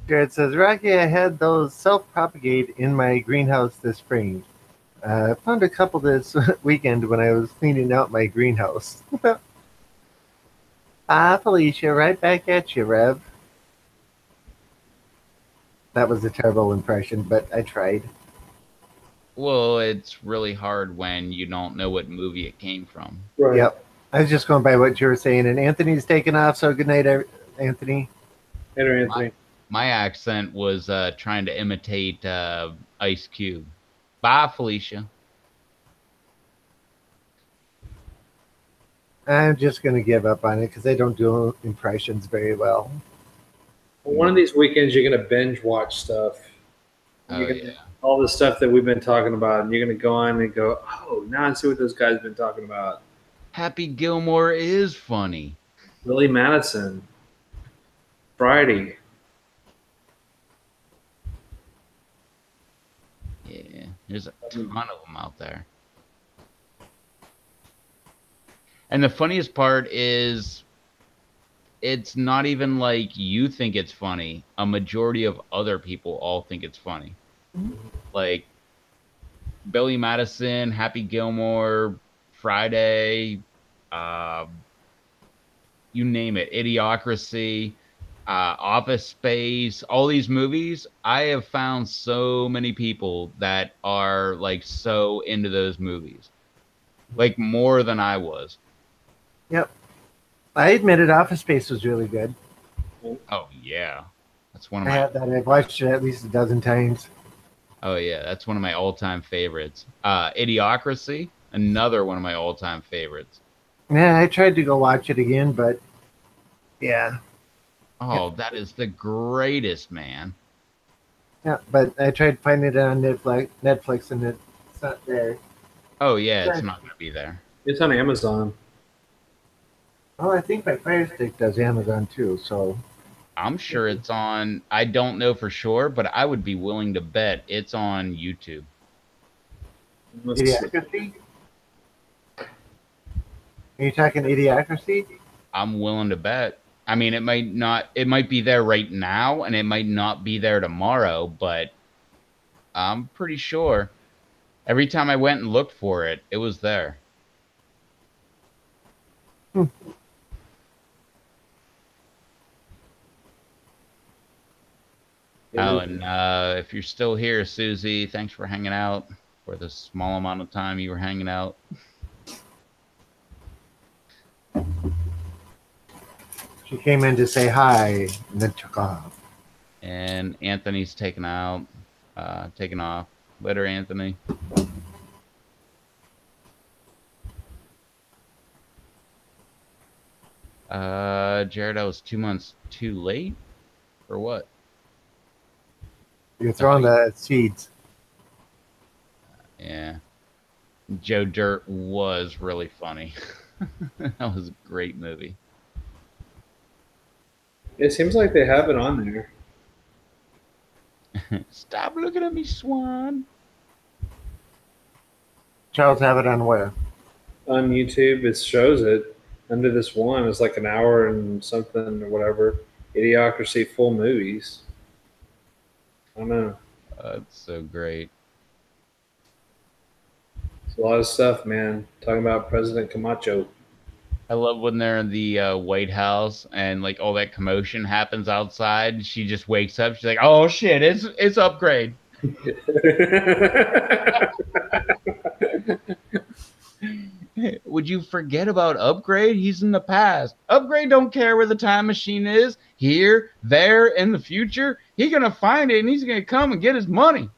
Jared says, Rocky, I had those self-propagate in my greenhouse this spring. I found a couple this weekend when I was cleaning out my greenhouse. Felicia, right back at you, Rev. That was a terrible impression, but I tried. Well, it's really hard when you don't know what movie it came from. Right. Yep. I was just going by what you were saying, and Anthony's taking off, so good night, Anthony. Later, Anthony. My accent was trying to imitate Ice Cube. Bye, Felicia. I'm just going to give up on it because I don't do impressions very well. Well, one of these weekends, you're going to binge watch stuff. Oh, yeah. All the stuff that we've been talking about, and you're going to go on and go, oh, now I see what those guys have been talking about. Happy Gilmore is funny. Billy Madison. Friday. Yeah, there's a ton of them out there. And the funniest part is it's not even like you think it's funny. A majority of other people all think it's funny. Like Billy Madison, Happy Gilmore, Friday, you name it, Idiocracy, Office Space, all these movies. I have found so many people that are like so into those movies, like more than I was. Yep. I admitted Office Space was really good. Oh yeah, that's one of I my. have that. I've watched it at least a dozen times. Oh yeah, that's one of my all-time favorites. Idiocracy, another one of my all-time favorites. Yeah, I tried to go watch it again, but yeah. Oh, that is the greatest, man. Yeah, but I tried finding it on Netflix and it's not there. Oh yeah, it's not gonna be there. It's on Amazon. Oh, I think my Fire Stick does Amazon too, so I'm sure it's on. I don't know for sure, but I would be willing to bet it's on YouTube. Idiocracy? Are you talking Idiocracy? I'm willing to bet. I mean, it might not. It might be there right now, and it might not be there tomorrow. But I'm pretty sure. Every time I went and looked for it, it was there. Oh, and if you're still here, Susie, thanks for hanging out for the small amount of time you were hanging out. She came in to say hi and then took off. And Anthony's taken off. Later, Anthony. Jared, I was 2 months too late? For what? You're throwing the seeds. Yeah. Joe Dirt was really funny. That was a great movie. It seems like they have it on there. Stop looking at me, Swan. Charles have it on where? On YouTube, it shows it. under this one. It's like an hour and something or whatever. Idiocracy full movies. I don't know. It's so great. It's a lot of stuff, man. Talking about President Camacho. I love when they're in the White House and like all that commotion happens outside. She just wakes up. She's like, "Oh shit, it's upgrade." Would you forget about Upgrade? He's in the past. Upgrade don't care where the time machine is. Here, there, in the future. He's gonna find it and he's gonna come and get his money.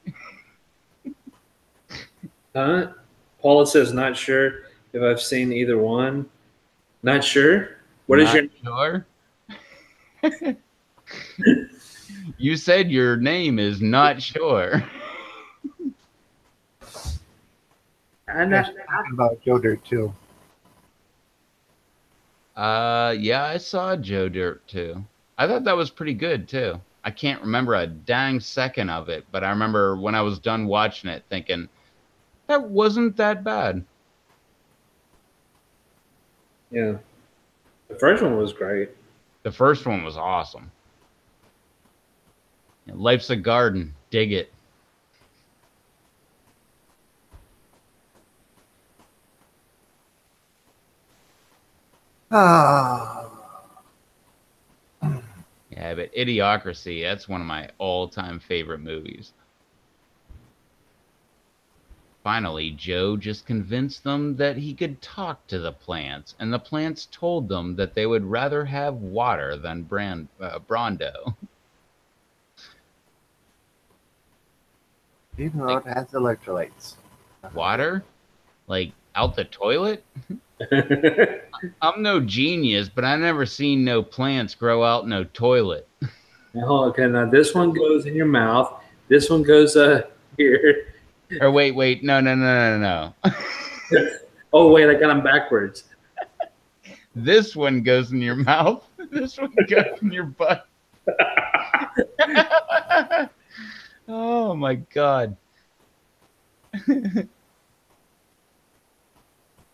Huh? Paula says, not sure if I've seen either one. Not sure. What is Not your sure? You said your name is not sure. I'm Yeah, not, she's talking about Joe Dirt too. Yeah, I saw Joe Dirt too. I thought that was pretty good too. I can't remember a dang second of it, but I remember when I was done watching it thinking that wasn't that bad. yeah. The first one was great. The first one was awesome. Life's a garden. Dig it. Ah, Yeah, but Idiocracy, that's one of my all-time favorite movies. Finally, Joe just convinced them that he could talk to the plants, and the plants told them that they would rather have water than Brondo. even though it has electrolytes. Water? Like, out the toilet? I'm no genius, but I never seen no plants grow out no toilet. Now, okay, now this one goes in your mouth. This one goes here. Or wait, no. Oh, wait, I got them backwards. This one goes in your mouth. This one goes in your butt. Oh my god. And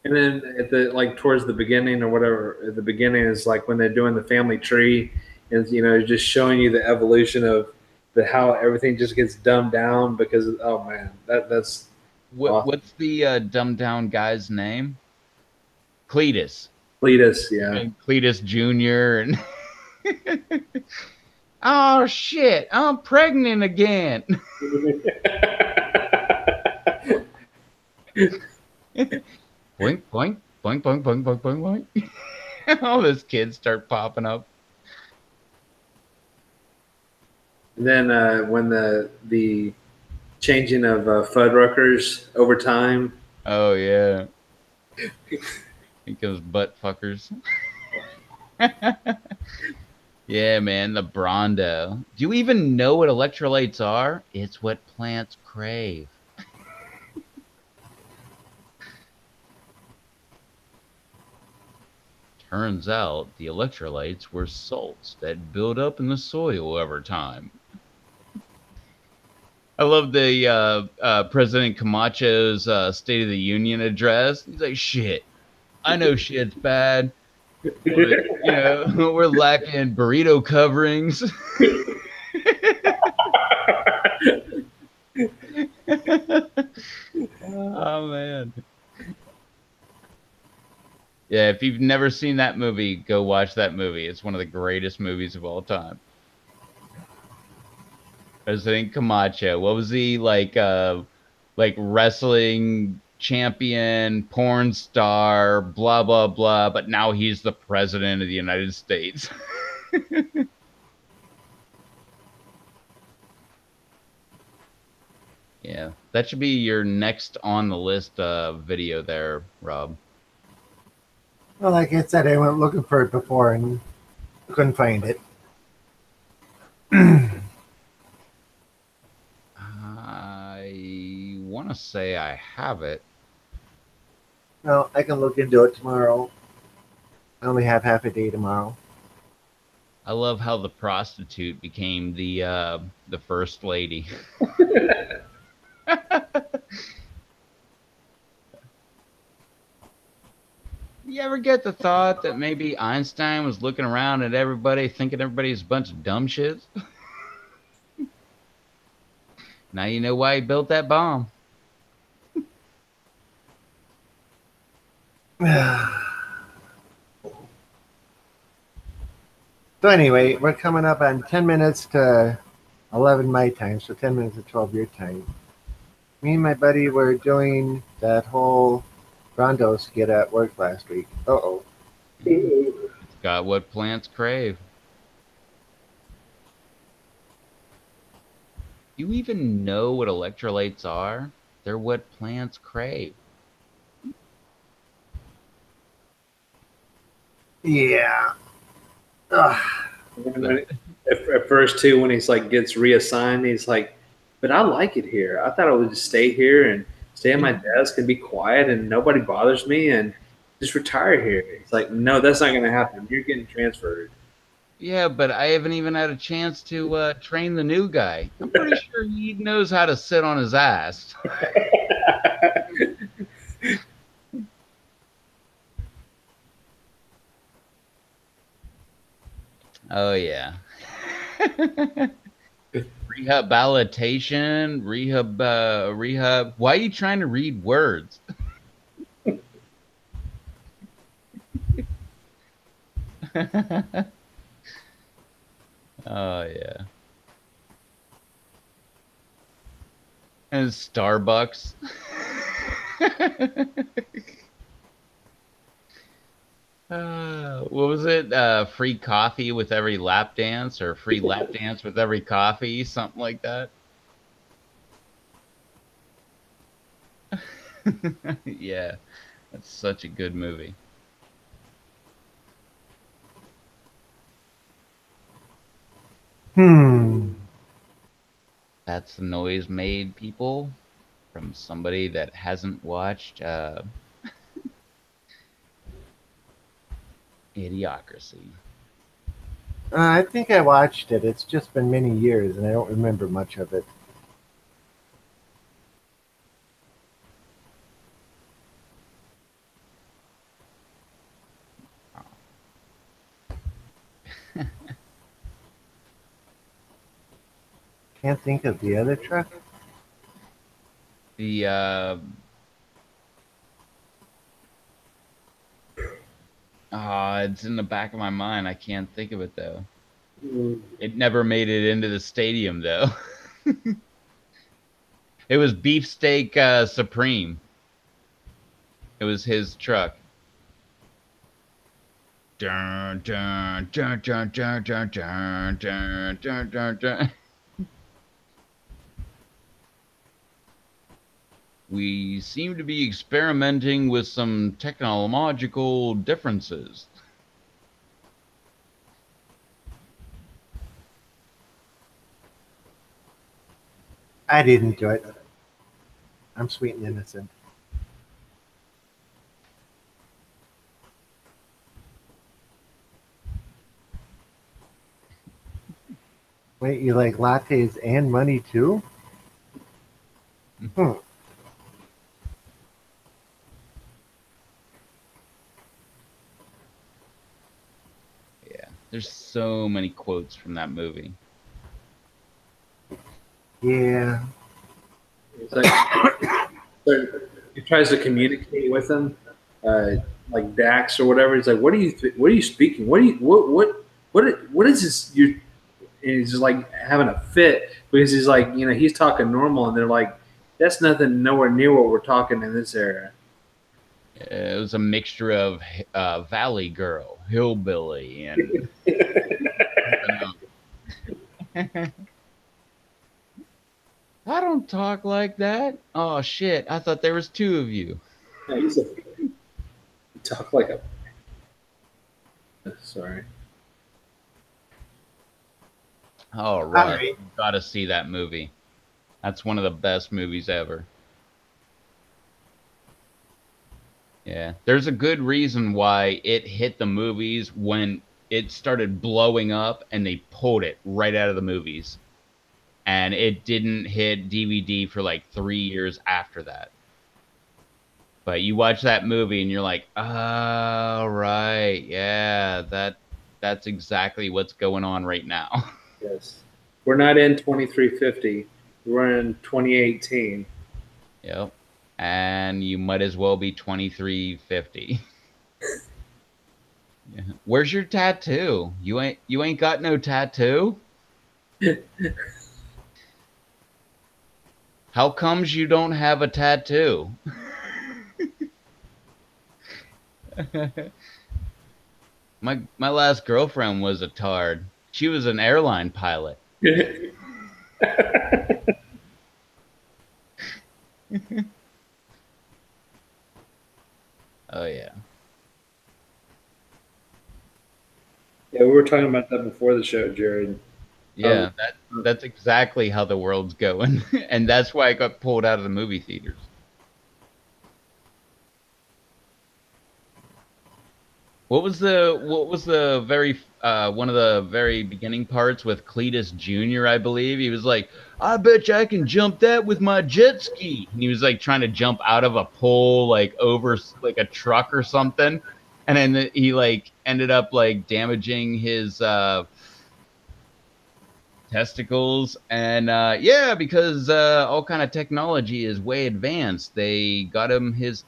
then at the like towards the beginning or whatever, at the beginning is like when they're doing the family tree, and just showing you the evolution of the how everything just gets dumbed down because oh man, that's awesome. What's the dumbed down guy's name? Cletus. Cletus, yeah. And Cletus Jr. and oh shit, I'm pregnant again. Boink, boink, boink, boink, boink, boink, boink, boink. All those kids start popping up. And then when the changing of Fuddruckers over time. Oh yeah. He goes butt fuckers. Yeah, man, the Brondo. Do you even know what electrolytes are? It's what plants crave. Turns out the electrolytes were salts that build up in the soil over time. I love the President Camacho's State of the Union address. He's like, shit, I know shit's bad. But, we're lacking burrito coverings. Oh, man. Yeah, if you've never seen that movie, go watch that movie. It's one of the greatest movies of all time. President Camacho. What was he like wrestling champion, porn star, blah blah blah, but now he's the president of the United States. Yeah, that should be your next on the list video there, Rob. Well, like I said, I went looking for it before and couldn't find it. I want to say I have it. Well, I can look into it tomorrow. I only have half a day tomorrow. I love how the prostitute became the first lady. You ever get the thought that maybe Einstein was looking around at everybody, thinking everybody's a bunch of dumb shits? Now you know why he built that bomb. So anyway, we're coming up on 10 minutes to 11 my time, so 10 minutes to 12 your time. Me and my buddy were doing that whole Rondo skit at work last week. Uh-oh. It's got what plants crave. You even know what electrolytes are? They're what plants crave. Yeah. Ugh. At first, too, when he's like gets reassigned, he's like, "But I like it here. I thought I would just stay here and stay at my desk and be quiet and nobody bothers me and just retire here." It's like, no, that's not going to happen. You're getting transferred. Yeah, but I haven't even had a chance to train the new guy. I'm pretty sure he knows how to sit on his ass. Oh, yeah. Rehabilitation, rehab. Why are you trying to read words? Oh, yeah. And Starbucks. What was it? Free coffee with every lap dance, or free lap dance with every coffee, something like that. Yeah, that's such a good movie. That's the noise made, people, from somebody that hasn't watched Idiocracy. I think I watched it. It's just been many years, and I don't remember much of it. Can't think of the other truck. The it's in the back of my mind. I can't think of it though. It never made it into the stadium though. It was Beefsteak Supreme. It was his truck. Dun, dun, dun, dun, dun, dun, dun, dun, dun, dun, dun. We seem to be experimenting with some technological differences. I didn't do it. I'm sweet and innocent. Wait, you like lattes and money too? Hmm. Yeah, there's so many quotes from that movie. Yeah. It's like, so he tries to communicate with him, like Dax or whatever. He's like, what are you speaking? What is this? You and he's just like having a fit because he's like, he's talking normal, and they're like, that's nothing, nowhere near what we're talking in this area. It was a mixture of Valley Girl, Hillbilly, and I don't talk like that. Oh shit! I thought there was two of you. Yeah, you talk like a. Sorry. Oh, Russ, you gotta see that movie. That's one of the best movies ever. Yeah, there's a good reason why it hit the movies when it started blowing up, and they pulled it right out of the movies, and it didn't hit DVD for like 3 years after that. But you watch that movie and you're like, oh, right. Yeah, that's exactly what's going on right now. Yes. We're not in 2350. We're in 2018. Yep. And you might as well be 2350. Yeah. Where's your tattoo? You ain't got no tattoo? How comes you don't have a tattoo? My last girlfriend was a tard. She was an airline pilot. Oh yeah. Yeah, we were talking about that before the show, Jared. Yeah, that's exactly how the world's going. And that's why I got pulled out of the movie theaters. What was the very one of the very beginning parts with Cletus Jr., I believe? He was like, I bet you I can jump that with my jet ski. And he was like trying to jump out of a pole like over like a truck or something. And then he like ended up like damaging his testicles. And yeah, because all kind of technology is way advanced, they got him his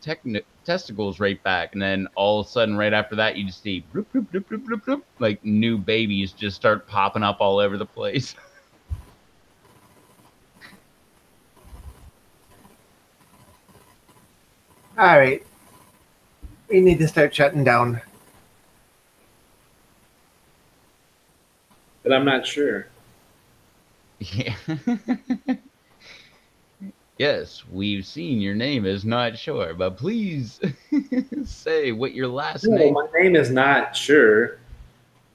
testicles right back. And then all of a sudden right after that you just see bloop, bloop, bloop, bloop, bloop, bloop, like new babies just start popping up all over the place. All right. We need to start shutting down. But I'm not sure. Yeah. Yes, we've seen your name is not sure, but please say what your last No, name. my name is not sure.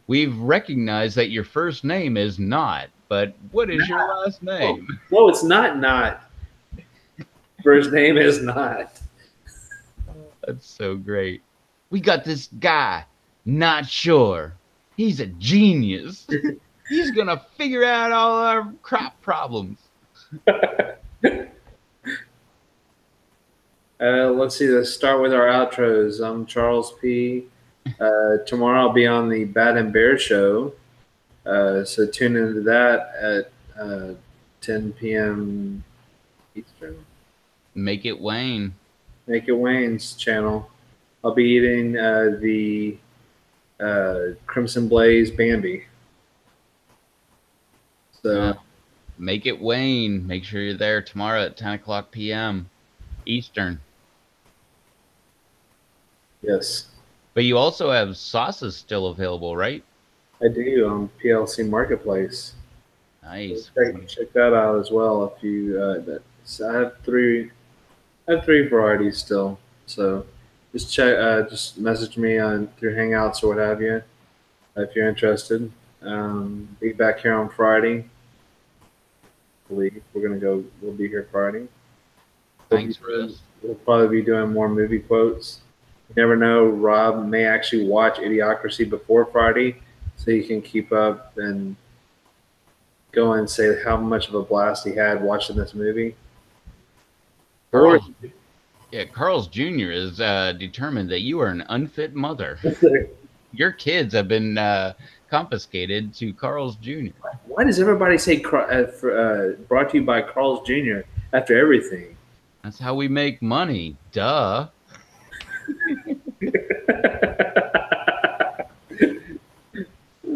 We've recognized that your first name is not, but what is your last name? No, it's not. Not. First name is not. That's so great. We got this guy, not sure. He's a genius. He's gonna figure out all our crop problems. Let's see. Let's start with our outros. I'm Charles P. Tomorrow I'll be on the Bat and Bear show. So tune into that at 10 p.m. Eastern. Make it Wayne. Make it Wayne's channel. I'll be eating the Crimson Blaze Bambi. So Make it Wayne. Make sure you're there tomorrow at 10 o'clock p.m. Eastern. yes, But you also have sauces still available, right? I do on PLC Marketplace. Nice. Check that out as well. If you, so I have three varieties still. So just check, just message me on through Hangouts or what have you if you're interested. Be back here on Friday. I believe we'll be here Friday. Thanks, Russ. We'll probably be doing more movie quotes. You never know. Rob may actually watch Idiocracy before Friday, so you can keep up and go and say how much of a blast he had watching this movie. Carl's, yeah, Carl's Jr. is determined that you are an unfit mother. Your kids have been confiscated to Carl's Jr. Why does everybody say brought to you by Carl's Jr. after everything? That's how we make money. Duh.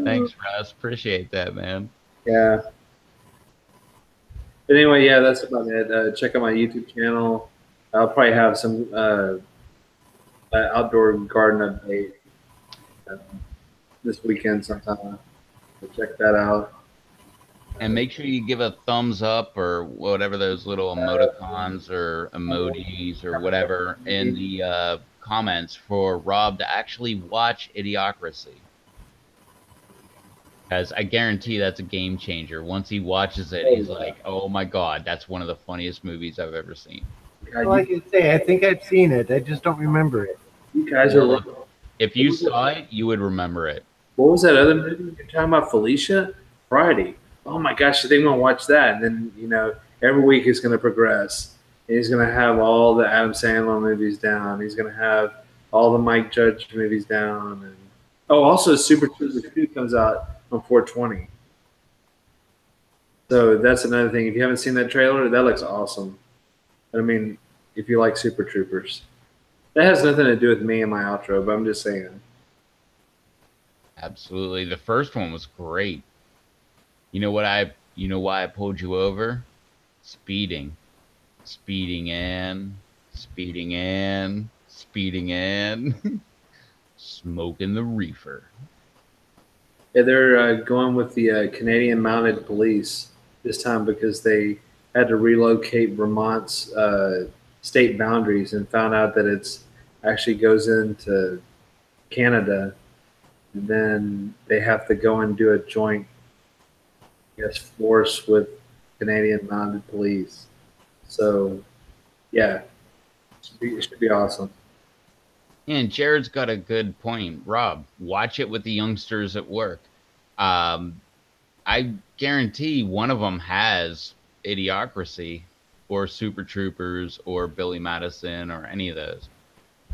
Thanks, Russ. Appreciate that, man. Yeah. But anyway, yeah, that's about it. Check out my YouTube channel. I'll probably have some outdoor garden update this weekend sometime. So check that out. And make sure you give a thumbs up or whatever those little emoticons or emojis or whatever in the comments for Rob to actually watch Idiocracy. Because I guarantee that's a game changer. Once he watches it, he's like, oh my God, that's one of the funniest movies I've ever seen. Well, like you say, I think I've seen it. I just don't remember it. You guys are. If you saw it, you would remember it. What was that other movie you're talking about? Felicia? Friday. Oh my gosh, I think I'm gonna watch that. And then every week it's gonna progress. He's gonna have all the Adam Sandler movies down. He's gonna have all the Mike Judge movies down. And oh, also Super Troopers 2 comes out on 420. So that's another thing. If you haven't seen that trailer, that looks awesome. I mean, if you like Super Troopers, that has nothing to do with me and my outro, but I'm just saying. Absolutely. The first one was great. You know why I pulled you over? Speeding. Speeding in, speeding in, speeding in, smoking the reefer. Yeah, they're going with the Canadian Mounted Police this time because they had to relocate Vermont's state boundaries and found out that it's actually goes into Canada. And then they have to go and do a joint, I guess, force with Canadian Mounted Police. So, yeah, it should be awesome. And Jared's got a good point. Rob, watch it with the youngsters at work. Um, I guarantee one of them has Idiocracy or Super Troopers or Billy Madison or any of those.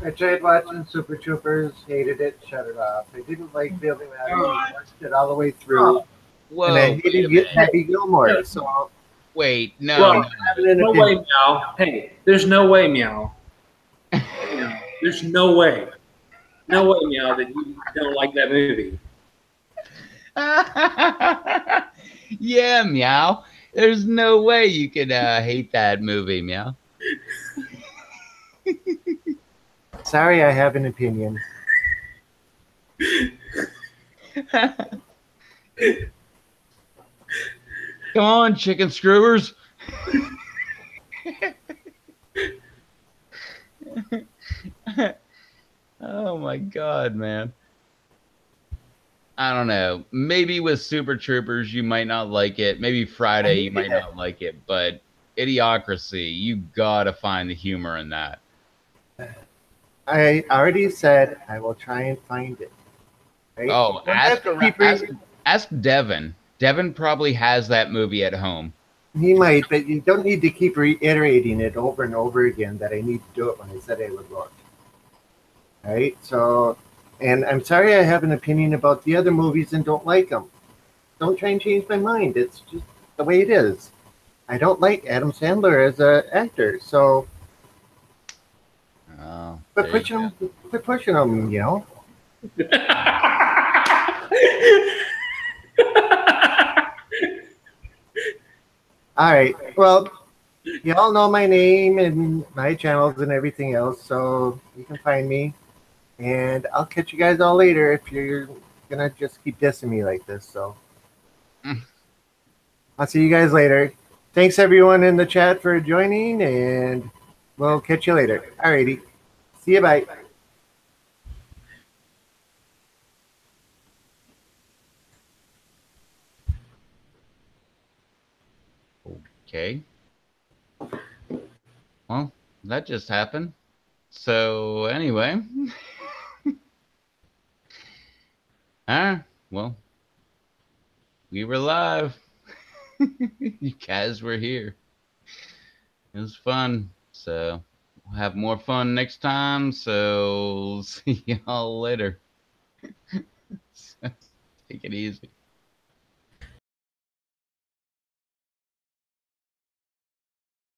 I tried watching Super Troopers, hated it, shut it off. I didn't like Billy Madison, watched it all the way through, Whoa, and I wait a hated minute. Happy Gilmore. So Wait, no, Well, no. there's no way, Meow. Hey, there's no way, Meow. There's no way. No way, Meow, that you don't like that movie. Yeah, Meow. There's no way you could hate that movie, Meow. sorry, I have an opinion. Come on, chicken screwers. Oh my God, man. I don't know. Maybe with Super Troopers, you might not like it. Maybe Friday, you might not like it. But Idiocracy, you gotta find the humor in that. I already said I will try and find it. Right? Oh, Don't have to keep ask Devin. Devin probably has that movie at home. He might, but you don't need to keep reiterating it over and over again that I need to do it when I said I would look. Right? So, and I'm sorry I have an opinion about the other movies and don't like them. Don't try and change my mind. It's just the way it is. I don't like Adam Sandler as an actor, so Oh, quit pushing him, you know. All right. Well, you all know my name and my channels and everything else, so you can find me. And I'll catch you guys all later if you're gonna just keep dissing me like this. So I'll see you guys later. Thanks everyone in the chat for joining, and we'll catch you later. Alrighty. See you, bye. Okay. Well, that just happened. So anyway. Well, we were live. You guys were here. It was fun. So we'll have more fun next time. So see y'all later. Take it easy.